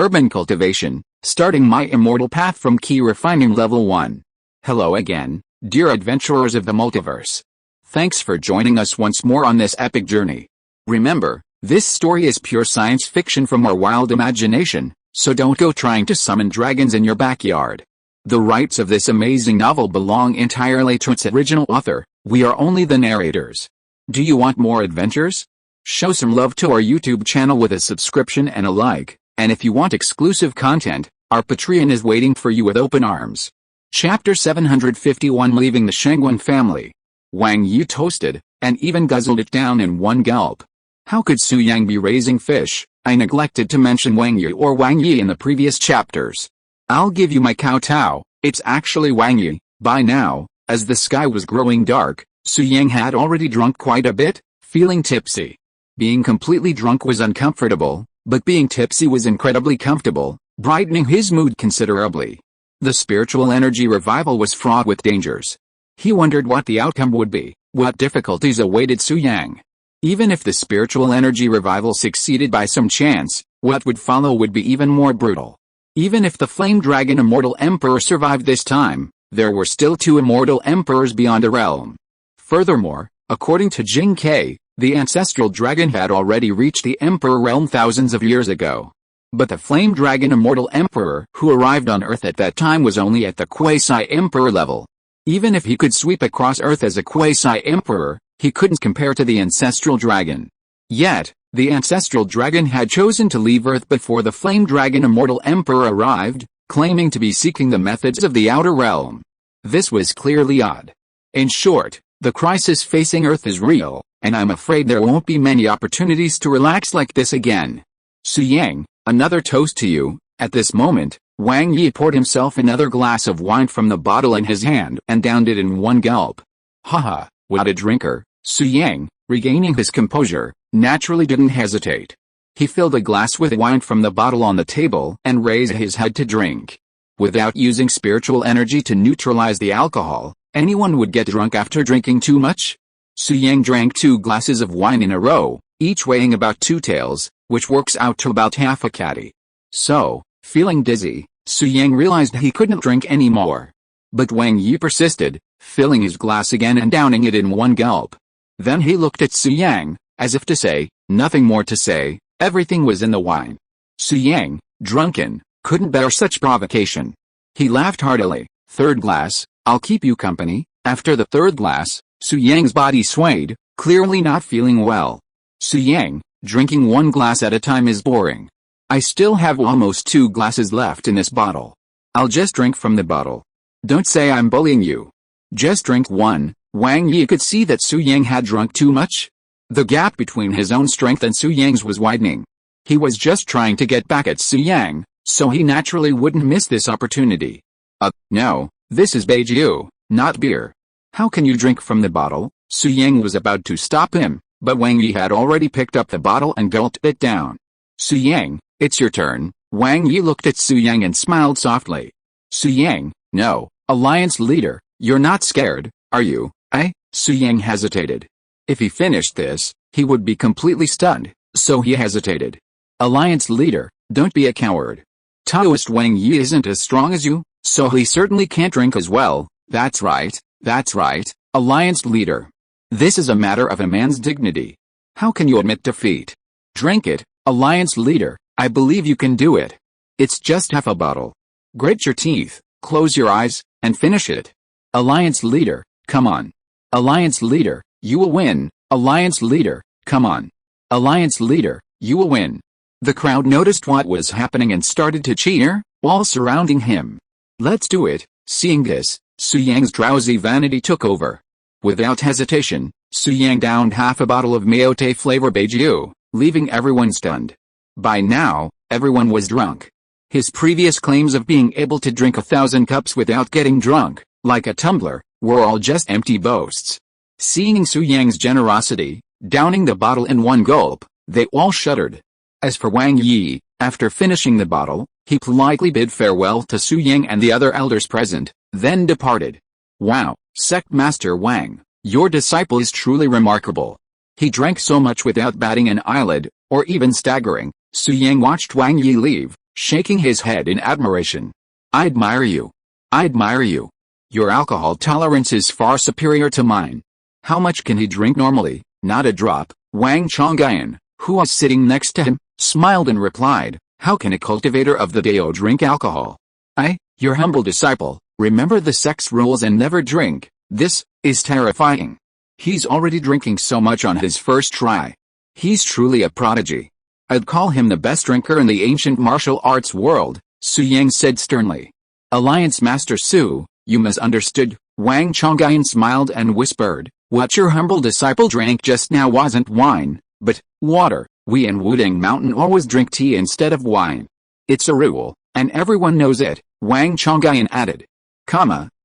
Urban Cultivation, starting my immortal path from Key Refining Level 1. Hello again, dear adventurers of the multiverse. Thanks for joining us once more on this epic journey. Remember, this story is pure science fiction from our wild imagination, so don't go trying to summon dragons in your backyard. The rights of this amazing novel belong entirely to its original author, we are only the narrators. Do you want more adventures? Show some love to our YouTube channel with a subscription and a like, and if you want exclusive content, our Patreon is waiting for you with open arms. Chapter 751 Leaving the Shengwen Family. Wang Yi toasted, and even guzzled it down in one gulp. How could Su Yang be raising fish? I neglected to mention Wang Yi or Wang Yi in the previous chapters. I'll give you my kowtow, it's actually Wang Yi. By now, as the sky was growing dark, Su Yang had already drunk quite a bit, feeling tipsy. Being completely drunk was uncomfortable, but being tipsy was incredibly comfortable, brightening his mood considerably. The spiritual energy revival was fraught with dangers. He wondered what the outcome would be, what difficulties awaited Su Yang. Even if the spiritual energy revival succeeded by some chance, what would follow would be even more brutal. Even if the flame dragon Immortal Emperor survived this time, there were still 2 Immortal Emperors beyond the realm. Furthermore, according to Jing Ke, the ancestral dragon had already reached the Emperor realm thousands of years ago. But the flame dragon Immortal Emperor who arrived on Earth at that time was only at the quasi-emperor level. Even if he could sweep across Earth as a quasi-emperor, he couldn't compare to the ancestral dragon. Yet, the ancestral dragon had chosen to leave Earth before the flame dragon Immortal Emperor arrived, claiming to be seeking the methods of the outer realm. This was clearly odd. In short, the crisis facing Earth is real, and I'm afraid there won't be many opportunities to relax like this again. Su Yang, another toast to you. At this moment, Wang Yi poured himself another glass of wine from the bottle in his hand and downed it in one gulp. Haha, what a drinker. Su Yang, regaining his composure, naturally didn't hesitate. He filled a glass with wine from the bottle on the table and raised his head to drink. Without using spiritual energy to neutralize the alcohol, anyone would get drunk after drinking too much. Su Yang drank 2 glasses of wine in a row, each weighing about 2 taels, which works out to about half a caddy. So, feeling dizzy, Su Yang realized he couldn't drink any more. But Wang Yi persisted, filling his glass again and downing it in one gulp. Then he looked at Su Yang, as if to say, nothing more to say, everything was in the wine. Su Yang, drunken, couldn't bear such provocation. He laughed heartily. 3rd glass, I'll keep you company. After the 3rd glass, Su Yang's body swayed, clearly not feeling well. Su Yang, drinking 1 glass at a time is boring. I still have almost 2 glasses left in this bottle. I'll just drink from the bottle. Don't say I'm bullying you. Just drink 1. Wang Yi could see that Su Yang had drunk too much. The gap between his own strength and Su Yang's was widening. He was just trying to get back at Su Yang, so he naturally wouldn't miss this opportunity. No, this is baijiu, not beer. How can you drink from the bottle? Su Yang was about to stop him, but Wang Yi had already picked up the bottle and gulped it down. Su Yang, it's your turn. Wang Yi looked at Su Yang and smiled softly. Su Yang, no, Alliance leader, you're not scared, are you? Su Yang hesitated. If he finished this, he would be completely stunned, so he hesitated. Alliance leader, don't be a coward. Taoist Wang Yi isn't as strong as you, so he certainly can't drink as well. That's right, Alliance leader. This is a matter of a man's dignity. How can you admit defeat? Drink it, Alliance leader, I believe you can do it. It's just half a bottle. Grit your teeth, close your eyes, and finish it. Alliance leader, come on. Alliance leader, you will win. Alliance leader, come on. Alliance leader, you will win. The crowd noticed what was happening and started to cheer, all surrounding him. Let's do it. Seeing this, Su Yang's drowsy vanity took over. Without hesitation, Su Yang downed half a bottle of Mayotte flavor baijiu, leaving everyone stunned. By now, everyone was drunk. His previous claims of being able to drink 1,000 cups without getting drunk, like a tumbler, were all just empty boasts. Seeing Su Yang's generosity, downing the bottle in one gulp, they all shuddered. As for Wang Yi, after finishing the bottle, he politely bid farewell to Su Yang and the other elders present, then departed. Wow, Sect Master Wang, your disciple is truly remarkable. He drank so much without batting an eyelid, or even staggering. Su Yang watched Wang Yi leave, shaking his head in admiration. I admire you. I admire you. Your alcohol tolerance is far superior to mine. How much can he drink normally? Not a drop. Wang Chongyuan, who was sitting next to him, smiled and replied, how can a cultivator of the Dao drink alcohol? I, your humble disciple, remember the sex rules and never drink. This is terrifying. He's already drinking so much on his first try. He's truly a prodigy. I'd call him the best drinker in the ancient martial arts world, Su Yang said sternly. Alliance Master Su, you misunderstood. Wang Chongyuan smiled and whispered, what your humble disciple drank just now wasn't wine, but water. We in Wudang Mountain always drink tea instead of wine. It's a rule, and everyone knows it, Wang Chongyuan added.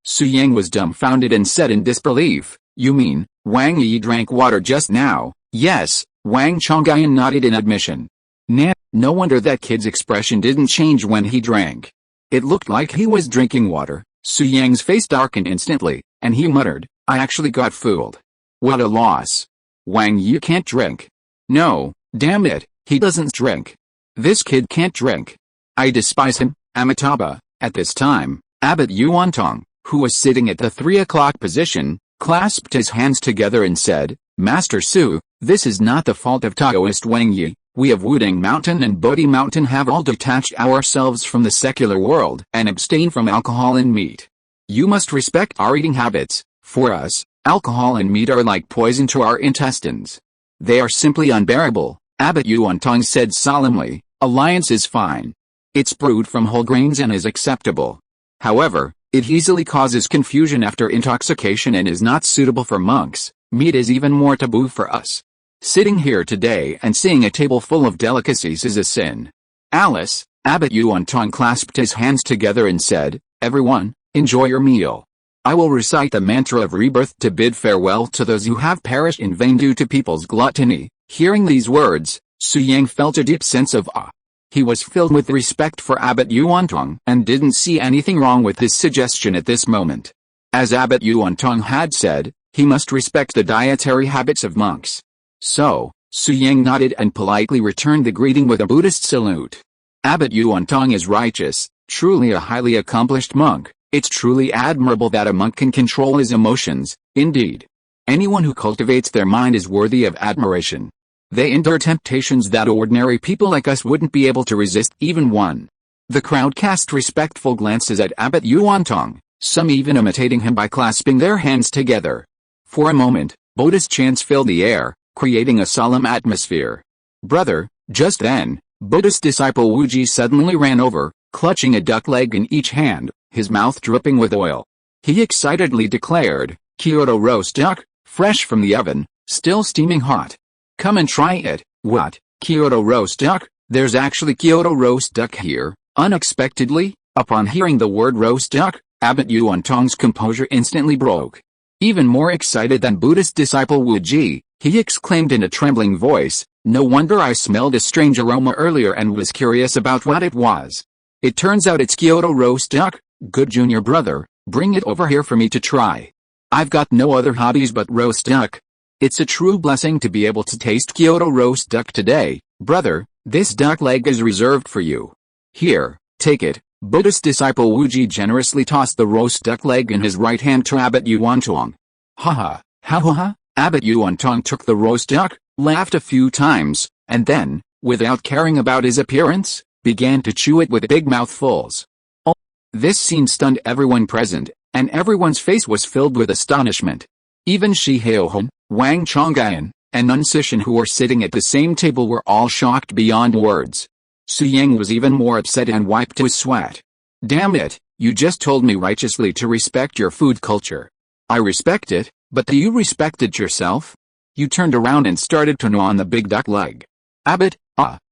Su Yang was dumbfounded and said in disbelief, you mean, Wang Yi drank water just now? Yes, Wang Chongyuan nodded in admission. Nah, no wonder that kid's expression didn't change when he drank. It looked like he was drinking water. Su Yang's face darkened instantly, and he muttered, I actually got fooled. What a loss. Wang Yi can't drink. No, damn it, he doesn't drink. This kid can't drink. I despise him. Amitabha, at this time, Abbot Yuantong, who was sitting at the 3 o'clock position, clasped his hands together and said, Master Su, this is not the fault of Taoist Wang Yi. We of Wudang Mountain and Bodhi Mountain have all detached ourselves from the secular world and abstain from alcohol and meat. You must respect our eating habits. For us, alcohol and meat are like poison to our intestines. They are simply unbearable, Abbot Yuantong said solemnly. Alliance is fine. It's brewed from whole grains and is acceptable. However, it easily causes confusion after intoxication and is not suitable for monks. Meat is even more taboo for us. Sitting here today and seeing a table full of delicacies is a sin. Alice, Abbot Yuantong clasped his hands together and said, everyone, enjoy your meal. I will recite the mantra of rebirth to bid farewell to those who have perished in vain due to people's gluttony. Hearing these words, Su Yang felt a deep sense of awe. He was filled with respect for Abbot Yuantong and didn't see anything wrong with his suggestion at this moment. As Abbot Yuantong had said, he must respect the dietary habits of monks. So, Su Yang nodded and politely returned the greeting with a Buddhist salute. Abbot Yuantong is righteous, truly a highly accomplished monk. It's truly admirable that a monk can control his emotions. Indeed, anyone who cultivates their mind is worthy of admiration. They endure temptations that ordinary people like us wouldn't be able to resist even one. The crowd cast respectful glances at Abbot Yuantong, some even imitating him by clasping their hands together. For a moment, Buddhist chants filled the air, creating a solemn atmosphere. Brother, just then, Buddhist disciple Wuji suddenly ran over, clutching a duck leg in each hand, his mouth dripping with oil. He excitedly declared, Kyoto roast duck, fresh from the oven, still steaming hot. Come and try it. What, Kyoto roast duck? There's actually Kyoto roast duck here. Unexpectedly, upon hearing the word roast duck, Abbot Yuantong's composure instantly broke. Even more excited than Buddhist disciple Wuji, he exclaimed in a trembling voice, no wonder I smelled a strange aroma earlier and was curious about what it was. It turns out it's Kyoto roast duck. Good junior brother, bring it over here for me to try. I've got no other hobbies but roast duck. It's a true blessing to be able to taste Kyoto roast duck today. Brother, this duck leg is reserved for you. Here, take it. Buddhist disciple Wuji generously tossed the roast duck leg in his right hand to Abbot Yuantong. Ha ha. Abbot Yuantong took the roast duck, laughed a few times, and then, without caring about his appearance, began to chew it with big mouthfuls. Oh, this scene stunned everyone present, and everyone's face was filled with astonishment. Even Shi Haohong, Wang Chongyuan, and Nun Sishan who were sitting at the same table were all shocked beyond words. Su Yang was even more upset and wiped his sweat. Damn it, you just told me righteously to respect your food culture. I respect it, but do you respect it yourself? You turned around and started to gnaw on the big duck leg. Abbot,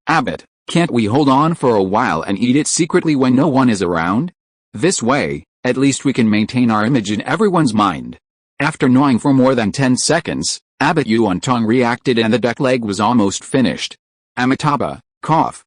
Abbot, can't we hold on for a while and eat it secretly when no one is around? This way, at least we can maintain our image in everyone's mind. After gnawing for more than 10 seconds, Abbot Yuantong reacted and the duck leg was almost finished. Amitabha, cough,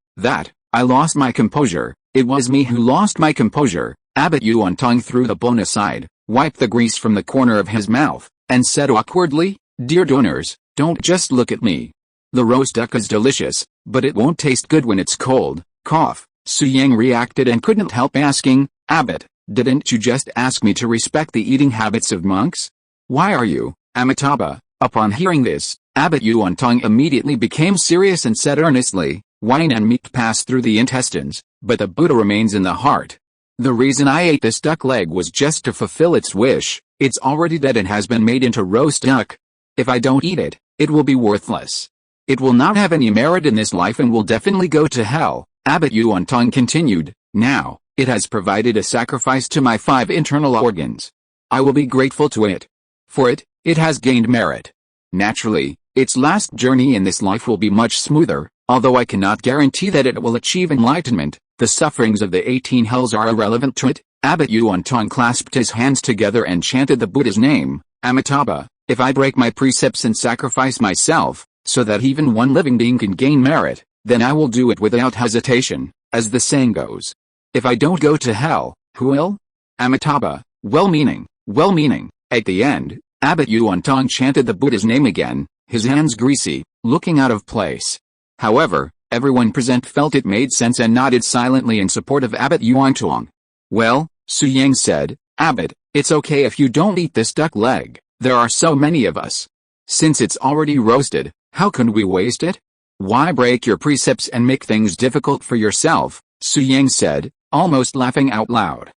I lost my composure. It was me who lost my composure. Abbot Yuantong threw the bone aside, wiped the grease from the corner of his mouth, and said awkwardly, Dear donors, don't just look at me. The roast duck is delicious, but it won't taste good when it's cold. Cough. Su Yang reacted and couldn't help asking, Abbot, didn't you just ask me to respect the eating habits of monks? Why are you, Amitabha? Upon hearing this, Abbot Yuantong immediately became serious and said earnestly, wine and meat pass through the intestines, but the Buddha remains in the heart. The reason I ate this duck leg was just to fulfill its wish. It's already dead and has been made into roast duck. If I don't eat it, it will be worthless. It will not have any merit in this life and will definitely go to hell. Abbot Yuantong continued, now, it has provided a sacrifice to my 5 internal organs. I will be grateful to it. For it has gained merit. Naturally, its last journey in this life will be much smoother, although I cannot guarantee that it will achieve enlightenment. The sufferings of the 18 hells are irrelevant to it. Abbot Yuantong clasped his hands together and chanted the Buddha's name, Amitabha, if I break my precepts and sacrifice myself, so that even one living being can gain merit, then I will do it without hesitation, as the saying goes. If I don't go to hell, who will? Amitabha, well-meaning. At the end, Abbot Yuantong chanted the Buddha's name again, his hands greasy, looking out of place. However, everyone present felt it made sense and nodded silently in support of Abbot Yuantong. Well, Su Yang said, Abbot, it's okay if you don't eat this duck leg, there are so many of us. Since it's already roasted, how can we waste it? Why break your precepts and make things difficult for yourself? Su Yang said, almost laughing out loud.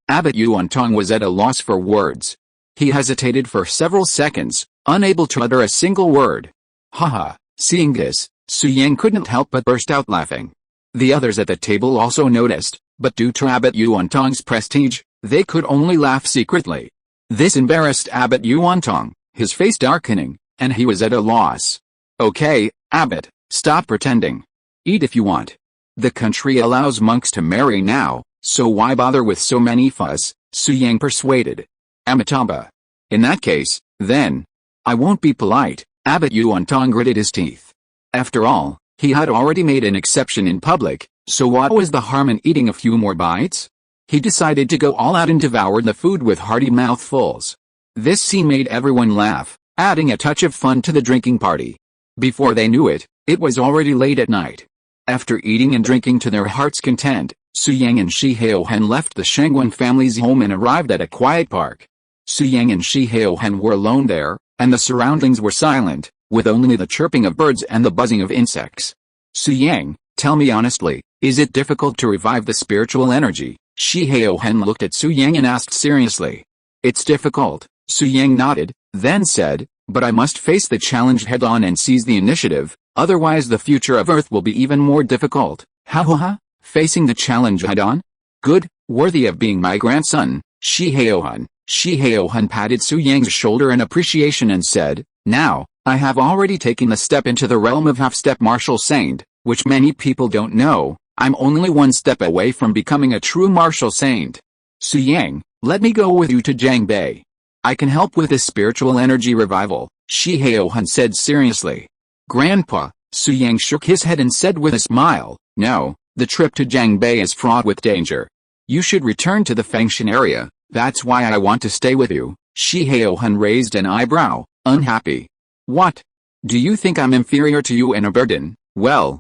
Abbot Yuantong was at a loss for words. He hesitated for several seconds, unable to utter a single word. Haha, seeing this, Su Yang couldn't help but burst out laughing. The others at the table also noticed, but due to Abbot Yuantong's prestige, they could only laugh secretly. This embarrassed Abbot Yuantong, his face darkening, and he was at a loss. Okay, Abbot, stop pretending. Eat if you want. The country allows monks to marry now, so why bother with so many fuss? Su Yang persuaded. Amitabha. In that case, then, I won't be polite. Abbot Yuantong gritted his teeth. After all, he had already made an exception in public, so what was the harm in eating a few more bites? He decided to go all out and devoured the food with hearty mouthfuls. This scene made everyone laugh, adding a touch of fun to the drinking party. Before they knew it, it was already late at night. After eating and drinking to their heart's content, Su Yang and Shi Haohan left the Shangguan family's home and arrived at a quiet park. Su Yang and Shi Haohan were alone there, and the surroundings were silent, with only the chirping of birds and the buzzing of insects. Su Yang, tell me honestly, is it difficult to revive the spiritual energy? Shi Haohan looked at Su Yang and asked seriously. It's difficult, Su Yang nodded, then said, but I must face the challenge head-on and seize the initiative, otherwise the future of Earth will be even more difficult. Ha. Facing the challenge head-on? Good, worthy of being my grandson, Shi Haohan. Shi Haohan patted Su Yang's shoulder in appreciation and said, now, I have already taken a step into the realm of half-step martial saint, which many people don't know. I'm only one step away from becoming a true martial saint. Su Yang, let me go with you to Jiangbei. I can help with this spiritual energy revival, Shi Haohan said seriously. Grandpa, Su Yang shook his head and said with a smile, no, the trip to Jiangbei is fraught with danger. You should return to the Fengshan area, that's why I want to stay with you. Shi Haohan raised an eyebrow, unhappy. What? Do you think I'm inferior to you and a burden? Well,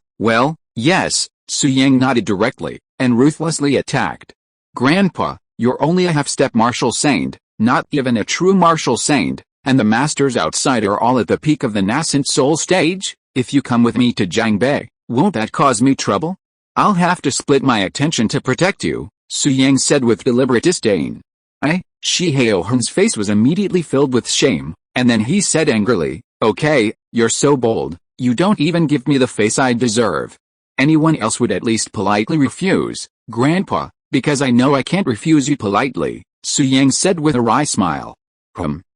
yes, Su Yang nodded directly, and ruthlessly attacked. Grandpa, you're only a half-step martial saint, not even a true martial saint, and the masters outside are all at the peak of the nascent soul stage. If you come with me to Jiangbei, won't that cause me trouble? I'll have to split my attention to protect you, Su Yang said with deliberate disdain. Shi Haohan's face was immediately filled with shame, and then he said angrily, okay, you're so bold, you don't even give me the face I deserve. Anyone else would at least politely refuse, Grandpa, because I know I can't refuse you politely, Su Yang said with a wry smile.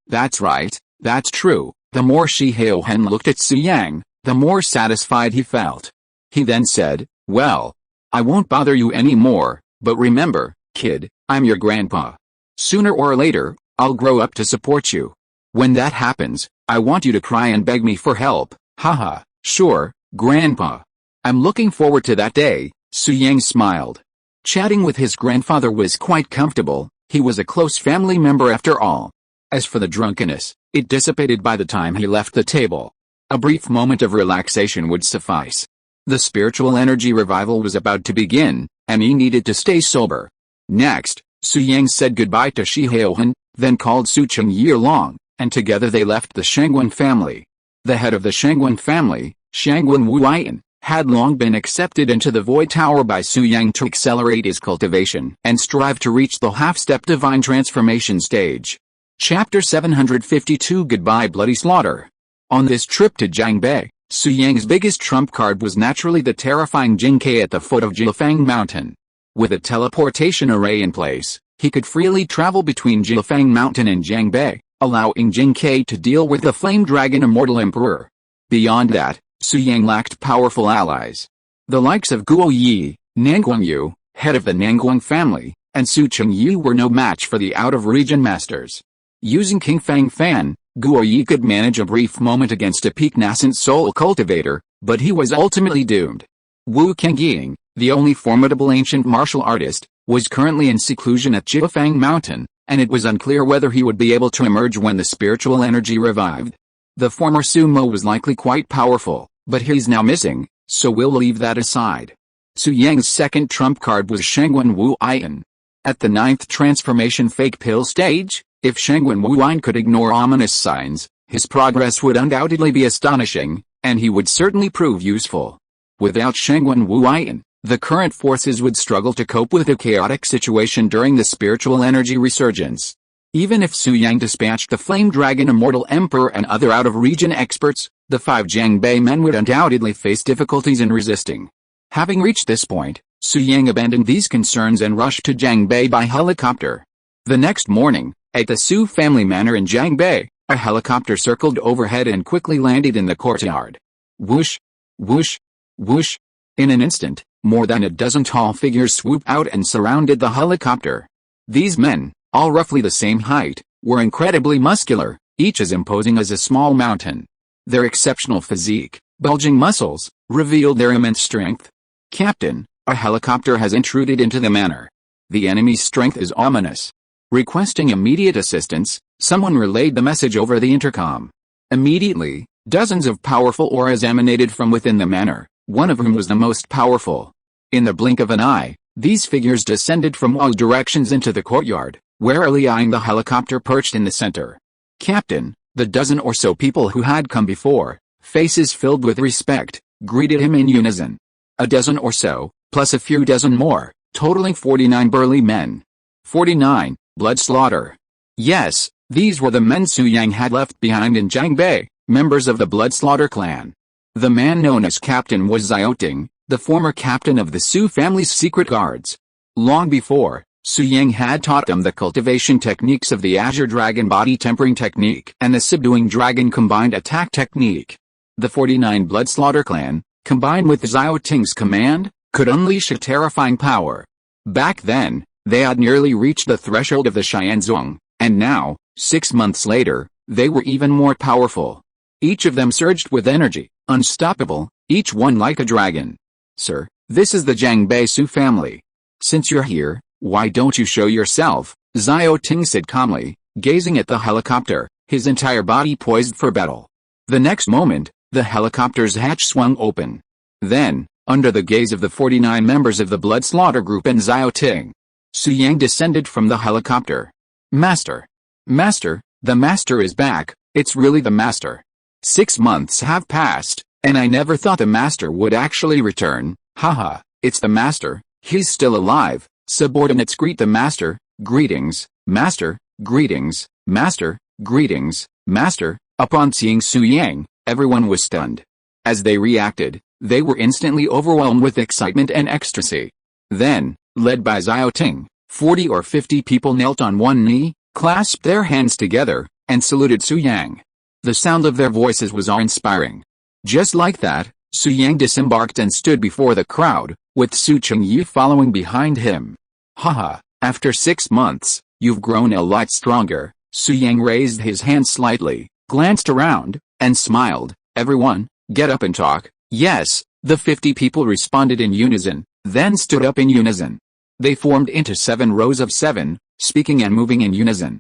That's right, that's true. The more Shi Haohan looked at Su Yang, the more satisfied he felt. He then said, well, I won't bother you anymore, but remember, kid, I'm your grandpa. Sooner or later, I'll grow up to support you. When that happens, I want you to cry and beg me for help. Haha, sure, Grandpa. I'm looking forward to that day, Su Yang smiled. Chatting with his grandfather was quite comfortable, he was a close family member after all. As for the drunkenness, it dissipated by the time he left the table. A brief moment of relaxation would suffice. The spiritual energy revival was about to begin, and he needed to stay sober. Next, Su Yang said goodbye to Shi Haohan, then called Su Chengyi along, and together they left the Shangguan family. The head of the Shangguan family, Shangguan Wuyan, had long been accepted into the Void Tower by Su Yang to accelerate his cultivation and strive to reach the half-step divine transformation stage. Chapter 752 Goodbye Bloody Slaughter. On this trip to Jiangbei, Su Yang's biggest trump card was naturally the terrifying Jingkai at the foot of Jilfang Mountain. With a teleportation array in place, he could freely travel between Jilfang Mountain and Jiangbei, allowing Jingkai to deal with the flame dragon Immortal Emperor. Beyond that, Su Yang lacked powerful allies. The likes of Guo Yi, Nanguang Yu, head of the Nanguang family, and Su Chengyi were no match for the out-of-region masters. Using King Fang Fan, Guo Yi could manage a brief moment against a peak nascent soul cultivator, but he was ultimately doomed. Wu Kengying, the only formidable ancient martial artist, was currently in seclusion at Jilfang Mountain, and it was unclear whether he would be able to emerge when the spiritual energy revived. The former sumo was likely quite powerful, but he's now missing, so we'll leave that aside. Su Yang's second trump card was Shangguan Wuyan. At the 9th transformation fake pill stage, if Shangguan Wuyan could ignore ominous signs, his progress would undoubtedly be astonishing, and he would certainly prove useful. Without Shangguan Wuyan, the current forces would struggle to cope with a chaotic situation during the spiritual energy resurgence. Even if Su Yang dispatched the Flame Dragon Immortal Emperor and other out-of-region experts, the 5 Jiangbei men would undoubtedly face difficulties in resisting. Having reached this point, Su Yang abandoned these concerns and rushed to Jiangbei by helicopter. The next morning, at the Su family manor in Jiangbei, a helicopter circled overhead and quickly landed in the courtyard. Whoosh! Whoosh! Whoosh! In an instant, more than a dozen tall figures swooped out and surrounded the helicopter. These men, all roughly the same height, were incredibly muscular, each as imposing as a small mountain. Their exceptional physique, bulging muscles, revealed their immense strength. Captain, a helicopter has intruded into the manor. The enemy's strength is ominous. Requesting immediate assistance, someone relayed the message over the intercom. Immediately, dozens of powerful auras emanated from within the manor, one of whom was the most powerful. In the blink of an eye, these figures descended from all directions into the courtyard, warily eyeing the helicopter perched in the center. Captain, the dozen or so people who had come before, faces filled with respect, greeted him in unison. A dozen or so, plus a few dozen more, totaling 49 burly men. 49, blood slaughter. Yes, these were the men Su Yang had left behind in Jiangbei, members of the blood slaughter clan. The man known as Captain was Xiaoting, the former captain of the Su family's secret guards. Long before, Su Yang had taught them the cultivation techniques of the Azure Dragon body tempering technique and the subduing dragon combined attack technique. The 49 blood slaughter clan, combined with Xiaoting's command, could unleash a terrifying power. Back then, they had nearly reached the threshold of the Xianzong, and now, 6 months later, they were even more powerful. Each of them surged with energy, unstoppable, each one like a dragon. Sir, this is the Jiangbei Su family. Since you're here, why don't you show yourself? Xiaoting said calmly, gazing at the helicopter, his entire body poised for battle. The next moment, the helicopter's hatch swung open. Then, under the gaze of the 49 members of the blood slaughter group and Xiaoting, Su Yang descended from the helicopter. Master! Master, the master is back, it's really the master. 6 months have passed, and I never thought the master would actually return. Haha, it's the master, he's still alive. Subordinates greet the master, greetings, master, greetings, master, greetings, master. Upon seeing Su Yang, everyone was stunned. As they reacted, they were instantly overwhelmed with excitement and ecstasy. Then, led by Xiaoting, 40 or 50 people knelt on one knee, clasped their hands together, and saluted Su Yang. The sound of their voices was awe-inspiring. Just like that, Su Yang disembarked and stood before the crowd, with Su Chengyi following behind him. Haha, after 6 months, you've grown a lot stronger. Su Yang raised his hand slightly, glanced around, and smiled. Everyone, get up and talk. Yes, the 50 people responded in unison, then stood up in unison. They formed into 7 rows of 7, speaking and moving in unison.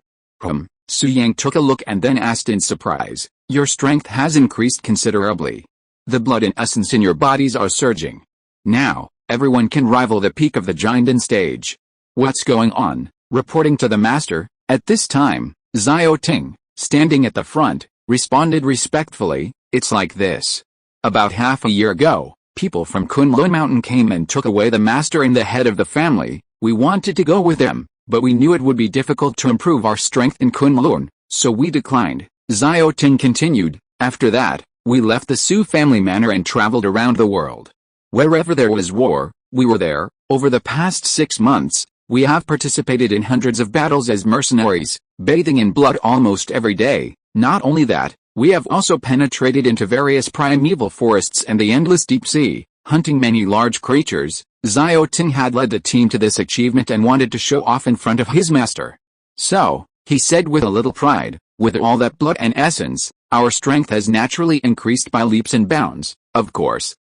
Su Yang took a look and then asked in surprise, your strength has increased considerably. The blood and essence in your bodies are surging. Now, everyone can rival the peak of the Jianden stage. What's going on? Reporting to the master. At this time, Xiao Ting, standing at the front, responded respectfully, "It's like this. About half a year ago, people from Kunlun Mountain came and took away the master and the head of the family. We wanted to go with them, but we knew it would be difficult to improve our strength in Kunlun, so we declined." Xiao Ting continued, "After that, we left the Su family manor and traveled around the world. Wherever there was war, we were there. Over the past 6 months, we have participated in hundreds of battles as mercenaries, bathing in blood almost every day. Not only that, we have also penetrated into various primeval forests and the endless deep sea, hunting many large creatures." Xiao Ting had led the team to this achievement and wanted to show off in front of his master. "So," he said with a little pride, "with all that blood and essence, our strength has naturally increased by leaps and bounds." Of course.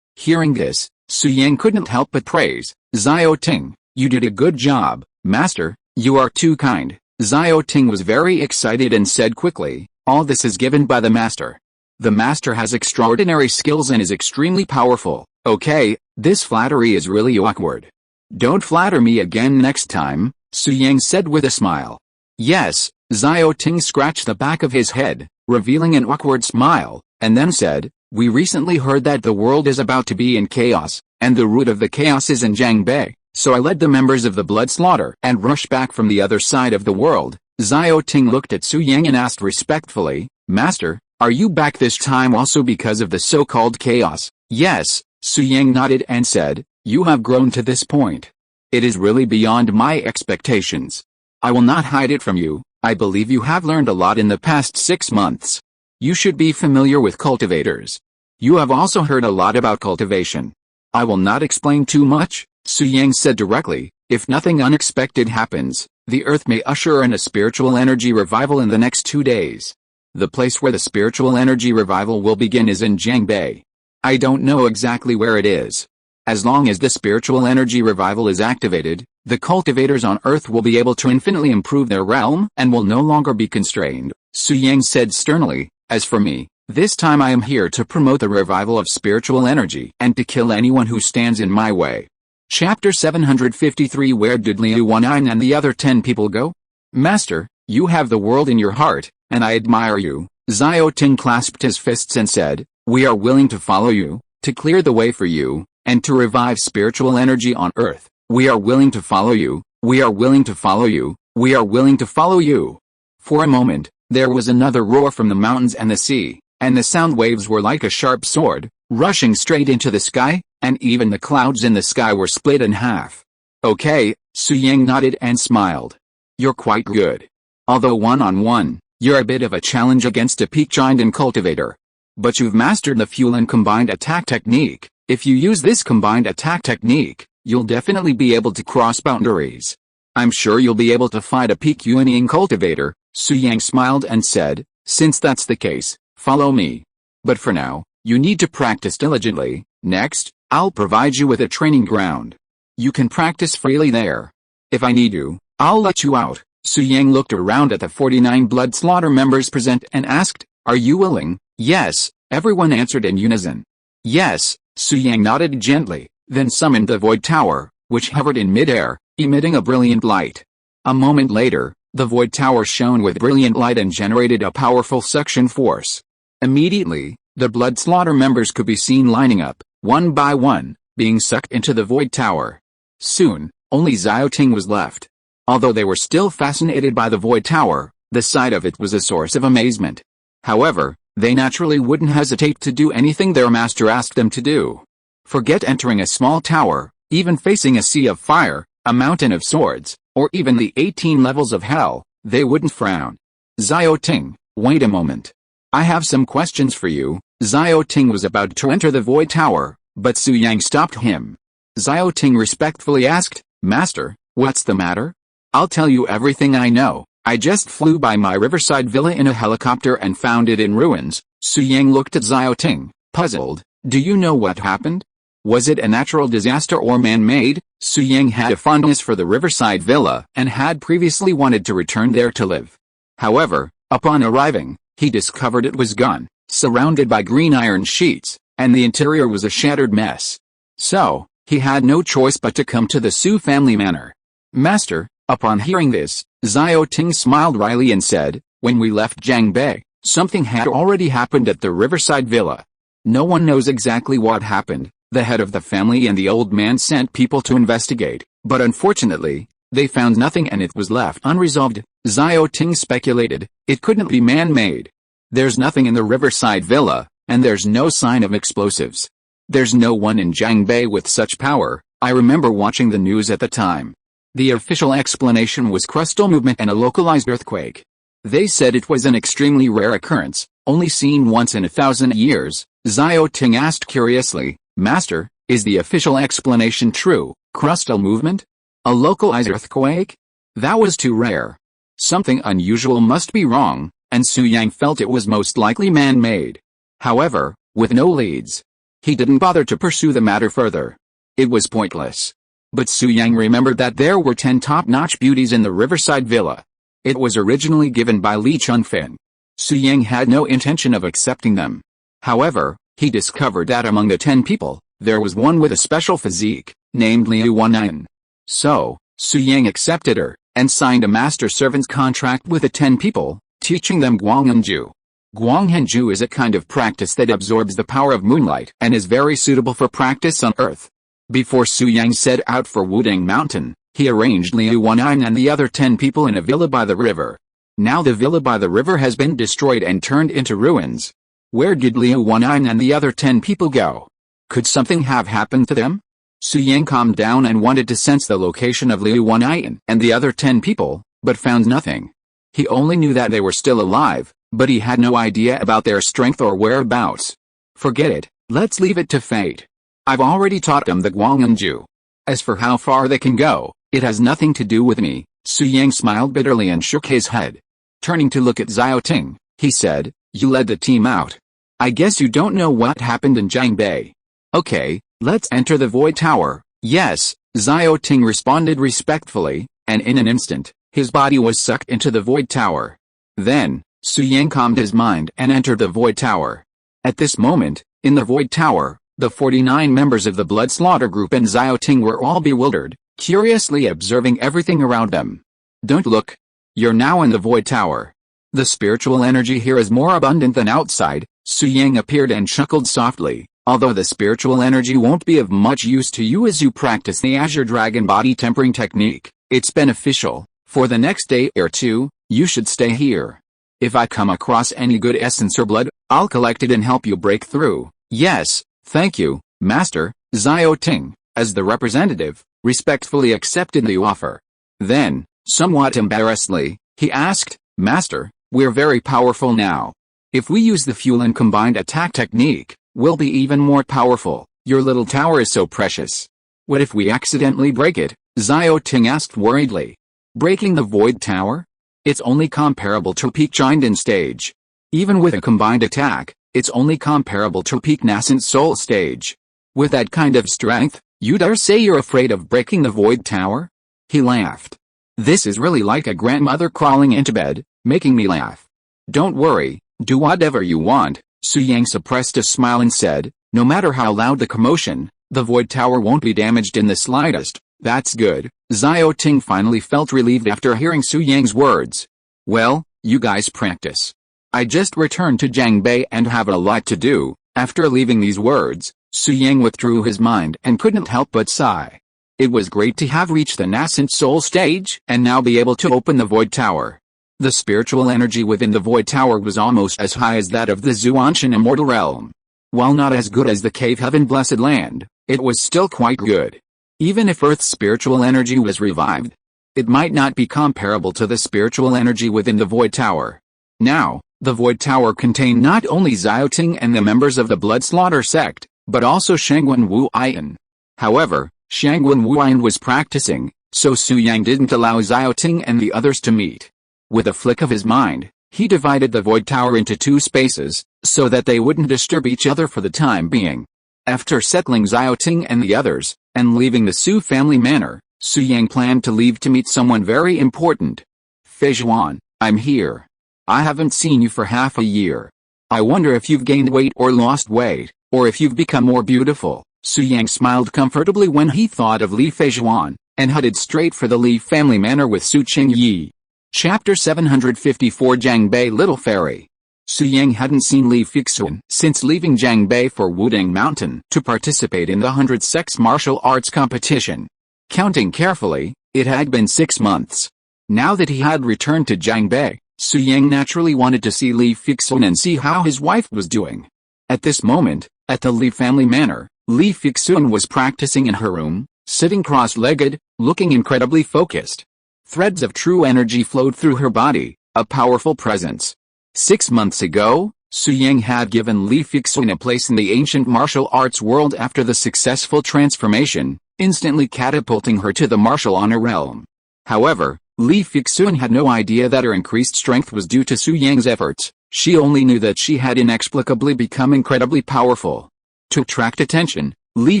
Hearing this, Su Yang couldn't help but praise Xiao Ting. "You did a good job, master. You are too kind." Xiao Ting was very excited and said quickly, "All this is given by the master. The master has extraordinary skills and is extremely powerful." "Okay, this flattery is really awkward. Don't flatter me again next time," Su Yang said with a smile. "Yes." Xiao Ting scratched the back of his head, revealing an awkward smile, and then said, "We recently heard that the world is about to be in chaos, and the root of the chaos is in Jiangbei. So I led the members of the blood slaughter and rushed back from the other side of the world." Xiao Ting looked at Su Yang and asked respectfully, "Master, are you back this time also because of the so-called chaos?" "Yes." Su Yang nodded and said, "You have grown to this point. It is really beyond my expectations. I will not hide it from you. I believe you have learned a lot in the past 6 months. You should be familiar with cultivators. You have also heard a lot about cultivation. I will not explain too much," Su Yang said directly. "If nothing unexpected happens, the earth may usher in a spiritual energy revival in the next 2 days. The place where the spiritual energy revival will begin is in Jiangbei. I don't know exactly where it is. As long as the spiritual energy revival is activated, the cultivators on earth will be able to infinitely improve their realm and will no longer be constrained." Su Yang said sternly, "As for me, this time I am here to promote the revival of spiritual energy and to kill anyone who stands in my way." Chapter 753 Where did Liu Wanyan and the other 10 people go? "Master, you have the world in your heart, and I admire you." Xiao Ting clasped his fists and said, "We are willing to follow you, to clear the way for you, and to revive spiritual energy on earth. We are willing to follow you, we are willing to follow you, we are willing to follow you." For a moment, there was another roar from the mountains and the sea, and the sound waves were like a sharp sword, rushing straight into the sky, and even the clouds in the sky were split in half. "Okay," Su Yang nodded and smiled. "You're quite good. Although one-on-one, you're a bit of a challenge against a peak giant and cultivator. But you've mastered the fuel and combined attack technique. If you use this combined attack technique, you'll definitely be able to cross boundaries. I'm sure you'll be able to fight a peak Yuanying cultivator." Su Yang smiled and said, "Since that's the case, follow me. But for now, you need to practice diligently. Next, I'll provide you with a training ground. You can practice freely there. If I need you, I'll let you out." Su Yang looked around at the 49 blood slaughter members present and asked, "Are you willing?" "Yes," everyone answered in unison. "Yes." Su Yang nodded gently, then summoned the Void Tower, which hovered in midair, emitting a brilliant light. A moment later, the Void Tower shone with brilliant light and generated a powerful suction force. Immediately, the blood slaughter members could be seen lining up, one by one, being sucked into the Void Tower. Soon, only Xiao Ting was left. Although they were still fascinated by the Void Tower, the sight of it was a source of amazement. However, they naturally wouldn't hesitate to do anything their master asked them to do. Forget entering a small tower, even facing a sea of fire, a mountain of swords, or even the 18 levels of hell, they wouldn't frown. "Xiao Ting, wait a moment. I have some questions for you." Xiao Ting was about to enter the Void Tower, but Su Yang stopped him. Xiao Ting respectfully asked, "Master, what's the matter?" "I'll tell you everything I know. I just flew by my riverside villa in a helicopter and found it in ruins." Su Yang looked at Xiao Ting, puzzled. "Do you know what happened? Was it a natural disaster or man-made?" Su Yang had a fondness for the riverside villa and had previously wanted to return there to live. However, upon arriving, he discovered it was gone. surrounded by green iron sheets, and the interior was a shattered mess. So, he had no choice but to come to the Su family manor. Master, upon hearing this, Xiao Ting smiled wryly and said, when we left Jiangbei, something had already happened at the riverside villa. No one knows exactly what happened. The head of the family and the old man sent people to investigate, but unfortunately, they found nothing and it was left unresolved. Xiao Ting speculated, it couldn't be man-made. There's nothing in the riverside villa, and there's no sign of explosives. There's no one in Jiangbei with such power. I remember watching the news at the time. The official explanation was crustal movement and a localized earthquake. They said it was an extremely rare occurrence, only seen once in 1,000 years. Xiao Ting asked curiously, Master, is the official explanation true? Crustal movement? A localized earthquake? That was too rare. Something unusual must be wrong, and Su Yang felt it was most likely man-made. However, with no leads, he didn't bother to pursue the matter further. It was pointless. But Su Yang remembered that there were 10 top-notch beauties in the riverside villa. It was originally given by Li Chunfin. Su Yang had no intention of accepting them. However, he discovered that among the 10 people, there was one with a special physique, named Liu Wanyan. So, Su Yang accepted her, and signed a master-servant's contract with the 10 people, teaching them Guanghenju. Guanghenju is a kind of practice that absorbs the power of moonlight and is very suitable for practice on earth. Before Su Yang set out for Wuding Mountain, he arranged Liu Wanyan and the other 10 people in a villa by the river. Now the villa by the river has been destroyed and turned into ruins. Where did Liu Wanyan and the other 10 people go? Could something have happened to them? Su Yang calmed down and wanted to sense the location of Liu Wanyan and the other 10 people, but found nothing. He only knew that they were still alive, but he had no idea about their strength or whereabouts. Forget it, let's leave it to fate. I've already taught them the Guanghenju. As for how far they can go, it has nothing to do with me. Su Yang smiled bitterly and shook his head. Turning to look at Xiao Ting, he said, you led the team out. I guess you don't know what happened in Jiangbei. Okay, let's enter the Void Tower. Yes, Xiao Ting responded respectfully, and in an instant, his body was sucked into the Void Tower. Then, Su Yang calmed his mind and entered the Void Tower. At this moment, in the Void Tower, the 49 members of the Blood Slaughter group and Xiao Ting were all bewildered, curiously observing everything around them. Don't look. You're now in the Void Tower. The spiritual energy here is more abundant than outside. Su Yang appeared and chuckled softly. Although the spiritual energy won't be of much use to you as you practice the Azure Dragon body tempering technique, it's beneficial. For the next day or two, you should stay here. If I come across any good essence or blood, I'll collect it and help you break through. Yes, thank you, Master. Xiao Ting, as the representative, respectfully accepted the offer. Then, somewhat embarrassedly, he asked, Master, we're very powerful now. If we use the fuel and combined attack technique, we'll be even more powerful. Your little tower is so precious. What if we accidentally break it? Xiao Ting asked worriedly. Breaking the Void Tower? It's only comparable to peak Jinden stage. Even with a combined attack, it's only comparable to peak nascent soul stage. With that kind of strength, you dare say you're afraid of breaking the Void Tower? He laughed. This is really like a grandmother crawling into bed, making me laugh. Don't worry, do whatever you want. Su Yang suppressed a smile and said, no matter how loud the commotion, the Void Tower won't be damaged in the slightest. That's good. Xiao Ting finally felt relieved after hearing Su Yang's words. Well, you guys practice. I just returned to Jiangbei and have a lot to do. After leaving these words, Su Yang withdrew his mind and couldn't help but sigh. It was great to have reached the nascent soul stage and now be able to open the Void Tower. The spiritual energy within the Void Tower was almost as high as that of the Xuantian Immortal Realm. While not as good as the Cave Heaven Blessed Land, it was still quite good. Even if Earth's spiritual energy was revived, it might not be comparable to the spiritual energy within the Void Tower. Now, the Void Tower contained not only Xiao Ting and the members of the Blood Slaughter sect, but also Shangwen Wuyan. However, Shangwen Wuyan was practicing, so Su Yang didn't allow Xiao Ting and the others to meet. With a flick of his mind, he divided the Void Tower into 2 spaces, so that they wouldn't disturb each other for the time being. After settling Xiao Ting and the others, and leaving the Su family manor, Su Yang planned to leave to meet someone very important. Fei Zhuan, I'm here. I haven't seen you for half a year. I wonder if you've gained weight or lost weight, or if you've become more beautiful. Su Yang smiled comfortably when he thought of Li Feijuan, and headed straight for the Li family manor with Su Qingyi. Chapter 754 Jiangbei Little Fairy. Su Yang hadn't seen Li Feixuan since leaving Jiangbei for Wudang Mountain to participate in the 100 sex martial arts competition. Counting carefully, it had been 6 months. Now that he had returned to Jiangbei, Su Yang naturally wanted to see Li Feixuan and see how his wife was doing. At this moment, at the Li family manor, Li Feixuan was practicing in her room, sitting cross-legged, looking incredibly focused. Threads of true energy flowed through her body, a powerful presence. 6 months ago, Su Yang had given Li Feixuan a place in the ancient martial arts world after the successful transformation, instantly catapulting her to the martial honor realm. However, Li Feixuan had no idea that her increased strength was due to Su Yang's efforts. She only knew that she had inexplicably become incredibly powerful. To attract attention, Li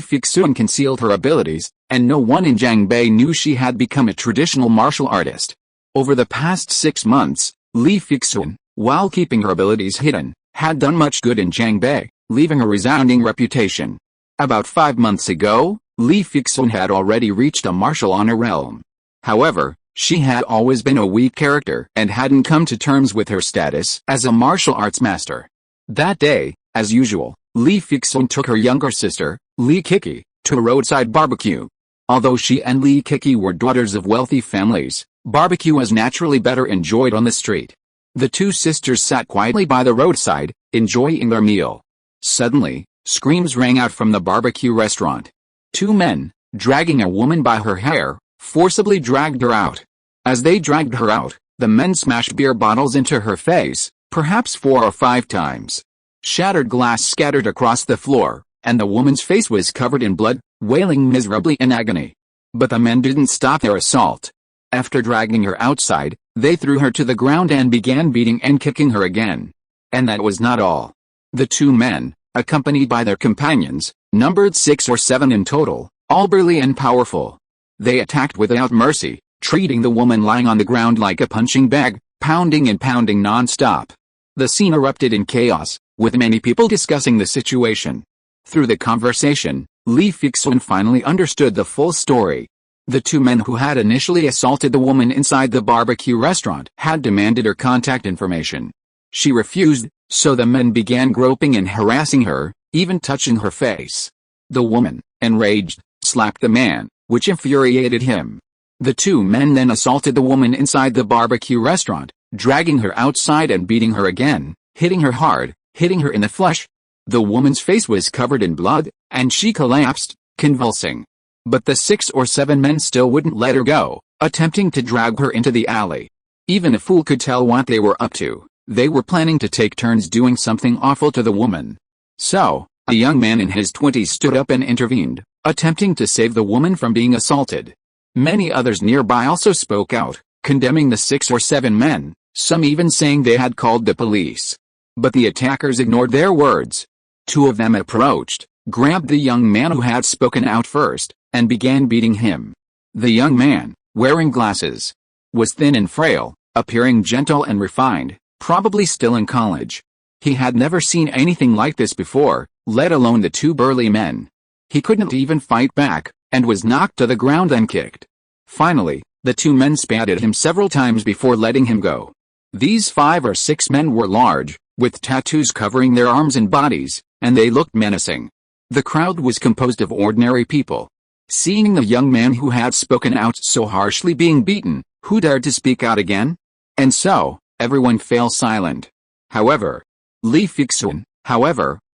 Feixuan concealed her abilities, and no one in Jiangbei knew she had become a traditional martial artist. Over the past 6 months, Li Feixuan, while keeping her abilities hidden, had done much good in Jiangbei, leaving a resounding reputation. About 5 months ago, Li Feixuan had already reached a martial honor realm. However, she had always been a weak character and hadn't come to terms with her status as a martial arts master. That day, as usual, Li Feixuan took her younger sister, Li Kiki, to a roadside barbecue. Although she and Li Kiki were daughters of wealthy families, barbecue was naturally better enjoyed on the street. The two sisters sat quietly by the roadside, enjoying their meal. Suddenly, screams rang out from the barbecue restaurant. 2 men, dragging a woman by her hair, forcibly dragged her out. As they dragged her out, the men smashed beer bottles into her face, perhaps 4 or 5 times. Shattered glass scattered across the floor, and the woman's face was covered in blood, wailing miserably in agony. But the men didn't stop their assault. After dragging her outside, they threw her to the ground and began beating and kicking her again. And that was not all. The 2 men, accompanied by their companions, numbered 6 or 7 in total, all burly and powerful. They attacked without mercy, treating the woman lying on the ground like a punching bag, pounding and pounding non-stop. The scene erupted in chaos, with many people discussing the situation. Through the conversation, Li Feixuan finally understood the full story. The 2 men who had initially assaulted the woman inside the barbecue restaurant had demanded her contact information. She refused, so the men began groping and harassing her, even touching her face. The woman, enraged, slapped the man, which infuriated him. The 2 men then assaulted the woman inside the barbecue restaurant, dragging her outside and beating her again, hitting her hard, hitting her in the flesh. The woman's face was covered in blood, and she collapsed, convulsing. But the 6 or 7 men still wouldn't let her go, attempting to drag her into the alley. Even a fool could tell what they were up to. They were planning to take turns doing something awful to the woman. So, a young man in his 20s stood up and intervened, attempting to save the woman from being assaulted. Many others nearby also spoke out, condemning the 6 or 7 men, some even saying they had called the police. But the attackers ignored their words. 2 of them approached, grabbed the young man who had spoken out first, and began beating him. The young man, wearing glasses, was thin and frail, appearing gentle and refined, probably still in college. He had never seen anything like this before, let alone the 2 burly men. He couldn't even fight back, and was knocked to the ground and kicked. Finally, the 2 men spat at him several times before letting him go. These 5 or 6 men were large, with tattoos covering their arms and bodies, and they looked menacing. The crowd was composed of ordinary people. Seeing the young man who had spoken out so harshly being beaten, who dared to speak out again? And so, everyone fell silent. However, Li Feixuan,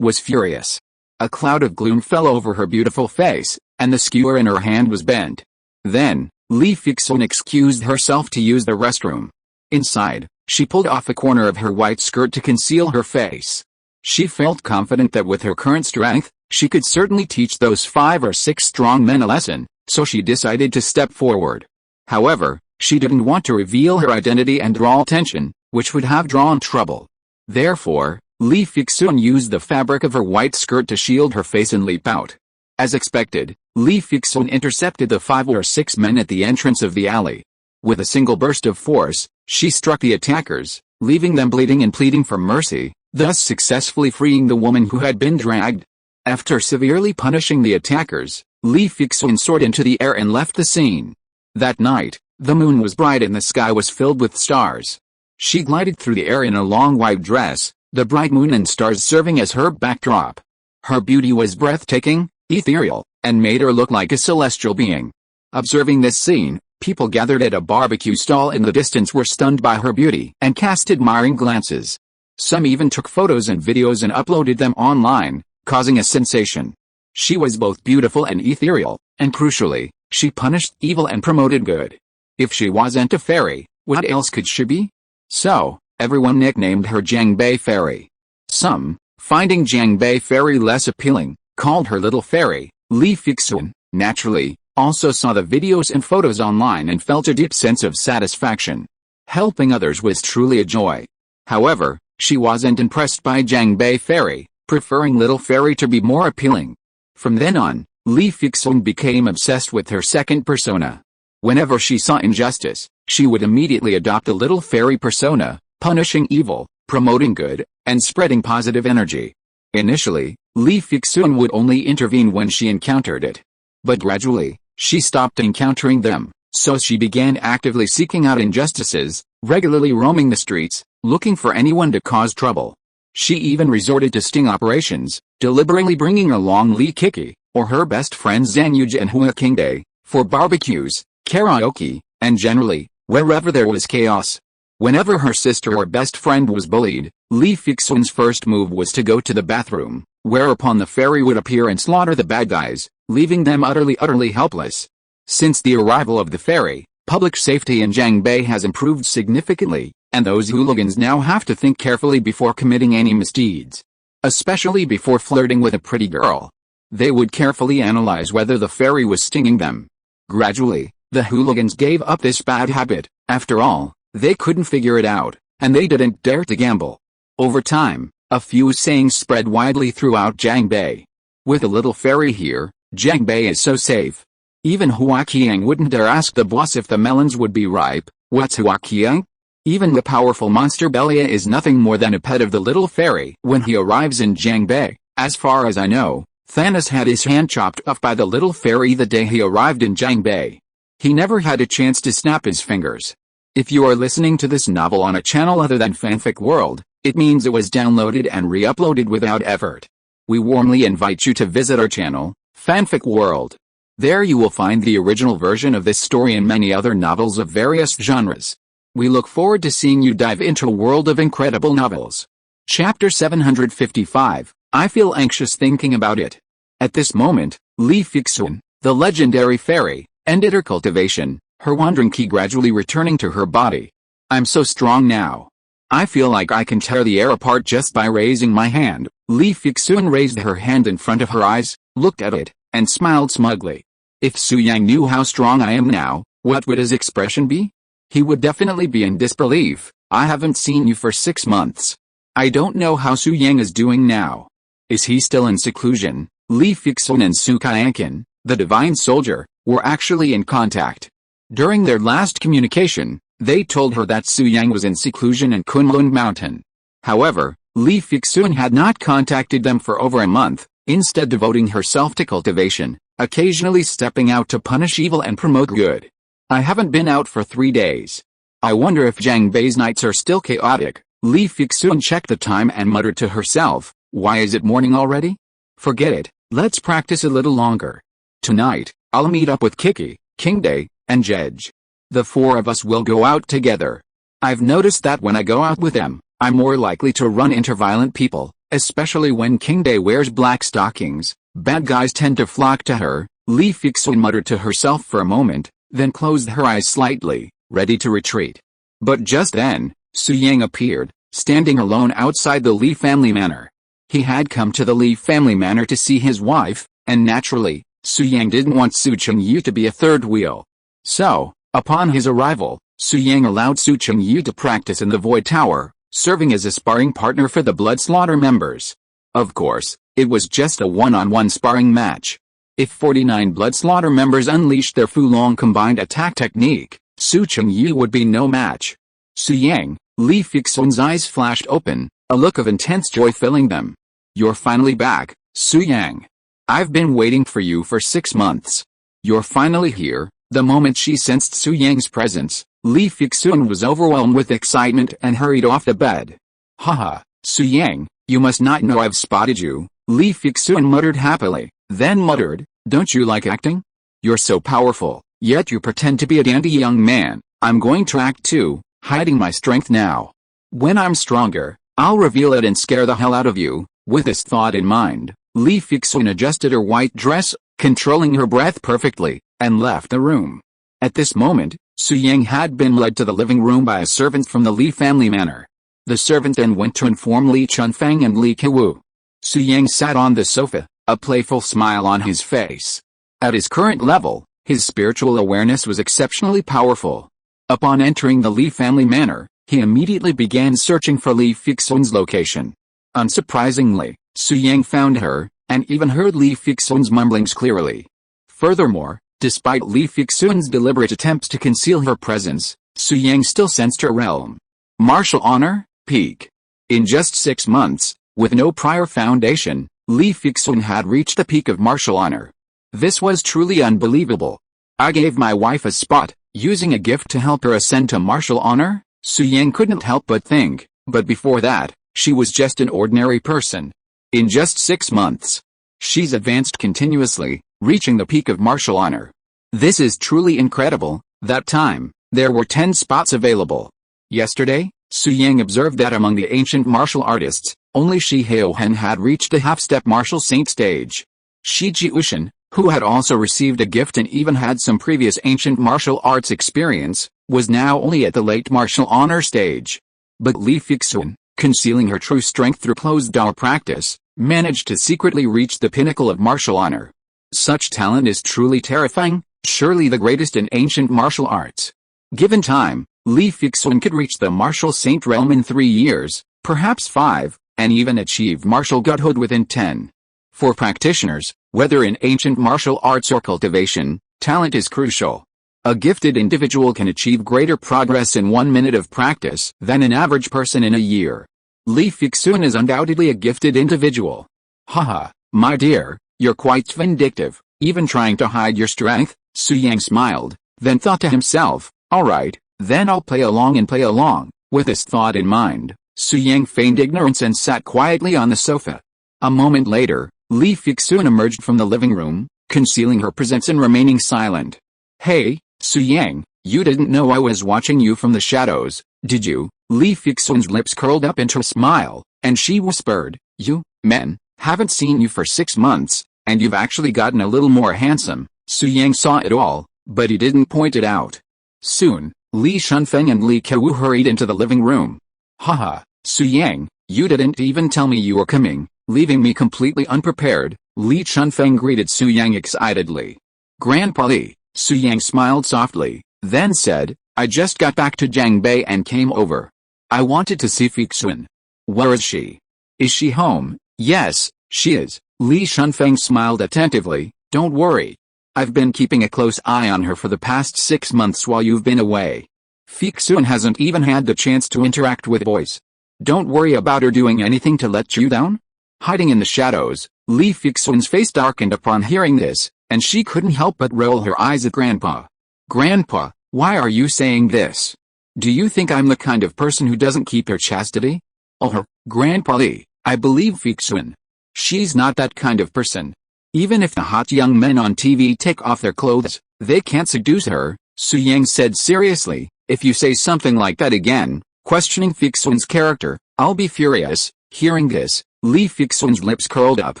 was furious. A cloud of gloom fell over her beautiful face, and the skewer in her hand was bent. Then, Li Feixuan excused herself to use the restroom. Inside, she pulled off a corner of her white skirt to conceal her face. She felt confident that with her current strength, she could certainly teach those 5 or 6 strong men a lesson, so she decided to step forward. However, she didn't want to reveal her identity and draw attention, which would have drawn trouble. Therefore, Li Feixuan used the fabric of her white skirt to shield her face and leap out. As expected, Li Feixuan intercepted the 5 or 6 men at the entrance of the alley. With a single burst of force, she struck the attackers, leaving them bleeding and pleading for mercy, thus successfully freeing the woman who had been dragged. After severely punishing the attackers, Li Fixun soared into the air and left the scene. That night, the moon was bright and the sky was filled with stars. She glided through the air in a long white dress, the bright moon and stars serving as her backdrop. Her beauty was breathtaking, ethereal, and made her look like a celestial being. Observing this scene, people gathered at a barbecue stall in the distance were stunned by her beauty and cast admiring glances. Some even took photos and videos and uploaded them online, causing a sensation. She was both beautiful and ethereal, and crucially, she punished evil and promoted good. If she wasn't a fairy, what else could she be? So, everyone nicknamed her Jiangbei Fairy. Some, finding Jiangbei Fairy less appealing, called her Little Fairy. Li Fixun, naturally, also saw the videos and photos online and felt a deep sense of satisfaction. Helping others was truly a joy. However, she wasn't impressed by Jiangbei Fairy, preferring Little Fairy to be more appealing. From then on, Li Fixun became obsessed with her second persona. Whenever she saw injustice, she would immediately adopt a Little Fairy persona, punishing evil, promoting good, and spreading positive energy. Initially, Li Fixun would only intervene when she encountered it. But gradually, she stopped encountering them, so she began actively seeking out injustices, regularly roaming the streets, looking for anyone to cause trouble. She even resorted to sting operations, deliberately bringing along Li Kiki, or her best friends Zhang Yuji and Hua Qingde, for barbecues, karaoke, and generally, wherever there was chaos. Whenever her sister or best friend was bullied, Li Fixun's first move was to go to the bathroom, whereupon the fairy would appear and slaughter the bad guys, leaving them utterly helpless. Since the arrival of the fairy, public safety in Jiangbei has improved significantly, and those hooligans now have to think carefully before committing any misdeeds. Especially before flirting with a pretty girl. They would carefully analyze whether the fairy was stinging them. Gradually, the hooligans gave up this bad habit. After all, they couldn't figure it out, and they didn't dare to gamble. Over time, a few sayings spread widely throughout Jiangbei. With a little fairy here, Jiangbei is so safe. Even Hua Qiang wouldn't dare ask the boss if the melons would be ripe. What's Hua Qiang? Even the powerful monster Belia is nothing more than a pet of the little fairy. When he arrives in Jiangbei, as far as I know, Thanos had his hand chopped off by the little fairy the day he arrived in Jiangbei. He never had a chance to snap his fingers. If you are listening to this novel on a channel other than Fanfic World, it means it was downloaded and re-uploaded without effort. We warmly invite you to visit our channel, Fanfic World. There you will find the original version of this story and many other novels of various genres. We look forward to seeing you dive into a world of incredible novels. Chapter 755, I feel anxious thinking about it. At this moment, Li Fixun, the legendary fairy, ended her cultivation, her wandering ki gradually returning to her body. I'm so strong now. I feel like I can tear the air apart just by raising my hand. Li Fixun raised her hand in front of her eyes, looked at it, and smiled smugly. If Su Yang knew how strong I am now, what would his expression be? He would definitely be in disbelief. I haven't seen you for 6 months. I don't know how Su Yang is doing now. Is he still in seclusion? Li Fixun and Su Qianqian, the divine soldier, were actually in contact. During their last communication, they told her that Su Yang was in seclusion in Kunlun Mountain. However, Li Fixun had not contacted them for over a month, instead devoting herself to cultivation, occasionally stepping out to punish evil and promote good. I haven't been out for 3 days. I wonder if Jiangbei's nights are still chaotic. Li Fixun checked the time and muttered to herself, why is it morning already? Forget it, let's practice a little longer. Tonight, I'll meet up with Kiki, Qingde, and Jedge. The 4 of us will go out together. I've noticed that when I go out with them, I'm more likely to run into violent people, especially when Qingde wears black stockings. Bad guys tend to flock to her. Li Fixun muttered to herself for a moment, then closed her eyes slightly, ready to retreat. But just then, Su Yang appeared, standing alone outside the Li family manor. He had come to the Li family manor to see his wife, and naturally, Su Yang didn't want Su Chengyu to be a third wheel. So, upon his arrival, Su Yang allowed Su Chengyu to practice in the Void Tower, serving as a sparring partner for the Blood Slaughter members. Of course, it was just a one-on-one sparring match. If 49 Blood Slaughter members unleashed their Fulong combined attack technique, Su Chengyu would be no match. Su Yang, Li Fixun's eyes flashed open, a look of intense joy filling them. "You're finally back, Su Yang. I've been waiting for you for 6 months. You're finally here." The moment she sensed Su Yang's presence, Li Fixun was overwhelmed with excitement and hurried off the bed. "Haha, Su Yang, you must not know I've spotted you," Li Fixun muttered happily, then muttered, "Don't you like acting? You're so powerful, yet you pretend to be a dandy young man. I'm going to act too, hiding my strength now. When I'm stronger, I'll reveal it and scare the hell out of you." With this thought in mind, Li Fixun adjusted her white dress, controlling her breath perfectly, and left the room. At this moment, Su Yang had been led to the living room by a servant from the Li family manor. The servant then went to inform Li Chunfeng and Li Kewu. Su Yang sat on the sofa, a playful smile on his face. At his current level, his spiritual awareness was exceptionally powerful. Upon entering the Li family manor, he immediately began searching for Li Fixun's location. Unsurprisingly, Su Yang found her, and even heard Li Fixun's mumblings clearly. Furthermore, despite Li Fixun's deliberate attempts to conceal her presence, Su Yang still sensed her realm. Martial honor, peak. In just 6 months, with no prior foundation, Li Fixun had reached the peak of martial honor. This was truly unbelievable. "I gave my wife a spot, using a gift to help her ascend to martial honor?" Su Yang couldn't help but think, but before that, she was just an ordinary person. In just 6 months, she's advanced continuously, reaching the peak of martial honor. This is truly incredible. That time, there were 10 spots available. Yesterday, Su Yang observed that among the ancient martial artists, only Shi Haohen had reached the half-step martial saint stage. Shi Jiushan, who had also received a gift and even had some previous ancient martial arts experience, was now only at the late martial honor stage. But Li Fixun, concealing her true strength through closed-door practice, managed to secretly reach the pinnacle of martial honor. Such talent is truly terrifying, surely the greatest in ancient martial arts. Given time, Li Fixun could reach the martial saint realm in 3 years, perhaps 5, and even achieve martial godhood within 10. For practitioners, whether in ancient martial arts or cultivation, talent is crucial. A gifted individual can achieve greater progress in 1 minute of practice than an average person in a year. Li Fixun is undoubtedly a gifted individual. "Haha, my dear, you're quite vindictive, even trying to hide your strength." Su Yang smiled, then thought to himself, "Alright, then I'll play along." With this thought in mind, Su Yang feigned ignorance and sat quietly on the sofa. A moment later, Li Fixun emerged from the living room, concealing her presence and remaining silent. "Hey, Su Yang, you didn't know I was watching you from the shadows, did you?" Li Fixun's lips curled up into a smile, and she whispered, "You, men, haven't seen you for 6 months, and you've actually gotten a little more handsome." Su Yang saw it all, but he didn't point it out. Soon, Li Shunfeng and Li Kewu hurried into the living room. "Haha, Su Yang, you didn't even tell me you were coming, leaving me completely unprepared." Li Shunfeng greeted Su Yang excitedly. "Grandpa Li," Su Yang smiled softly, then said, "I just got back to Jiangbei and came over. I wanted to see Fixun." "Where is she? Is she home?" "Yes, she is." Li Shunfeng smiled attentively. "Don't worry. I've been keeping a close eye on her for the past 6 months while you've been away. Fixun hasn't even had the chance to interact with boys. Don't worry about her doing anything to let you down." Hiding in the shadows, Li Fixun's face darkened upon hearing this, and she couldn't help but roll her eyes at Grandpa. "Grandpa, why are you saying this? Do you think I'm the kind of person who doesn't keep her chastity?" "Oh, Grandpa Li, I believe Fixun. She's not that kind of person. Even if the hot young men on TV take off their clothes, they can't seduce her," Su Yang said seriously. "If you say something like that again, questioning Fixun's character, I'll be furious." Hearing this, Li Fixun's lips curled up,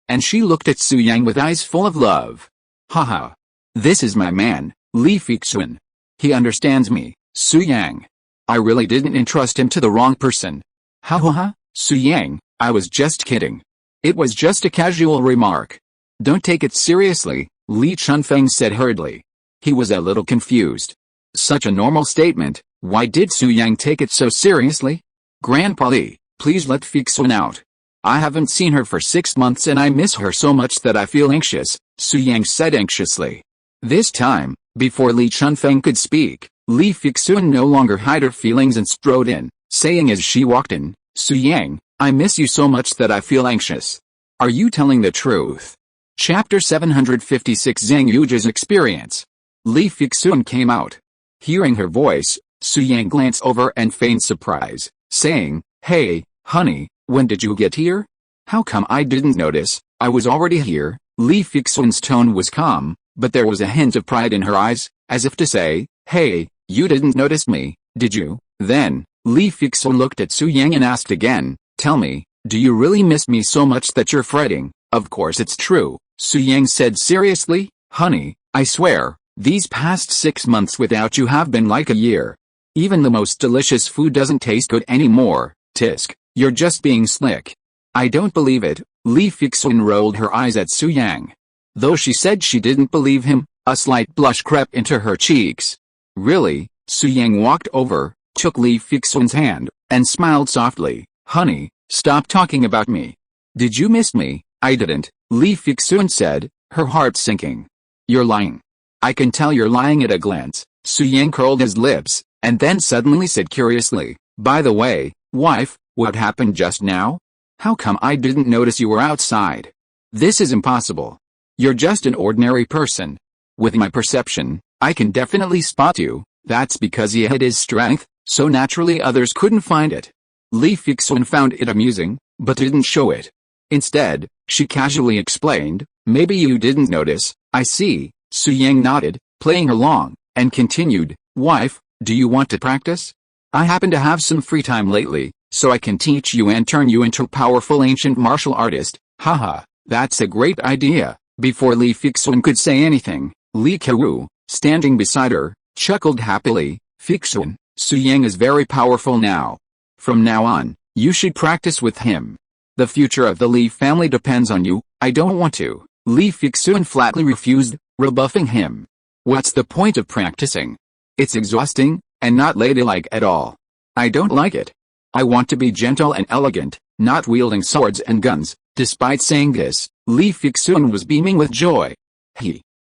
and she looked at Su Yang with eyes full of love. "Haha. This is my man, Li Fixun. He understands me, Su Yang. I really didn't entrust him to the wrong person." "Ha ha ha, Su Yang, I was just kidding. It was just a casual remark. Don't take it seriously," Li Chunfeng said hurriedly. He was a little confused. Such a normal statement, why did Su Yang take it so seriously? "Grandpa Li, please let Fixun out. I haven't seen her for 6 months and I miss her so much that I feel anxious," Su Yang said anxiously. This time, before Li Chunfeng could speak, Li Fixun no longer hid her feelings and strode in, saying as she walked in, "Su Yang, I miss you so much that I feel anxious. Are you telling the truth? Chapter 756 Zhang Yuji's Experience. Li Fixun came out. Hearing her voice, Su Yang glanced over and feigned surprise, saying, "Hey, honey, when did you get here? How come I didn't notice? I was already here." Li Fixun's tone was calm, but there was a hint of pride in her eyes, as if to say, "Hey, you didn't notice me, did you?" Then, Li Fixun looked at Su Yang and asked again, "Tell me, do you really miss me so much that you're fretting?" "Of course it's true," Su Yang said seriously. "Honey, I swear, these past 6 months without you have been like a year. Even the most delicious food doesn't taste good anymore." "Tisk, you're just being slick." "I don't believe it." Li Fixun rolled her eyes at Su Yang. Though she said she didn't believe him, a slight blush crept into her cheeks. "Really?" Su Yang walked over, took Li Fixun's hand, and smiled softly. "Honey, stop talking about me." "Did you miss me?" "I didn't," Li Fixun said, her heart sinking. "You're lying. I can tell you're lying at a glance." Su Yang curled his lips, and then suddenly said curiously, "By the way, wife, what happened just now? How come I didn't notice you were outside?" "This is impossible. You're just an ordinary person. With my perception, I can definitely spot you." "That's because he hid his strength, so naturally others couldn't find it." Li Fixun found it amusing, but didn't show it. Instead, she casually explained, "Maybe you didn't notice." "I see." Su Yang nodded, playing along, and continued, "Wife, do you want to practice? I happen to have some free time lately, so I can teach you and turn you into a powerful ancient martial artist." "Haha, that's a great idea." Before Li Fixun could say anything, Li Kewu, standing beside her, chuckled happily. "Fixun, Su Yang is very powerful now. From now on, you should practice with him. The future of the Li family depends on you." "I don't want to," Li Fixun flatly refused, rebuffing him. "What's the point of practicing? It's exhausting, and not ladylike at all. I don't like it. I want to be gentle and elegant, not wielding swords and guns." Despite saying this, Li Fixun was beaming with joy.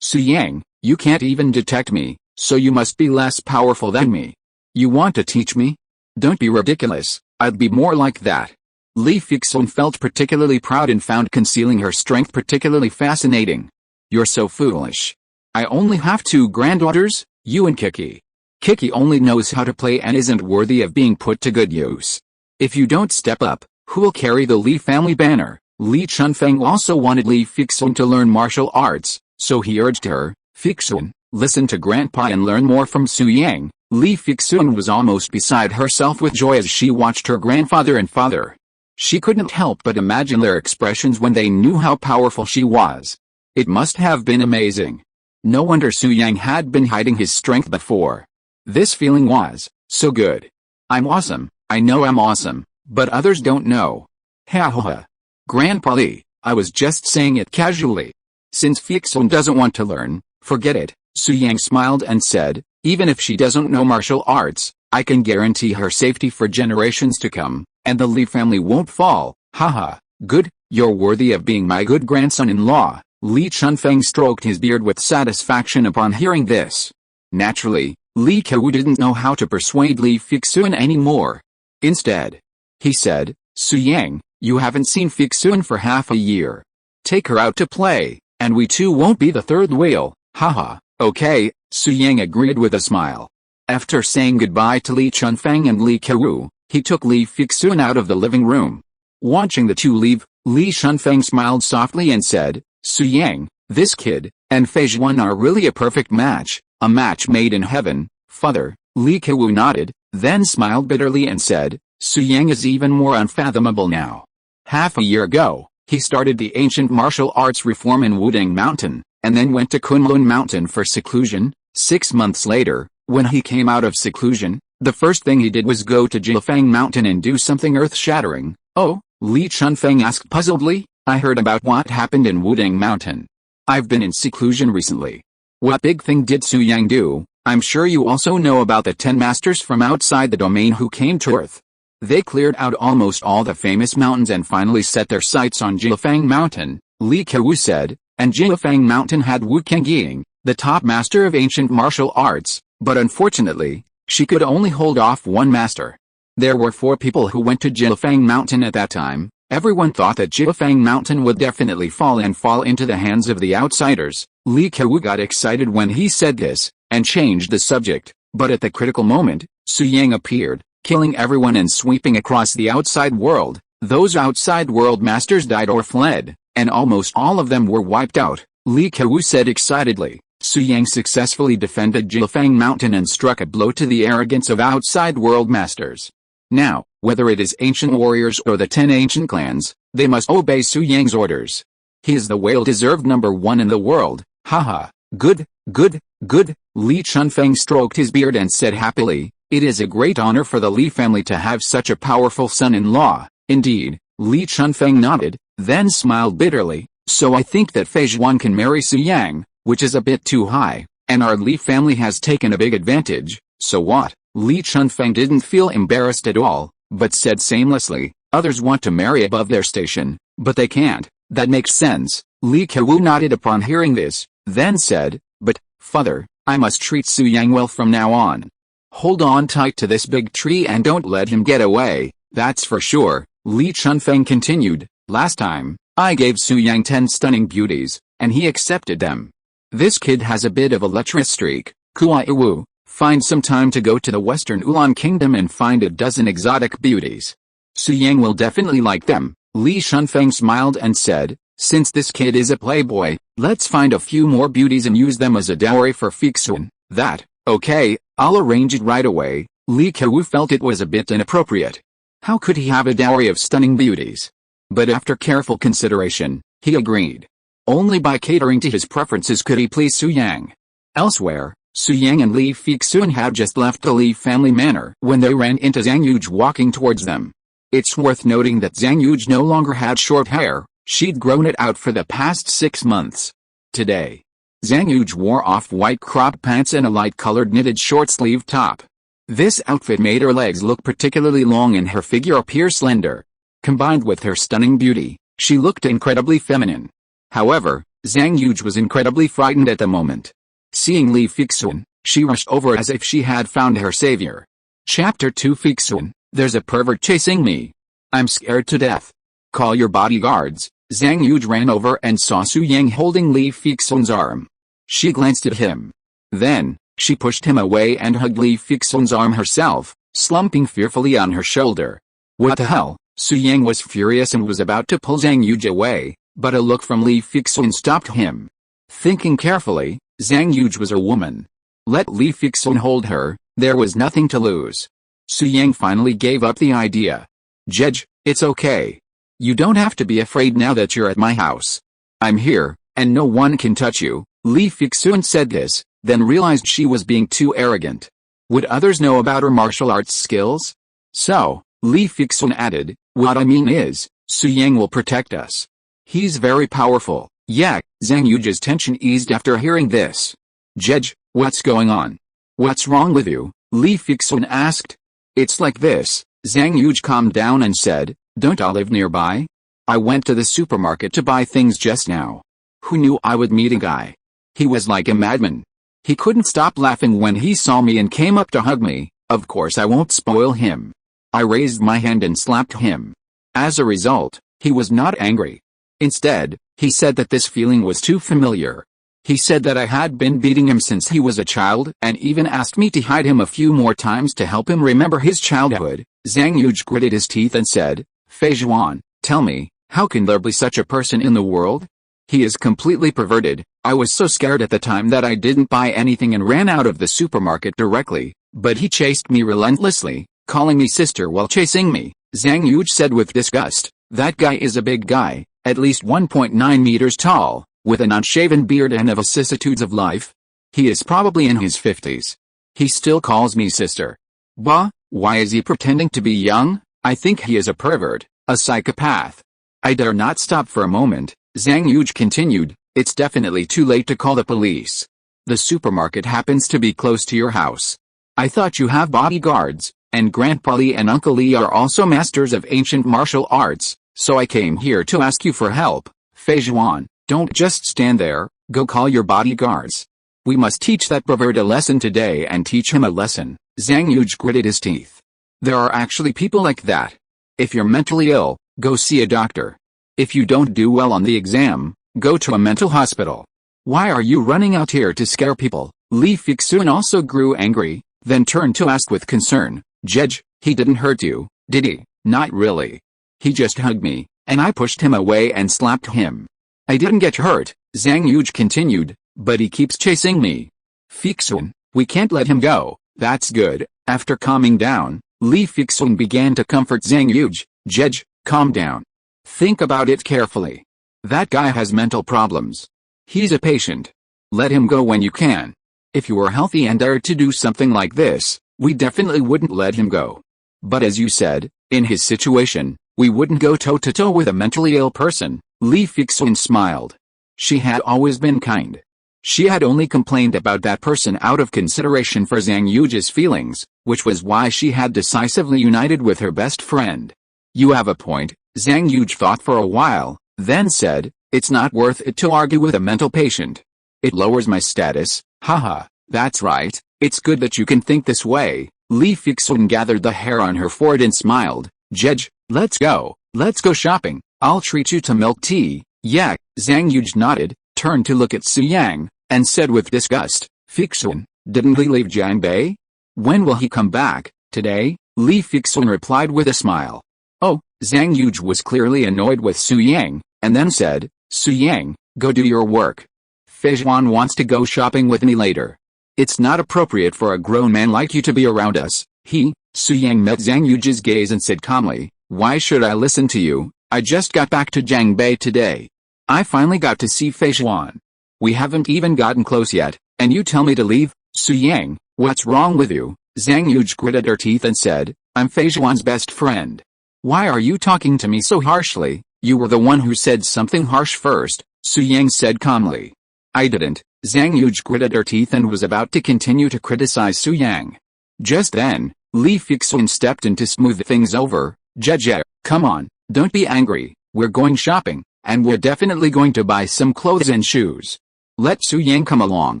Su Yang, you can't even detect me, so you must be less powerful than me. You want to teach me? Don't be ridiculous, I'd be more like that." Li Fixun felt particularly proud and found concealing her strength particularly fascinating. "You're so foolish. I only have 2 granddaughters, you and Kiki. Kiki only knows how to play and isn't worthy of being put to good use. If you don't step up, who'll carry the Li family banner?" Li Chunfeng also wanted Li Fixun to learn martial arts, so he urged her, "Fixun, listen to Grandpa and learn more from Su Yang." Li Fixun was almost beside herself with joy as she watched her grandfather and father. She couldn't help but imagine their expressions when they knew how powerful she was. It must have been amazing. No wonder Su Yang had been hiding his strength before. This feeling was so good. "I'm awesome, I know I'm awesome, but others don't know." "Ha ha ha. Grandpa Li, I was just saying it casually. Since Fixun doesn't want to learn, forget it." Su Yang smiled and said, "Even if she doesn't know martial arts, I can guarantee her safety for generations to come, and the Li family won't fall." "Haha, good, you're worthy of being my good grandson-in-law." Li Chunfeng stroked his beard with satisfaction upon hearing this. Naturally, Li Kewu didn't know how to persuade Li Fixun anymore. Instead, he said, "Su Yang, you haven't seen Fixun for half a year. Take her out to play, and we two won't be the third wheel." "Haha, okay," Su Yang agreed with a smile. After saying goodbye to Li Chunfeng and Li Kewu, he took Li Fixun out of the living room. Watching the two leave, Li Chunfeng smiled softly and said, "Su Yang, this kid, and Fei Zhuan are really a perfect match, a match made in heaven, father." Li Kewu nodded, then smiled bitterly and said, "Su Yang is even more unfathomable now. Half a year ago, he started the ancient martial arts reform in Wudang Mountain, and then went to Kunlun Mountain for seclusion. 6 months later, when he came out of seclusion, the first thing he did was go to Jilfang Mountain and do something earth-shattering." "Oh?" Li Chunfeng asked puzzledly. "I heard about what happened in Wudang Mountain. I've been in seclusion recently." "What big thing did Su Yang do?" "I'm sure you also know about the 10 masters from outside the domain who came to Earth. They cleared out almost all the famous mountains and finally set their sights on Jilfang Mountain," Li Kewu said, "and Jilfang Mountain had Wu Kengying, the top master of ancient martial arts, but unfortunately, she could only hold off one master. There were 4 people who went to Jilfang Mountain at that time. Everyone thought that Jilfang Mountain would definitely fall into the hands of the outsiders. Li Kewu got excited when he said this, and changed the subject, but at the critical moment, Su Yang appeared, killing everyone and sweeping across the outside world. Those outside world masters died or fled, and almost all of them were wiped out. Li Kewu said excitedly. Su Yang successfully defended Jilfang Mountain and struck a blow to the arrogance of outside world masters. Now, whether it is ancient warriors or the 10 ancient clans, they must obey Su Yang's orders. He is the well-deserved #1 in the world. Haha, good, good, good. Li Chunfeng stroked his beard and said happily, it is a great honor for the Li family to have such a powerful son-in-law. Indeed, Li Chunfeng nodded, then smiled bitterly. So I think that Fei Zhuan can marry Su Yang, which is a bit too high, and our Li family has taken a big advantage. So what? Li Chunfeng didn't feel embarrassed at all, but said shamelessly, others want to marry above their station, but they can't. That makes sense. Li Kewu nodded upon hearing this, then said, but, father, I must treat Su Yang well from now on. Hold on tight to this big tree and don't let him get away, that's for sure. Li Chunfeng continued, last time, I gave Su Yang 10 stunning beauties, and he accepted them. This kid has a bit of a lecherous streak. Kuai Wu, find some time to go to the Western Ulan Kingdom and find a dozen exotic beauties. Su Yang will definitely like them. Li Chunfeng smiled and said, since this kid is a playboy, let's find a few more beauties and use them as a dowry for Fixun. That, okay, I'll arrange it right away. Li Kewu felt it was a bit inappropriate. How could he have a dowry of stunning beauties? But after careful consideration, he agreed. Only by catering to his preferences could he please Su Yang. Elsewhere, Su Yang and Li Fixun had just left the Li family manor when they ran into Zhang Yuge walking towards them. It's worth noting that Zhang Yuge no longer had short hair, she'd grown it out for the past 6 months. Today, Zhang Yuge wore off-white crop pants and a light-colored knitted short-sleeved top. This outfit made her legs look particularly long and her figure appear slender. Combined with her stunning beauty, she looked incredibly feminine. However, Zhang Yuge was incredibly frightened at the moment. Seeing Li Fixun, she rushed over as if she had found her savior. Chapter 2 Fixun, there's a pervert chasing me. I'm scared to death. Call your bodyguards. Zhang Yuge ran over and saw Su Yang holding Li Fixun's arm. She glanced at him. Then, she pushed him away and hugged Li Fixun's arm herself, slumping fearfully on her shoulder. What the hell? Su Yang was furious and was about to pull Zhang Yuge away, but a look from Li Fixun stopped him. Thinking carefully, Zhang Yuge was a woman. Let Li Fixun hold her, there was nothing to lose. Su Yang finally gave up the idea. Jedge, it's okay. You don't have to be afraid now that you're at my house. I'm here, and no one can touch you. Li Fixun said this, then realized she was being too arrogant. Would others know about her martial arts skills? So, Li Fixun added, what I mean is, Su Yang will protect us. He's very powerful. Yeah, Zhang Yuge's tension eased after hearing this. Jedge, what's going on? What's wrong with you? Li Fixun asked. It's like this. Zhang Yuge calmed down and said, don't I live nearby? I went to the supermarket to buy things just now. Who knew I would meet a guy? He was like a madman. He couldn't stop laughing when he saw me and came up to hug me. Of course I won't spoil him. I raised my hand and slapped him. As a result, he was not angry. Instead, he said that this feeling was too familiar. He said that I had been beating him since he was a child and even asked me to hide him a few more times to help him remember his childhood. Zhang Yuge gritted his teeth and said, Fei Zhuan, tell me, how can there be such a person in the world? He is completely perverted. I was so scared at the time that I didn't buy anything and ran out of the supermarket directly, but he chased me relentlessly, calling me sister while chasing me. Zhang Yuge said with disgust, that guy is a big guy, at least 1.9 meters tall, with an unshaven beard and the vicissitudes of life. He is probably in his 50s. He still calls me sister. Bah, why is he pretending to be young? I think he is a pervert, a psychopath. I dare not stop for a moment. Zhang Yuge continued, it's definitely too late to call the police. The supermarket happens to be close to your house. I thought you have bodyguards, and Grandpa Li and Uncle Li are also masters of ancient martial arts, so I came here to ask you for help. Fei Zhuan, don't just stand there, go call your bodyguards. We must teach that pervert a lesson today and teach him a lesson. Zhang Yuge gritted his teeth. There are actually people like that. If you're mentally ill, go see a doctor. If you don't do well on the exam, go to a mental hospital. Why are you running out here to scare people? Li Fixun also grew angry, then turned to ask with concern, Judge, he didn't hurt you, did he? Not really. He just hugged me, and I pushed him away and slapped him. I didn't get hurt, Zhang Yuj continued, but he keeps chasing me. Fixun, we can't let him go. That's good. After calming down, Li Fixun began to comfort Zhang Yuj. Judge, calm down. Think about it carefully. That guy has mental problems. He's a patient. Let him go when you can. If you were healthy and dared to do something like this, we definitely wouldn't let him go. But as you said, in his situation, we wouldn't go toe-to-toe with a mentally ill person. Li Fixun smiled. She had always been kind. She had only complained about that person out of consideration for Zhang Yuj's feelings, which was why she had decisively united with her best friend. You have a point, Zhang Yuj thought for a while, then said, it's not worth it to argue with a mental patient. It lowers my status, haha, that's right, it's good that you can think this way. Li Fixun gathered the hair on her forehead and smiled. Judge, let's go shopping, I'll treat you to milk tea. Yeah, Zhang Yuj nodded, turned to look at Su Yang, and said with disgust, Fixun, didn't he leave Jiangbei? When will he come back? Today? Li Fixun replied with a smile. Oh, Zhang Yuj was clearly annoyed with Su Yang, and then said, Su Yang, go do your work. Feizhuan wants to go shopping with me later. It's not appropriate for a grown man like you to be around us. Su Yang met Zhang Yuj's gaze and said calmly, why should I listen to you? I just got back to Jiangbei today. I finally got to see Feizhuan. We haven't even gotten close yet, and you tell me to leave? Su Yang, what's wrong with you? Zhang Yuj gritted her teeth and said, I'm Feizhuan's best friend. Why are you talking to me so harshly? You were the one who said something harsh first, Su Yang said calmly. I didn't. Zhang Yuj gritted her teeth and was about to continue to criticize Su Yang. Just then, Li Fixun stepped in to smooth things over. Judge, come on, don't be angry, we're going shopping, and we're definitely going to buy some clothes and shoes. Let Su Yang come along.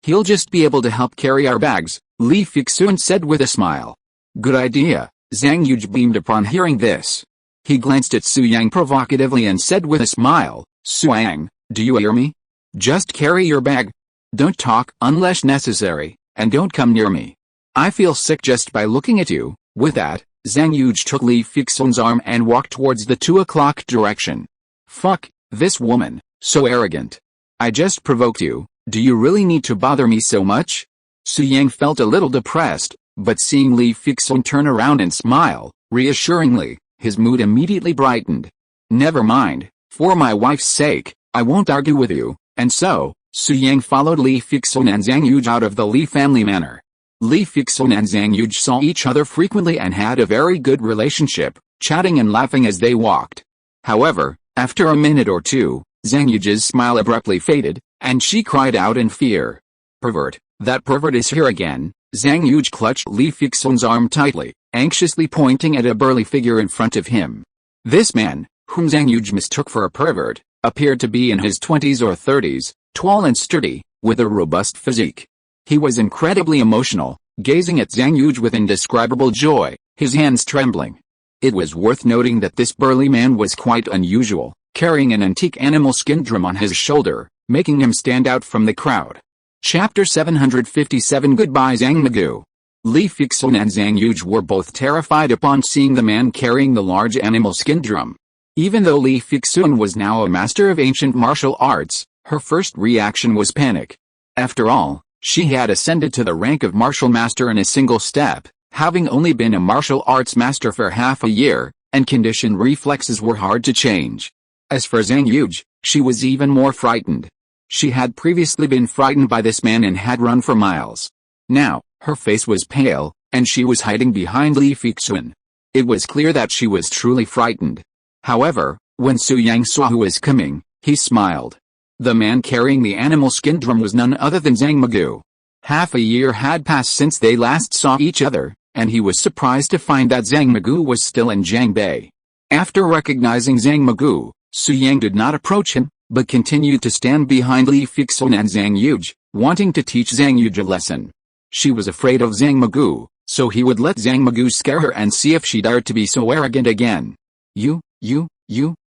He'll just be able to help carry our bags, Li Fixun said with a smile. Good idea, Zhang Yuj beamed upon hearing this. He glanced at Su Yang provocatively and said with a smile, Su Yang, do you hear me? Just carry your bag. Don't talk unless necessary, and don't come near me. I feel sick just by looking at you. With that, Zhang Yuj took Li Fixun's arm and walked towards the 2 o'clock direction. Fuck, this woman, so arrogant. I just provoked you, do you really need to bother me so much? Su Yang felt a little depressed, but seeing Li Fixun turn around and smile, reassuringly, his mood immediately brightened. Never mind, for my wife's sake, I won't argue with you, and so, Su Yang followed Li Fixun and Zhang Yuj out of the Li family manor. Li Fixun and Zhang Yuj saw each other frequently and had a very good relationship, chatting and laughing as they walked. However, after a minute or two, Zhang Yuj's smile abruptly faded, and she cried out in fear. Pervert, that pervert is here again. Zhang Yuj clutched Li Fixun's arm tightly, anxiously pointing at a burly figure in front of him. This man, whom Zhang Yuj mistook for a pervert, appeared to be in his 20s or 30s, tall and sturdy, with a robust physique. He was incredibly emotional, gazing at Zhang Yuj with indescribable joy, his hands trembling. It was worth noting that this burly man was quite unusual, carrying an antique animal skin drum on his shoulder, making him stand out from the crowd. Chapter 757 Goodbye Zhang Magu. Li Fixun and Zhang Yuj were both terrified upon seeing the man carrying the large animal skin drum. Even though Li Fixun was now a master of ancient martial arts, her first reaction was panic. After all, she had ascended to the rank of martial master in a single step, having only been a martial arts master for half a year, and conditioned reflexes were hard to change. As for Zhang Yuj, she was even more frightened. She had previously been frightened by this man and had run for miles. Now, her face was pale, and she was hiding behind Li Fixun. It was clear that she was truly frightened. However, when Su Yang saw who was coming, he smiled. The man carrying the animal skin drum was none other than Zhang Magu. Half a year had passed since they last saw each other, and he was surprised to find that Zhang Magu was still in Jiangbei. After recognizing Zhang Magu, Su Yang did not approach him, but continued to stand behind Li Fixun and Zhang Yuj, wanting to teach Zhang Yuj a lesson. She was afraid of Zhang Magu, so he would let Zhang Magu scare her and see if she dared to be so arrogant again. You,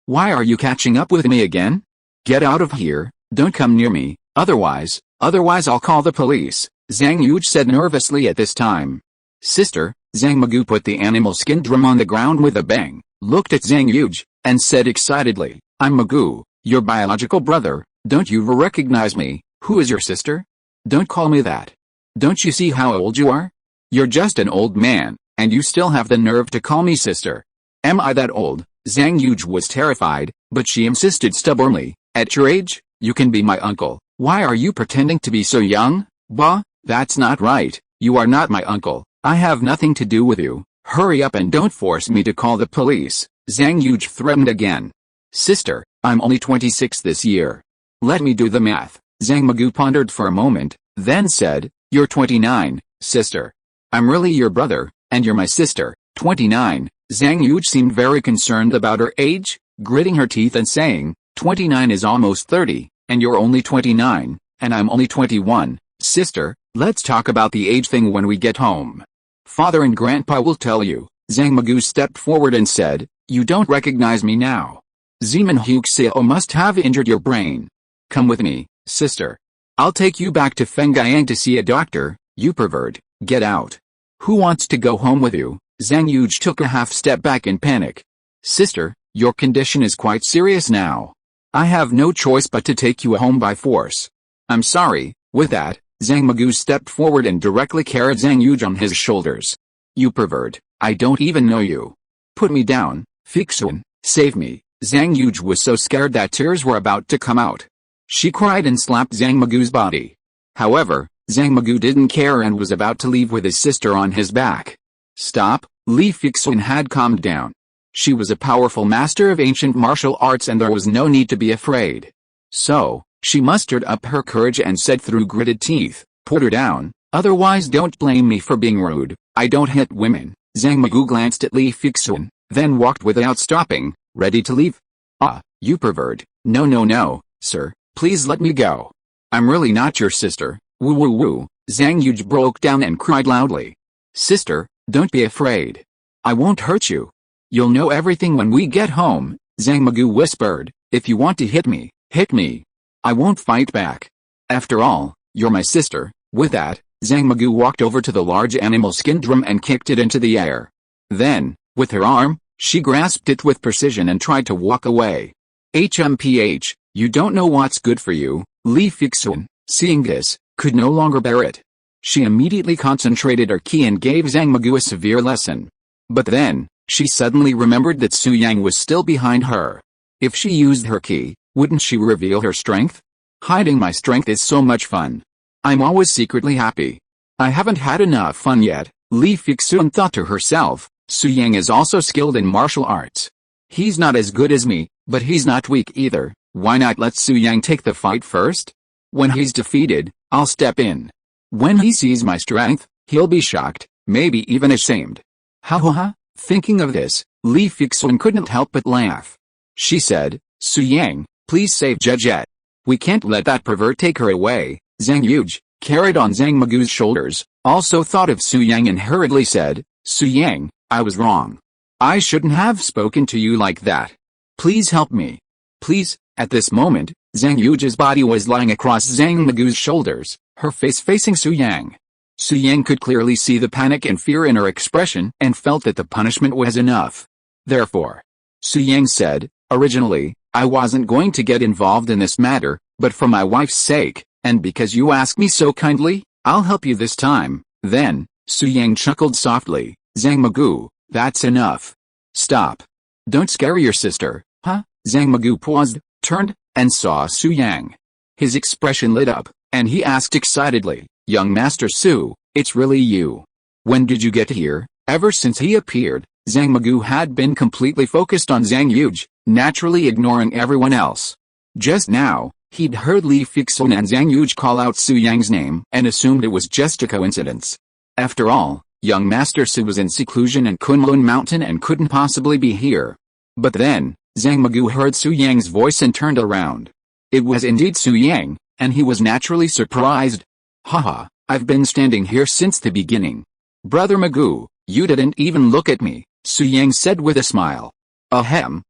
why are you catching up with me again? Get out of here, don't come near me, otherwise I'll call the police, Zhang Yuj said nervously at this time. Sister, Zhang Magu put the animal skin drum on the ground with a bang, looked at Zhang Yuj, and said excitedly, I'm Magu, your biological brother, don't you recognize me? Who is your sister? Don't call me that. Don't you see how old you are? You're just an old man, and you still have the nerve to call me sister. Am I that old? Zhang Yuj was terrified, but she insisted stubbornly, at your age, you can be my uncle. Why are you pretending to be so young? Bah, that's not right, you are not my uncle, I have nothing to do with you, hurry up and don't force me to call the police, Zhang Yuj threatened again. Sister, I'm only 26 this year. Let me do the math. Zhang Magu pondered for a moment, then said, you're 29, sister. I'm really your brother, and you're my sister, 29. Zhang Yuj seemed very concerned about her age, gritting her teeth and saying, 29 is almost 30, and you're only 29, and I'm only 21. Sister, let's talk about the age thing when we get home. Father and Grandpa will tell you. Zhang Magu stepped forward and said, you don't recognize me now. Zeman Huxio must have injured your brain. Come with me, sister. I'll take you back to Fengyang to see a doctor, you pervert, get out. Who wants to go home with you? Zhang Yuj took a half step back in panic. Sister, your condition is quite serious now. I have no choice but to take you home by force. I'm sorry. With that, Zhang Magu stepped forward and directly carried Zhang Yuj on his shoulders. You pervert, I don't even know you. Put me down, Fixun, save me. Zhang Yuj was so scared that tears were about to come out. She cried and slapped Zhang Magu's body. However, Zhang Magu didn't care and was about to leave with his sister on his back. Stop, Li Fixun had calmed down. She was a powerful master of ancient martial arts and there was no need to be afraid. So, she mustered up her courage and said through gritted teeth, put her down, otherwise don't blame me for being rude, I don't hit women. Zhang Magu glanced at Li Fixun, then walked without stopping, ready to leave. Ah, you pervert, no, sir, please let me go. I'm really not your sister, woo. Zhang Yuj broke down and cried loudly. Sister, don't be afraid. I won't hurt you. You'll know everything when we get home, Zhang Magu whispered, if you want to hit me, hit me. I won't fight back. After all, you're my sister. With that, Zhang Magu walked over to the large animal skin drum and kicked it into the air. Then, with her arm, she grasped it with precision and tried to walk away. HMPH, you don't know what's good for you. Li Fixun, seeing this, could no longer bear it. She immediately concentrated her ki and gave Zhang Magu a severe lesson. But then, she suddenly remembered that Su Yang was still behind her. If she used her ki, wouldn't she reveal her strength? Hiding my strength is so much fun. I'm always secretly happy. I haven't had enough fun yet, Li Fixun thought to herself. Su Yang is also skilled in martial arts. He's not as good as me, but he's not weak either. Why not let Su Yang take the fight first? When he's defeated, I'll step in. When he sees my strength, he'll be shocked, maybe even ashamed. Ha. Thinking of this, Li Fixun couldn't help but laugh. She said, Su Yang, please save Jejet. We can't let that pervert take her away. Zhang Yuj, carried on Zhang Magu's shoulders, also thought of Su Yang and hurriedly said, Su Yang, I was wrong. I shouldn't have spoken to you like that. Please help me. Please. At this moment, Zhang Yuj's body was lying across Zhang Magu's shoulders, her face facing Su Yang. Su Yang could clearly see the panic and fear in her expression and felt that the punishment was enough. Therefore, Su Yang said, originally, I wasn't going to get involved in this matter, but for my wife's sake, and because you asked me so kindly, I'll help you this time. Then, Su Yang chuckled softly, Zhang Magu, that's enough. Stop. Don't scare your sister, huh? Zhang Magu paused, turned, and saw Su Yang. His expression lit up, and he asked excitedly, Young Master Su, it's really you. When did you get here? Ever since he appeared, Zhang Magu had been completely focused on Zhang Yuj, naturally ignoring everyone else. Just now, he'd heard Li Fixun and Zhang Yuj call out Su Yang's name and assumed it was just a coincidence. After all, young Master Su was in seclusion in Kunlun Mountain and couldn't possibly be here. But then, Zhang Magu heard Su Yang's voice and turned around. It was indeed Su Yang, and he was naturally surprised. Haha, I've been standing here since the beginning. Brother Magoo, you didn't even look at me, Su Yang said with a smile. Ahem,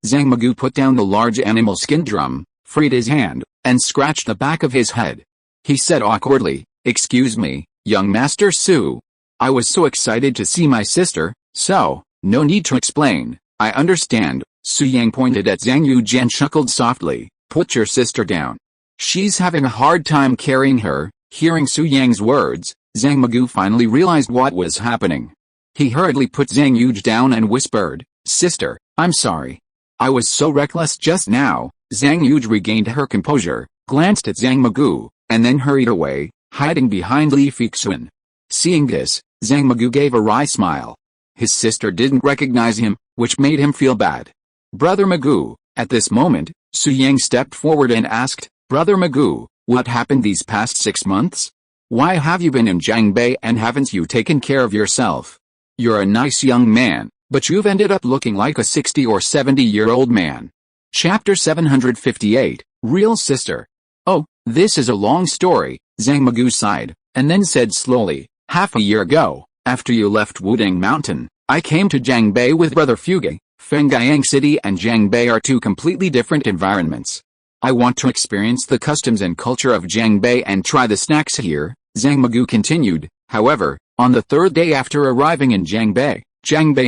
Zhang Magoo put down the large animal skin drum, freed his hand, and scratched the back of his head. He said awkwardly, excuse me, young Master Su. I was so excited to see my sister, so, no need to explain, I understand. Su Yang pointed at Zhang Yuji and chuckled softly, put your sister down. She's having a hard time carrying her. Hearing Su Yang's words, Zhang Magoo finally realized what was happening. He hurriedly put Zhang Yuji down and whispered, Sister, I'm sorry. I was so reckless just now. Zhang Yuji regained her composure, glanced at Zhang Magoo, and then hurried away, hiding behind Li Fixun. Seeing this, Zhang Magoo gave a wry smile. His sister didn't recognize him, which made him feel bad. Brother Magoo, at this moment, Su Yang stepped forward and asked, Brother Magoo, what happened these past 6 months? Why have you been in Jiangbei and haven't you taken care of yourself? You're a nice young man, but you've ended up looking like a 60 or 70-year-old man. Chapter 758, Real Sister. Oh, this is a long story, Zhang Magoo sighed, and then said slowly, half a year ago, after you left Wudang Mountain, I came to Jiangbei with Brother Fuge. Fengyang City and Jiangbei are two completely different environments. I want to experience the customs and culture of Jiangbei and try the snacks here, Zhang Magoo continued. However, on the third day after arriving in Jiangbei